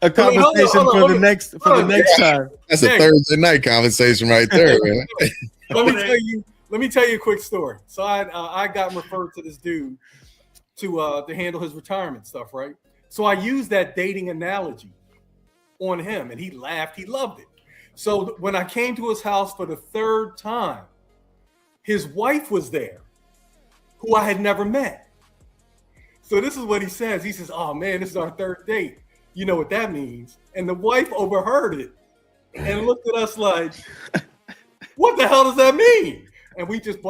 A conversation for the next time. That's a Thursday night conversation right there, man. Let me tell you a quick story. So I got referred to this dude to handle his retirement stuff, right? So I used that dating analogy on him, and he laughed. He loved it. So when I came to his house for the third time, his wife was there, who I had never met. So this is what he says. He says, oh, man, this is our third date. You know what that means. And the wife overheard it and looked at us like, what the hell does that mean? And we just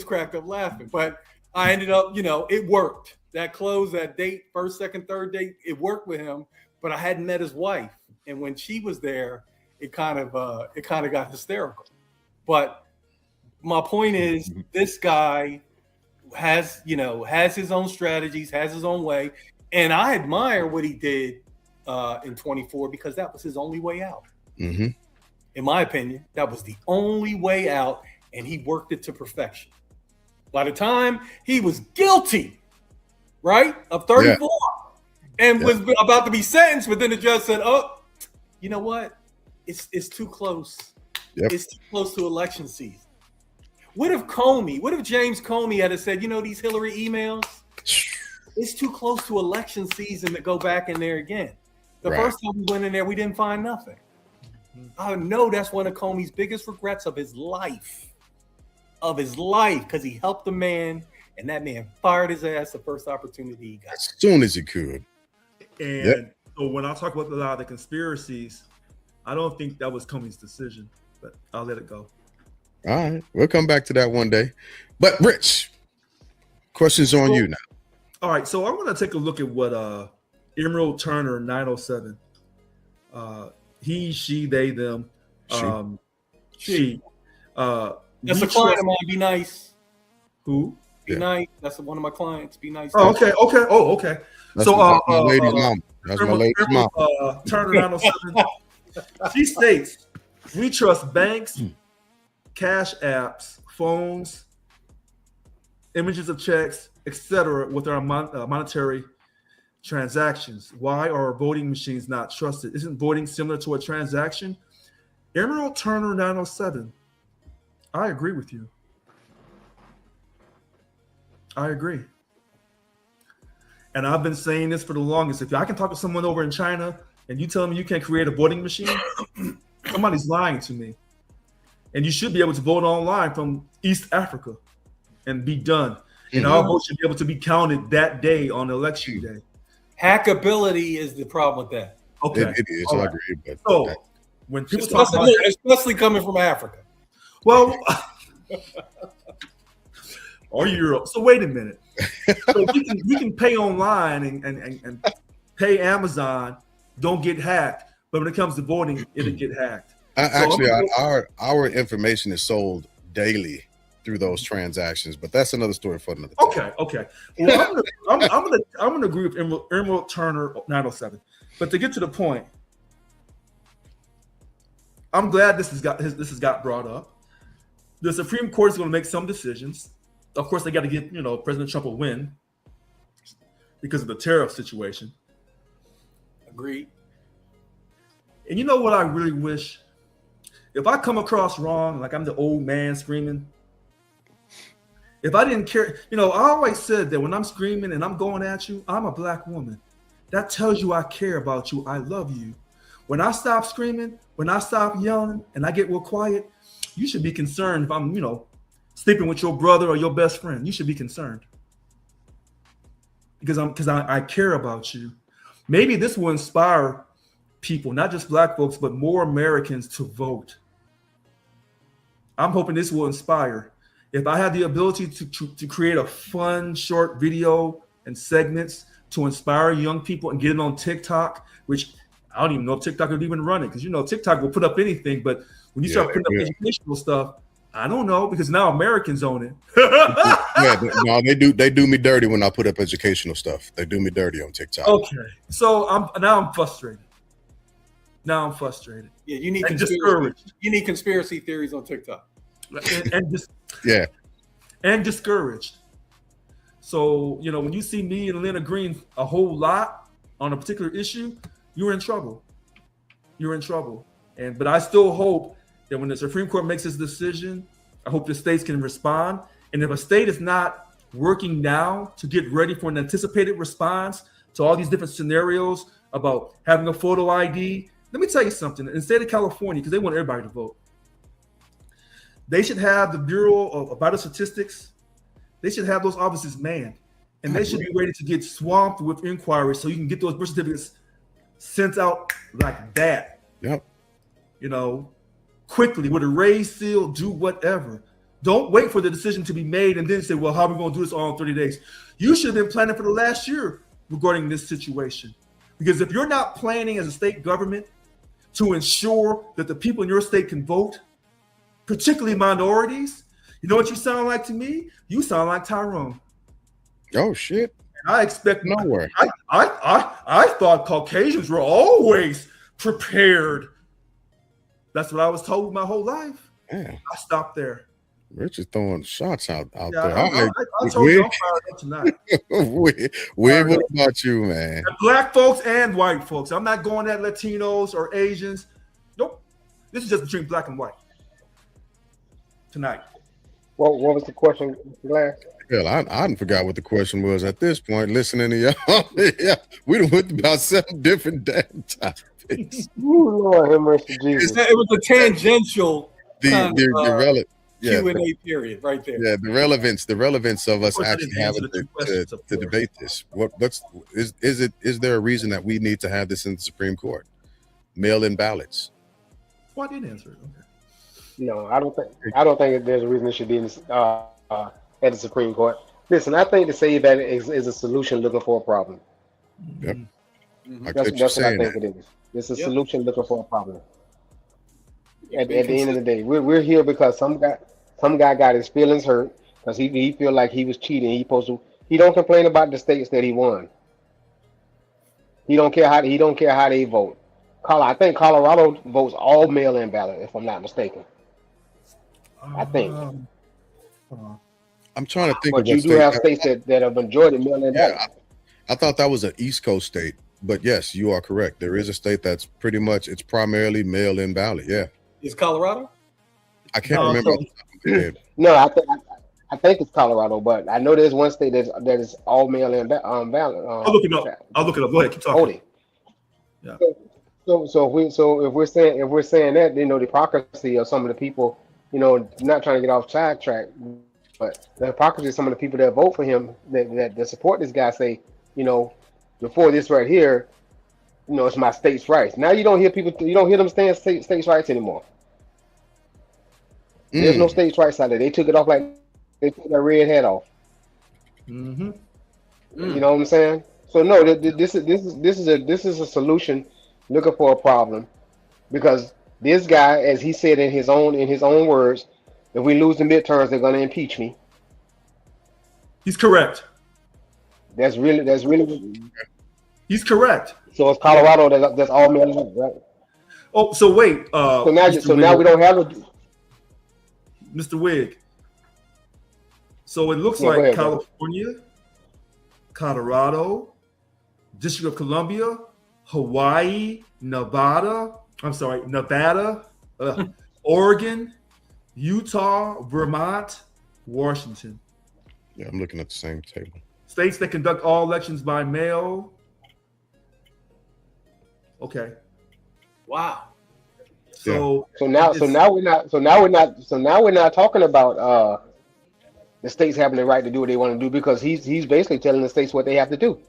cracked up laughing. But I ended up, it worked. That close, that date, first, second, third date, it worked with him. But I hadn't met his wife. And when she was there, it kind of got hysterical. But my point is, this guy has his own strategies, has his own way. And I admire what he did in 24 because that was his only way out. Mm-hmm. In my opinion, that was the only way out, and he worked it to perfection. By the time he was guilty, right, of 34 and was about to be sentenced, but then the judge said, oh, you know what? It's too close. Yep. It's too close to election season. What if James Comey had said, these Hillary emails, it's too close to election season to go back in there again. The first time we went in there, we didn't find nothing. I know that's one of Comey's biggest regrets of his life, because he helped a man, and that man fired his ass the first opportunity he got. As soon as he could. And so when I talk about a lot of the conspiracies, I don't think that was Comey's decision, but I'll let it go. All right. We'll come back to that one day. But Rich, questions on you now. All right. So I'm going to take a look at what Emerald Turner 907, he, she, they, them, she. That's a client of mine. Be nice. Who? Be nice. That's one of my clients. Be nice. Oh, okay. Okay. That's my lady's mom. That's my lady's mom. Turner 907. She states, we trust banks, cash apps, phones, images of checks, etc. with our monetary transactions. Why are voting machines not trusted? Isn't voting similar to a transaction? Emerald Turner 907. I agree with you. I agree. And I've been saying this for the longest. If I can talk to someone over in China and you tell me you can't create a voting machine, somebody's lying to me. And you should be able to vote online from East Africa and be done. And our vote should be able to be counted that day on election day. Hackability is the problem with that. Okay. It is, I agree. But so when people talk about especially coming from Africa. Well, or Europe. So wait a minute. So we can pay online and pay Amazon, don't get hacked. But when it comes to voting, it'll get hacked. Actually, our information is sold daily through those transactions, but that's another story for another time. Okay. Well, I'm gonna agree with Emerald Turner 907. But to get to the point, I'm glad this has got brought up. The Supreme Court is going to make some decisions. Of course, they got to get, President Trump a win because of the tariff situation. Agreed. And you know what I really wish? If I come across wrong, like I'm the old man screaming, if I didn't care, I always said that when I'm screaming and I'm going at you, I'm a black woman. That tells you I care about you. I love you. When I stop screaming, when I stop yelling and I get real quiet, you should be concerned if I'm, sleeping with your brother or your best friend. You should be concerned because I care about you. Maybe this will inspire people, not just black folks, but more Americans to vote. I'm hoping this will inspire. If I have the ability to create a fun short video and segments to inspire young people and get it on TikTok, which I don't even know if TikTok would even run it, because TikTok will put up anything. But when you start putting up educational stuff, I don't know, because now Americans own it. No, they do me dirty when I put up educational stuff. They do me dirty on TikTok. Okay, so I'm frustrated. Now I'm frustrated. Yeah, you need discouraged. You need conspiracy theories on TikTok. And discouraged. So, when you see me and Lena Green a whole lot on a particular issue, you're in trouble. You're in trouble. But I still hope that when the Supreme Court makes its decision, I hope the states can respond. And if a state is not working now to get ready for an anticipated response to all these different scenarios about having a photo ID, let me tell you something. In the state of California, because they want everybody to vote, they should have the Bureau of Vital Statistics. They should have those offices manned, and they should be ready to get swamped with inquiries so you can get those birth certificates sent out like that. Yep. Quickly with a raised seal, do whatever. Don't wait for the decision to be made and then say, well, how are we going to do this all in 30 days? You should have been planning for the last year regarding this situation. Because if you're not planning as a state government to ensure that the people in your state can vote, particularly minorities, you know what you sound like to me? You sound like Tyrone. Oh shit! I expect nowhere. I thought Caucasians were always prepared. That's what I was told my whole life. Yeah. I stopped there. Rich is throwing shots out there. I told you I'm fired up tonight. What about you, man? And black folks and white folks. I'm not going at Latinos or Asians. Nope. This is just between black and white. Tonight. What was the question, Glass? Hell, I forgot what the question was at this point. Listening to y'all, yeah, we done went about 7 different damn topics. Ooh, Lord have mercy, Jesus. It was a tangential the Q&A period right there. Yeah, the relevance of us actually having to debate this. Is there a reason that we need to have this in the Supreme Court? Mail-in ballots. Well, I didn't answer it. Okay. No, I don't think there's a reason it should be in, at the Supreme Court. Listen, I think to say that is a solution looking for a problem. Yep. Mm-hmm. That's what I think it is. It's a solution looking for a problem. At the end of the day, we're here because some guy got his feelings hurt because he feel like he was cheating. He don't complain about the states that he won. He don't care how they vote. I think Colorado votes all mail-in ballot, if I'm not mistaken. I think. I'm trying to think. But you do have states that have majority mail-in ballot. I thought that was an East Coast state, but yes, you are correct. There is a state that's it's primarily mail-in ballot. Yeah. Is Colorado? I can't remember. No, I think it's Colorado, but I know there's one state that is all mail-in ballot. I'll look it up. Go ahead, keep talking. Yeah. So if we're saying that, the hypocrisy of some of the people, not trying to get off track, but the hypocrisy of some of the people that vote for him, that support this guy, say, before this right here, it's my states' rights. Now you don't hear them saying states' rights anymore. There's no states' rights out there. They took it off like they took that red hat off. Mm-hmm. You know what I'm saying? So no, this is a solution looking for a problem, because this guy, as he said in his own words, if we lose the midterms, they're going to impeach me. He's correct. That's really. He's correct. So it's Colorado that's all mail-in, right? Oh, so wait. So now we don't have a. Mr. Wig. So it looks Yeah, go like ahead, brother. California, Colorado, District of Columbia, Hawaii, Nevada, Oregon, Utah, Vermont, Washington. Yeah, I'm looking at the same table. States that conduct all elections by mail. Okay. Wow. So So now we're not talking about the states having the right to do what they want to do, because he's basically telling the states what they have to do.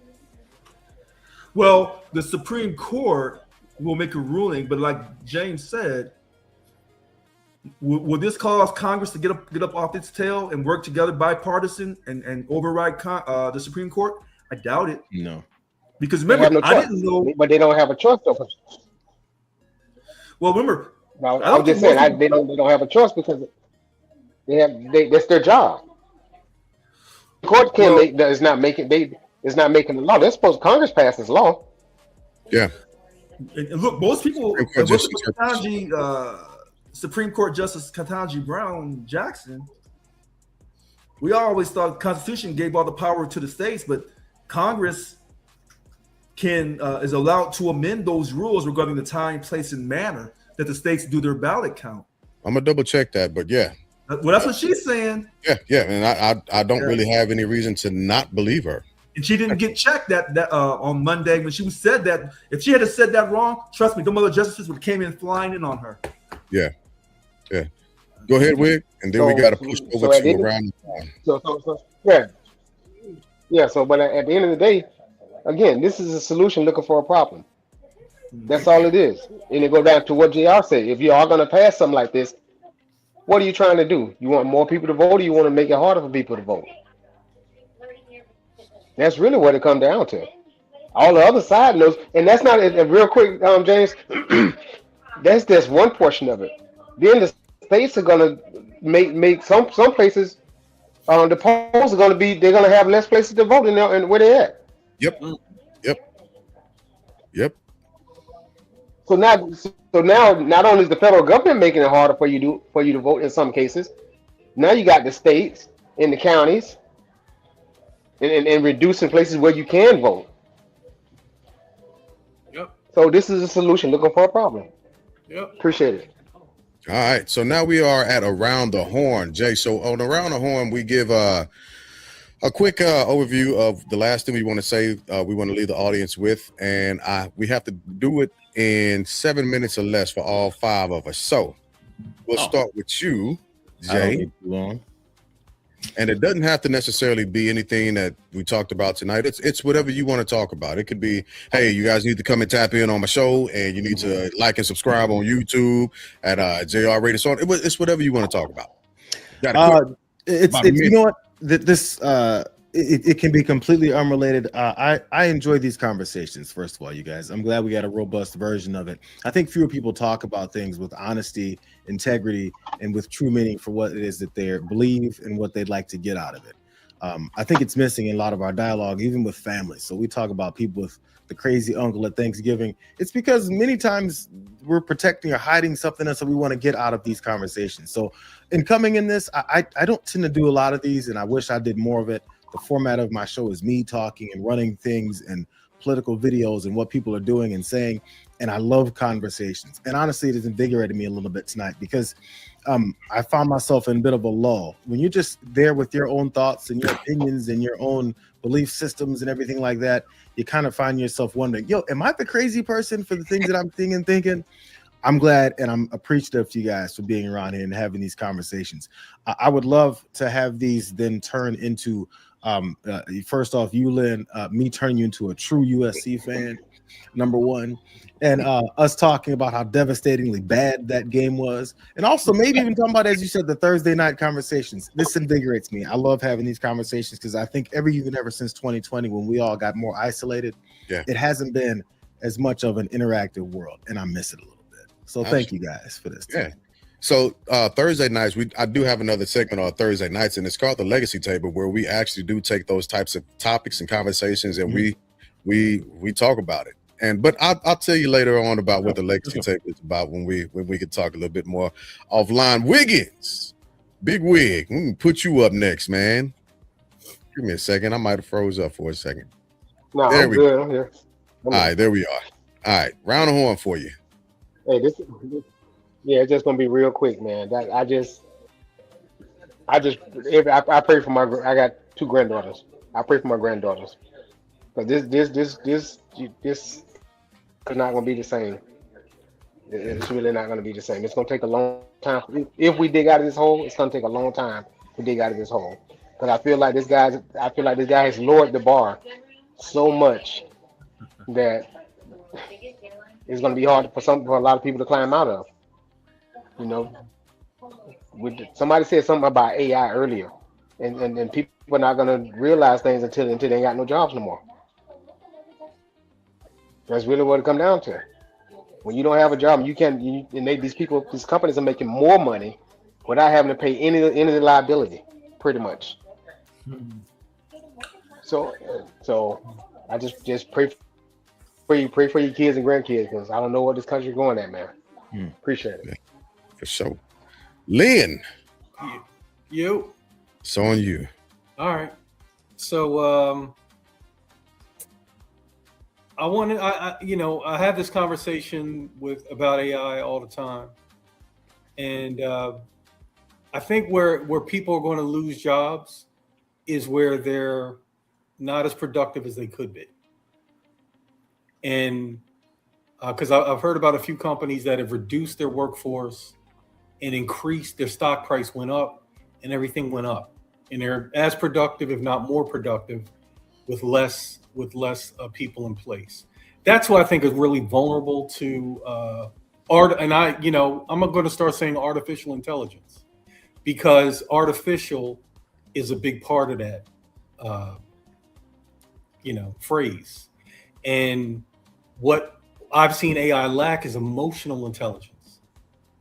well, the Supreme Court will make a ruling, but like James said, will this cause Congress to get up off its tail and work together bipartisan and override the Supreme Court? I doubt it. No. Because They have remember, no I choice, didn't know. but they don't have a choice though. Well, remember, Now, I don't I'm just think saying most they don't have a choice because that's their job. The court can't Well- make is not making the law. They're supposed Congress passes law. Yeah. and look, most people Supreme Court look at Justice Ketanji, Supreme Court Justice Ketanji Brown Jackson. We always thought the Constitution gave all the power to the states, but Congress is allowed to amend those rules regarding the time, place, and manner that the states do their ballot count. I'm gonna double check that, but yeah. Well, that's what she's saying, Yeah, and I don't really have any reason to not believe her. and she didn't get checked that on Monday when she said that. If she had said that wrong, trust me, the other justices would have came in flying in on her. Yeah. Go ahead, Wig, and then we got to push over at the to end of- around. So yeah. So, but at the end of the day, again, this is a solution looking for a problem. That's all it is. And it goes down to what JR said. If you are going to pass something like this, what are you trying to do? You want more people to vote, or you want to make it harder for people to vote? That's really what it comes down to. All the other side knows, and that's not real quick, James. That's just one portion of it. Then the states are going to make some places. The polls are going to be. They're going to have less places to vote in and where they're at. Yep. So now, not only is the federal government making it harder for you to vote in some cases, now you got the states and the counties, and reducing places where you can vote. Yep. So this is a solution looking for a problem. Yep. Appreciate it. All right. So now we are at Around the Horn, Jay. So on Around the Horn, we give a quick overview of the last thing we want to say. We want to leave the audience with, and we have to do it in 7 minutes or less for all 5 of us. So we'll start with you, I don't Jay. need too long. And it doesn't have to necessarily be anything that we talked about tonight. It's whatever you want to talk about. It could be, hey, you guys need to come and tap in on my show, and you need to like and subscribe on YouTube at JR Radio. So it's whatever you want to talk about. It's you know what, this it can be completely unrelated. I enjoy these conversations. First of all, you guys, I'm glad we got a robust version of it. I think fewer people talk about things with honesty, integrity, and with true meaning for what it is that they believe and what they'd like to get out of it. I think it's missing in a lot of our dialogue, even with families. So we talk about people with the crazy uncle at Thanksgiving. It's because many times we're protecting or hiding something else that we want to get out of these conversations. So in coming in this, I don't tend to do a lot of these, and I wish I did more of it. The format of my show is me talking and running things and political videos and what people are doing and saying, and I love conversations. And honestly, it has invigorated me a little bit tonight because I found myself in a bit of a lull. When you're just there with your own thoughts and your opinions and your own belief systems and everything like that, you kind of find yourself wondering, yo, am I the crazy person for the things that I'm thinking? I'm glad and I'm appreciative to you guys for being around here and having these conversations. I would love to have these then turn into, first off, you, Lynn, me turning you into a true USC fan, number one, and us talking about how devastatingly bad that game was. And also maybe even talking about, as you said, the Thursday night conversations. This invigorates me. I love having these conversations because I think even ever since 2020, when we all got more isolated, it hasn't been as much of an interactive world, and I miss it a little bit. So thank you guys for this. Yeah. So Thursday nights, I do have another segment on Thursday nights, and it's called the Legacy Table, where we actually do take those types of topics and conversations, and we talk about it. But I'll tell you later on about what the Legacy Table is about when we can talk a little bit more offline. Wiggins, Big Wig, we can put you up next, man. Give me a second. I might have froze up for a second. No, There I'm we good. I'm here. All right, there we are. All right, round of horn for you. Hey, yeah, it's just gonna be real quick, man. That I pray for I got two granddaughters. I pray for my granddaughters. But this is not gonna be the same. It's really not gonna be the same. It's gonna take a long time. If we dig out of this hole, it's gonna take a long time to dig out of this hole. Because I feel like this guy has lowered the bar so much that it's going to be hard for a lot of people to climb out of. You know, somebody said something about AI earlier, and people are not going to realize things until they ain't got no jobs no more. That's really what it comes down to. When you don't have a job, these companies are making more money without having to pay any of the liability, pretty much. So I just pray for you, pray for your kids and grandkids, because I don't know what this country's going at, man. Appreciate it. For sure. Lynn. You. It's on you. All right. So I have this conversation about AI all the time, and I think where people are going to lose jobs is where they're not as productive as they could be. And because I've heard about a few companies that have reduced their workforce and increased their stock price went up and everything went up. And they're as productive, if not more productive, with less people in place. That's what I think is really vulnerable to art. And I'm going to start saying artificial intelligence, because artificial is a big part of that, phrase. And what I've seen AI lack is emotional intelligence.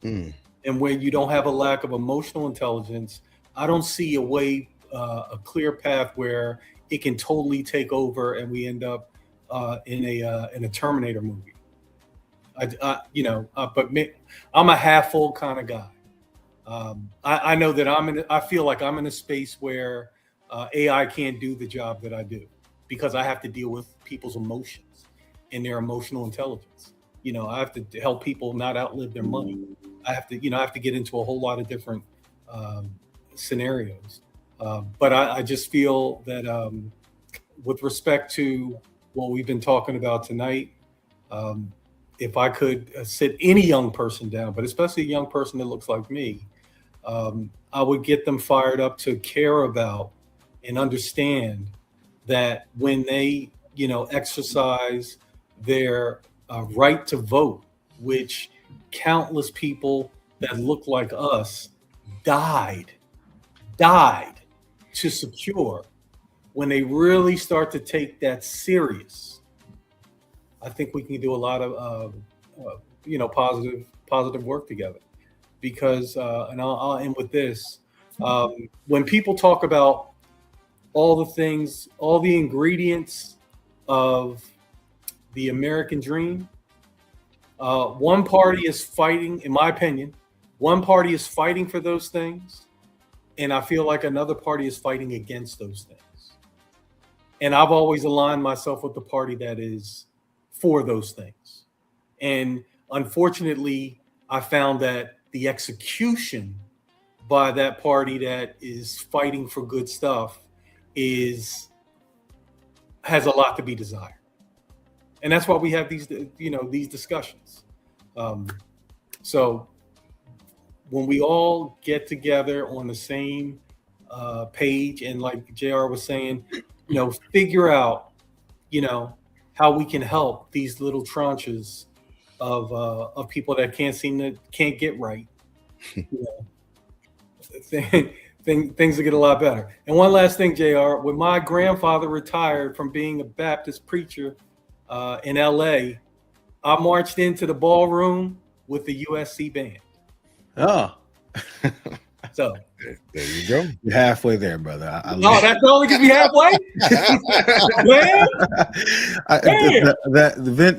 And when you don't have a lack of emotional intelligence, I don't see a clear path where it can totally take over and we end up in a Terminator movie. But I'm a half full kind of guy. I know that I feel like I'm in a space where AI can't do the job that I do, because I have to deal with people's emotions and their emotional intelligence. I have to help people not outlive their money. I have to get into a whole lot of different scenarios. But I just feel that with respect to what we've been talking about tonight, if I could sit any young person down, but especially a young person that looks like me, I would get them fired up to care about and understand that when they, exercise their right to vote, which countless people that look like us died to secure, when they really start to take that serious, I think we can do a lot of positive work together. Because and I'll end with this: when people talk about all the things, all the ingredients of the American dream, one party is fighting, in my opinion, one party is fighting for those things, and I feel like another party is fighting against those things. And I've always aligned myself with the party that is for those things. And unfortunately, I found that the execution by that party that is fighting for good stuff has a lot to be desired. And that's why we have these discussions. So when we all get together on the same page, and like JR was saying, figure out, how we can help these little tranches of people that can't get right. Things will get a lot better. And one last thing, JR, when my grandfather retired from being a Baptist preacher in LA, I marched into the ballroom with the USC band. Oh. So there you go. You're halfway there, brother. That's only because we halfway.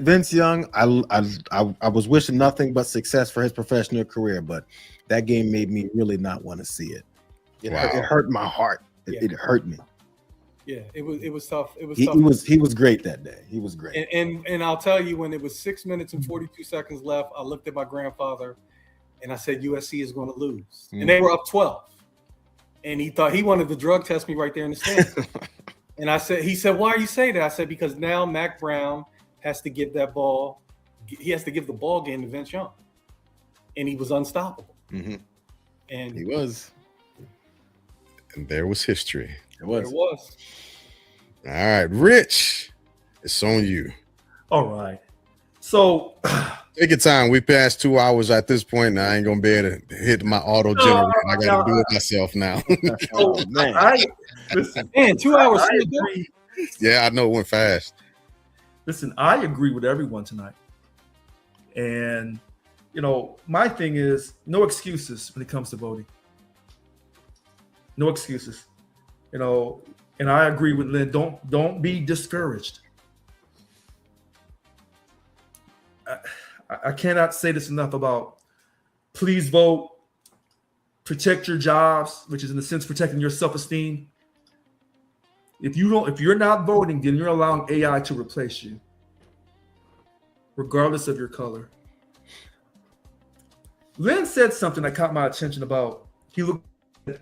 Vince Young, I was wishing nothing but success for his professional career, but that game made me really not want to see it. It hurt my heart. It hurt me. Yeah, it was tough. It was He tough. he was great that day. He was great. And I'll tell you, when it was 6 minutes and 42 seconds left, I looked at my grandfather and I said, USC is going to lose. And they were up 12. And he thought he wanted to drug test me right there in the stand. And he said, why are you saying that? I said, because now Mac Brown has to give that ball. He has to give the ball game to Vince Young. And he was unstoppable. Mm-hmm. And he was. And there was history. It was. All right, Rich, it's on you. All right. So take your time. We passed 2 hours at this point. And I ain't gonna be able to hit my auto generator. I gotta do it myself now. Oh man. Listen, 2 hours. I agree. Yeah, I know it went fast. Listen, I agree with everyone tonight. And my thing is no excuses when it comes to voting. No excuses. And I agree with Lynn. Don't be discouraged. I cannot say this enough about please vote, protect your jobs, which is in a sense protecting your self-esteem. If you're not voting, then you're allowing AI to replace you, regardless of your color. Lynn said something that caught my attention about he looked at,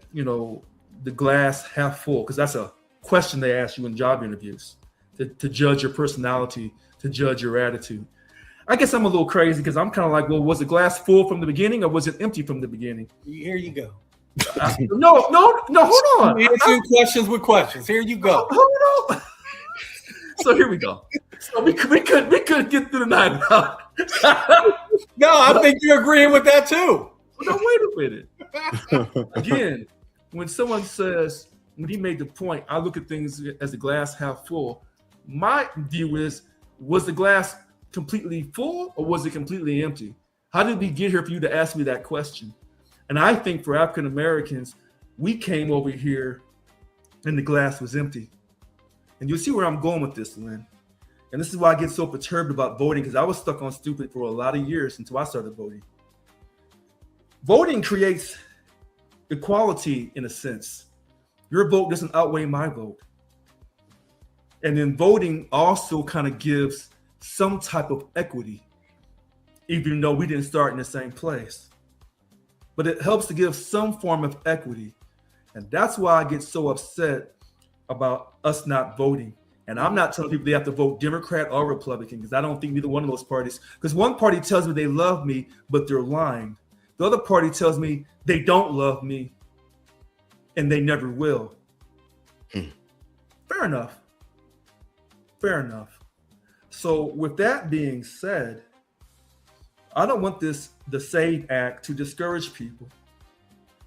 the glass half full, because that's a question they ask you in job interviews to judge your personality, to judge your attitude. I guess I'm a little crazy because I'm kind of like, well, was the glass full from the beginning or was it empty from the beginning? Here you go. No, hold on. Answering questions with questions. Here you go. Hold on. So here we go. So we could get through the night without. No, I think you're agreeing with that too. No, wait a minute. Again, when someone says, when he made the point, I look at things as the glass half full. My view is, was the glass completely full or was it completely empty? How did we get here for you to ask me that question? And I think for African Americans, we came over here and the glass was empty. And you'll see where I'm going with this, Lynn. And this is why I get so perturbed about voting, because I was stuck on stupid for a lot of years until I started voting. Voting creates equality in a sense. Your vote doesn't outweigh my vote. And then voting also kind of gives some type of equity, even though we didn't start in the same place. But it helps to give some form of equity. And that's why I get so upset about us not voting. And I'm not telling people they have to vote Democrat or Republican, because I don't think neither one of those parties, because one party tells me they love me, but they're lying. The other party tells me they don't love me and they never will. Fair enough. Fair enough. So with that being said, I don't want the SAVE Act to discourage people.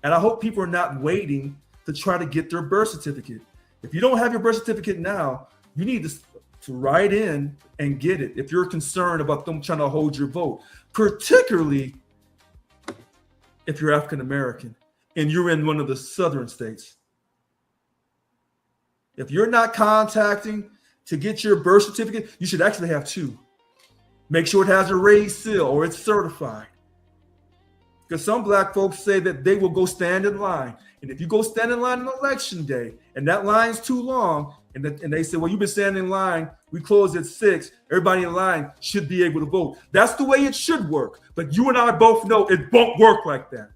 And I hope people are not waiting to try to get their birth certificate. If you don't have your birth certificate now, you need to write in and get it if you're concerned about them trying to hold your vote, particularly if you're African American and you're in one of the southern states. If you're not contacting to get your birth certificate, you should actually have two. Make sure it has a raised seal or it's certified. Because some black folks say that they will go stand in line. And if you go stand in line on election day and that line's too long, and they say, well, you've been standing in line, we close at 6, everybody in line should be able to vote. That's the way it should work. But you and I both know it won't work like that.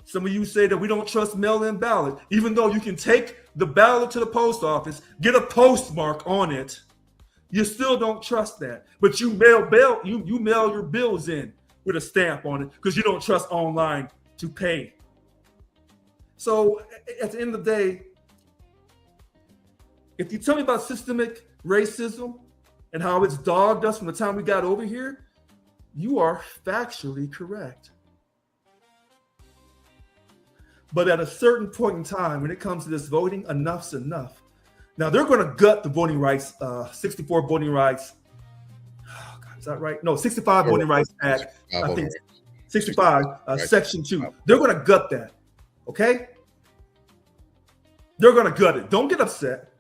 Some of you say that we don't trust mail-in ballot, even though you can take the ballot to the post office, get a postmark on it. You still don't trust that. But you mail your bills in with a stamp on it because you don't trust online to pay. So at the end of the day, if you tell me about systemic racism and how it's dogged us from the time we got over here, you are factually correct. But at a certain point in time, when it comes to this voting, enough's enough. Now, they're going to gut the voting rights, 64 voting rights. Oh, God, is that right? No, 65 voting rights act. I think 65, section 2. They're going to gut that, okay? They're going to gut it. Don't get upset.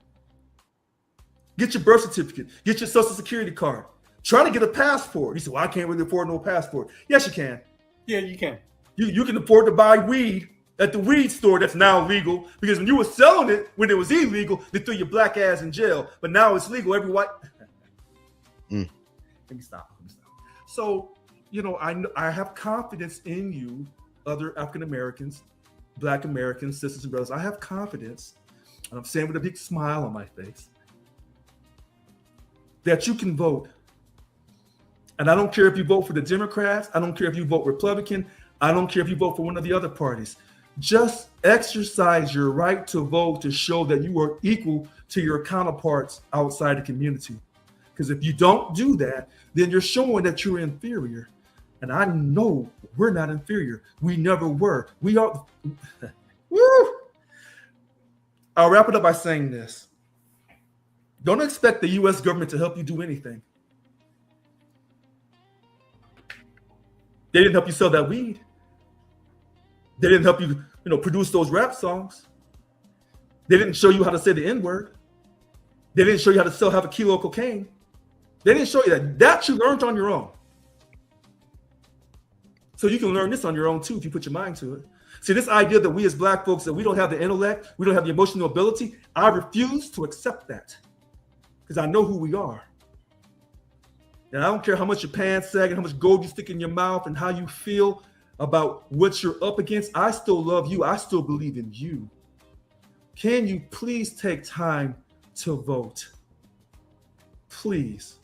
Get your birth certificate. Get your social security card. try to get a passport. You say, well, I can't really afford no passport. Yes, you can. Yeah, you can. You can afford to buy weed at the weed store that's now legal, because when you were selling it when it was illegal, they threw your black ass in jail. But now it's legal. Every white. Mm. Let me stop. So, I have confidence in you, other African Americans, Black Americans, sisters and brothers. I have confidence, and I'm saying with a big smile on my face, that you can vote. And I don't care if you vote for the Democrats. I don't care if you vote Republican. I don't care if you vote for one of the other parties. Just exercise your right to vote to show that you are equal to your counterparts outside the community. Because if you don't do that, then you're showing that you're inferior. And I know we're not inferior. We never were. We are. Woo! I'll wrap it up by saying this. Don't expect the U.S. government to help you do anything. They didn't help you sell that weed. They didn't help you, produce those rap songs. They didn't show you how to say the N-word. They didn't show you how to have a kilo of cocaine. They didn't show you that. That you learned on your own. So you can learn this on your own too if you put your mind to it. See, this idea that we as Black folks, that we don't have the intellect, we don't have the emotional ability, I refuse to accept that, because I know who we are. And I don't care how much your pants sag and how much gold you stick in your mouth and how you feel about what you're up against. I still love you. I still believe in you. Can you please take time to vote? Please.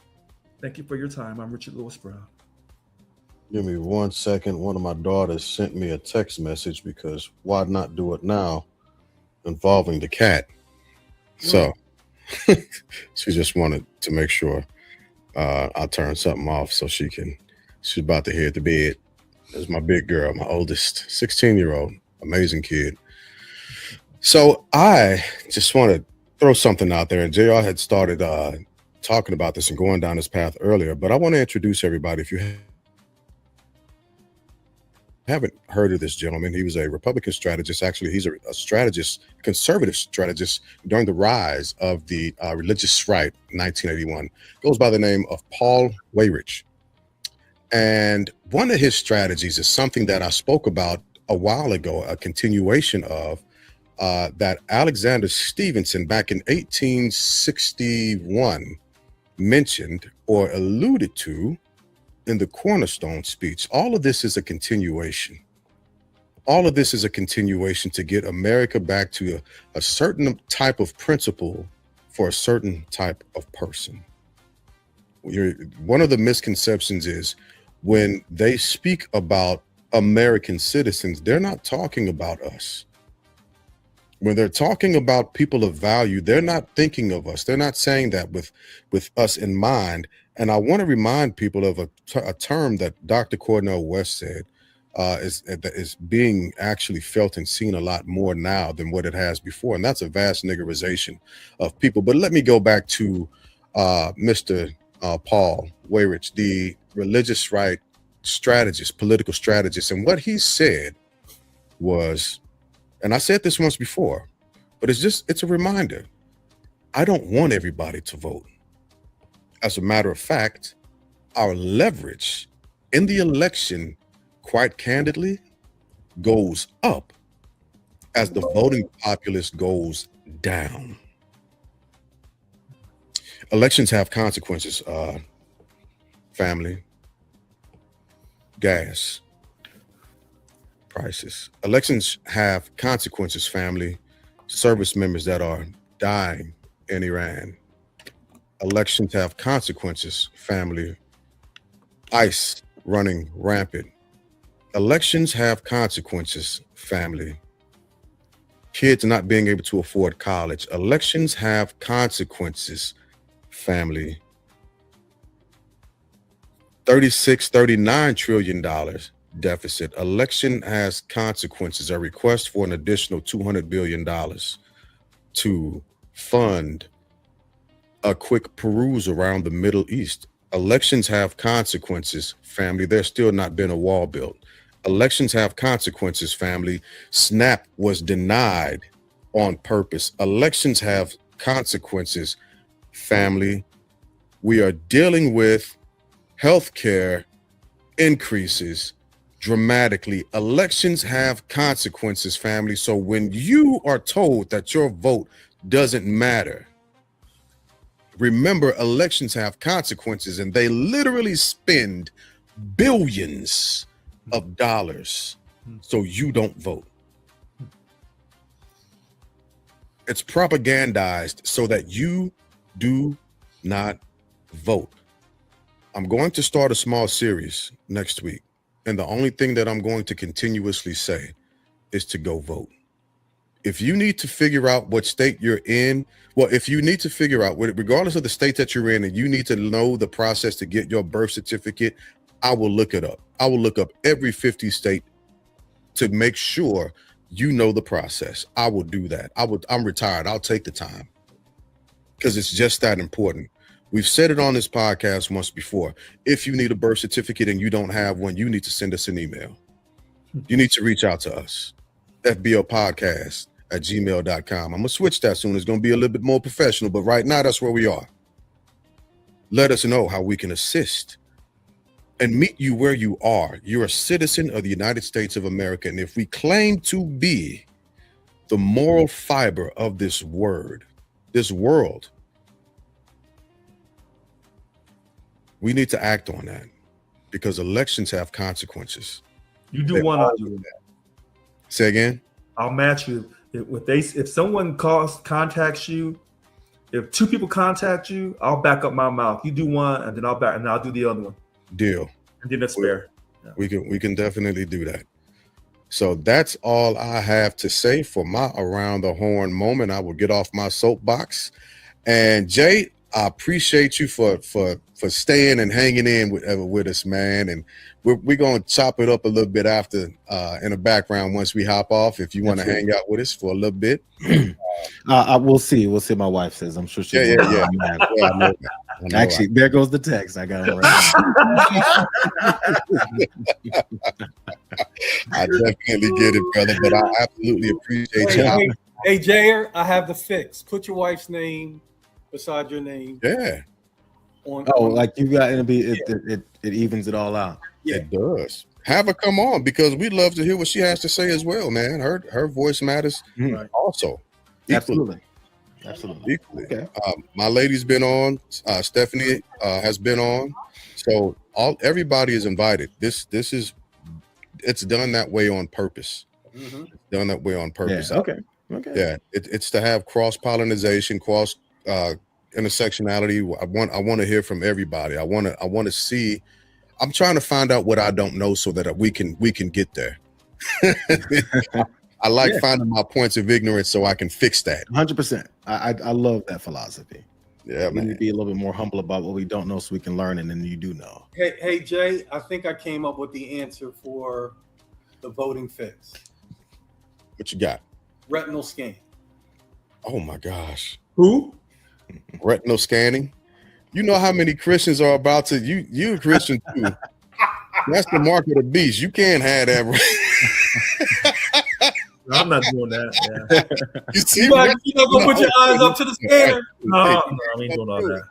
Thank you for your time. I'm Richard Lewis Brown. Give me 1 second. One of my daughters sent me a text message, because why not do it now, involving the cat? So she just wanted to make sure I'll turn something off so she's about to head to bed. This is my big girl, my oldest, 16-year-old, amazing kid. So I just want to throw something out there, and JR had started talking about this and going down this path earlier, but I want to introduce everybody. If you haven't heard of this gentleman, he was a Republican strategist. Actually, he's a strategist, conservative strategist during the rise of the religious right, 1981. Goes by the name of Paul Weyrich. And one of his strategies is something that I spoke about a while ago, a continuation of that Alexander Stevenson back in 1861 mentioned or alluded to in the Cornerstone speech. All of this is a continuation. All of this is a continuation to get America back to a certain type of principle for a certain type of person. One of the misconceptions is when they speak about American citizens, they're not talking about us. When they're talking about people of value, they're not thinking of us. They're not saying that with us in mind. And I want to remind people of a term that Dr. Cornel West said is being actually felt and seen a lot more now than what it has before. And that's a vast niggerization of people. But let me go back to Mr. Paul Weyrich, the religious right strategist, political strategist. And what he said was, and I said this once before, but it's a reminder. I don't want everybody to vote. As a matter of fact, our leverage in the election, quite candidly, goes up as the voting populace goes down. Elections have consequences, family. Gas prices. Elections have consequences, family. Service members that are dying in Iran. Elections have consequences, family. ICE running rampant. Elections have consequences, family. Kids not being able to afford college. Elections have consequences, family. $39 trillion deficit. Election has consequences. A request for an additional $200 billion to fund a quick peruse around the Middle East. Elections have consequences, family. There's still not been a wall built. Elections have consequences, family. SNAP was denied on purpose. Elections have consequences, family. We are dealing with healthcare increases dramatically. Elections have consequences, family. So when you are told that your vote doesn't matter, remember, elections have consequences, and they literally spend billions of dollars so you don't vote. It's propagandized so that you do not vote. I'm going to start a small series next week, and the only thing that I'm going to continuously say is to go vote. If you need to figure out what state you're in, well, if you need to figure out, regardless of the state that you're in, and you need to know the process to get your birth certificate, I will look it up. I will look up every 50 state to make sure you know the process. I will do that. I'm retired. I'll take the time because it's just that important. We've said it on this podcast once before. If you need a birth certificate and you don't have one, you need to send us an email. You need to reach out to us. FBLpodcast@gmail.com. I'm going to switch that soon. It's going to be a little bit more professional, but right now that's where we are. Let us know how we can assist and meet you where you are. You're a citizen of the United States of America. And if we claim to be the moral fiber of this world, we need to act on that because elections have consequences. You do one, I'll do that. Say again? I'll match you. If someone contacts you, if two people contact you, I'll back up my mouth. You do one, and then I'll do the other one. Deal. And then that's fair. Yeah. We can definitely do that. So that's all I have to say for my around the horn moment. I will get off my soapbox. And Jay, I appreciate you for staying and hanging in with us, man. And we're gonna chop it up a little bit after in the background once we hop off. If you want to hang out with us for a little bit, we'll see. We'll see. My wife says. I'm sure she. Yeah. I know that. Actually, there goes the text. I got it right. I definitely get it, brother. But I absolutely appreciate you. Hey, Jair, I have the fix. Put your wife's name beside your name. Yeah. Like you got it evens it all out. Yeah. It does. Have her come on because we'd love to hear what she has to say as well, man. Her voice matters also. Absolutely. Equally. Okay. My lady's been on. Stephanie has been on. So everybody is invited. It's done that way on purpose. Mm-hmm. It's done that way on purpose. Yeah. Okay. Yeah. It's to have cross-pollination, intersectionality. I want to hear from everybody. I want to see. I'm trying to find out what I don't know so that we can get there. I like finding my points of ignorance so I can fix that. 100%. I love that philosophy. Yeah, we man. need to be a little bit more humble about what we don't know so we can learn, and then you do know. Hey, Jay, I think I came up with the answer for the voting fix. What you got? Retinal scan. Oh my gosh. Who? Retinal scanning. You know how many Christians are about to you a Christian too. That's the mark of the beast. You can't have that. I'm not doing that. Yeah. You see, You not gonna put your eyes up to the scanner. No, I ain't doing all that.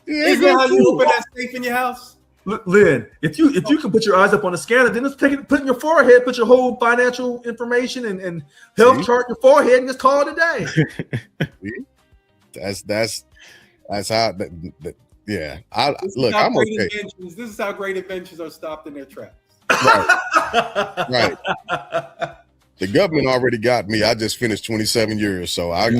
Is that how you open that safe in your house? Lynn, if you can put your eyes up on the scanner, then just put in your forehead, put your whole financial information and health chart in your forehead, and just call it a day. That's how. Yeah. I'm okay. This is how great inventions are stopped in their tracks. Right. The government already got me. I just finished 27 years, so I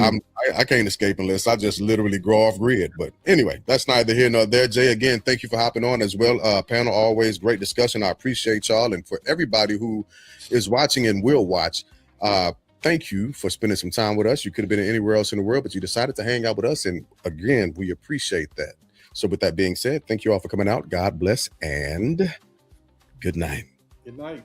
can't escape unless I just literally grow off grid. But anyway, that's neither here nor there. Jay, again, thank you for hopping on as well. Panel, always great discussion. I appreciate y'all, and for everybody who is watching and will watch, thank you for spending some time with us. You could have been anywhere else in the world, but you decided to hang out with us, and again, we appreciate that. So with that being said, thank you all for coming out. God bless and good night. Good night.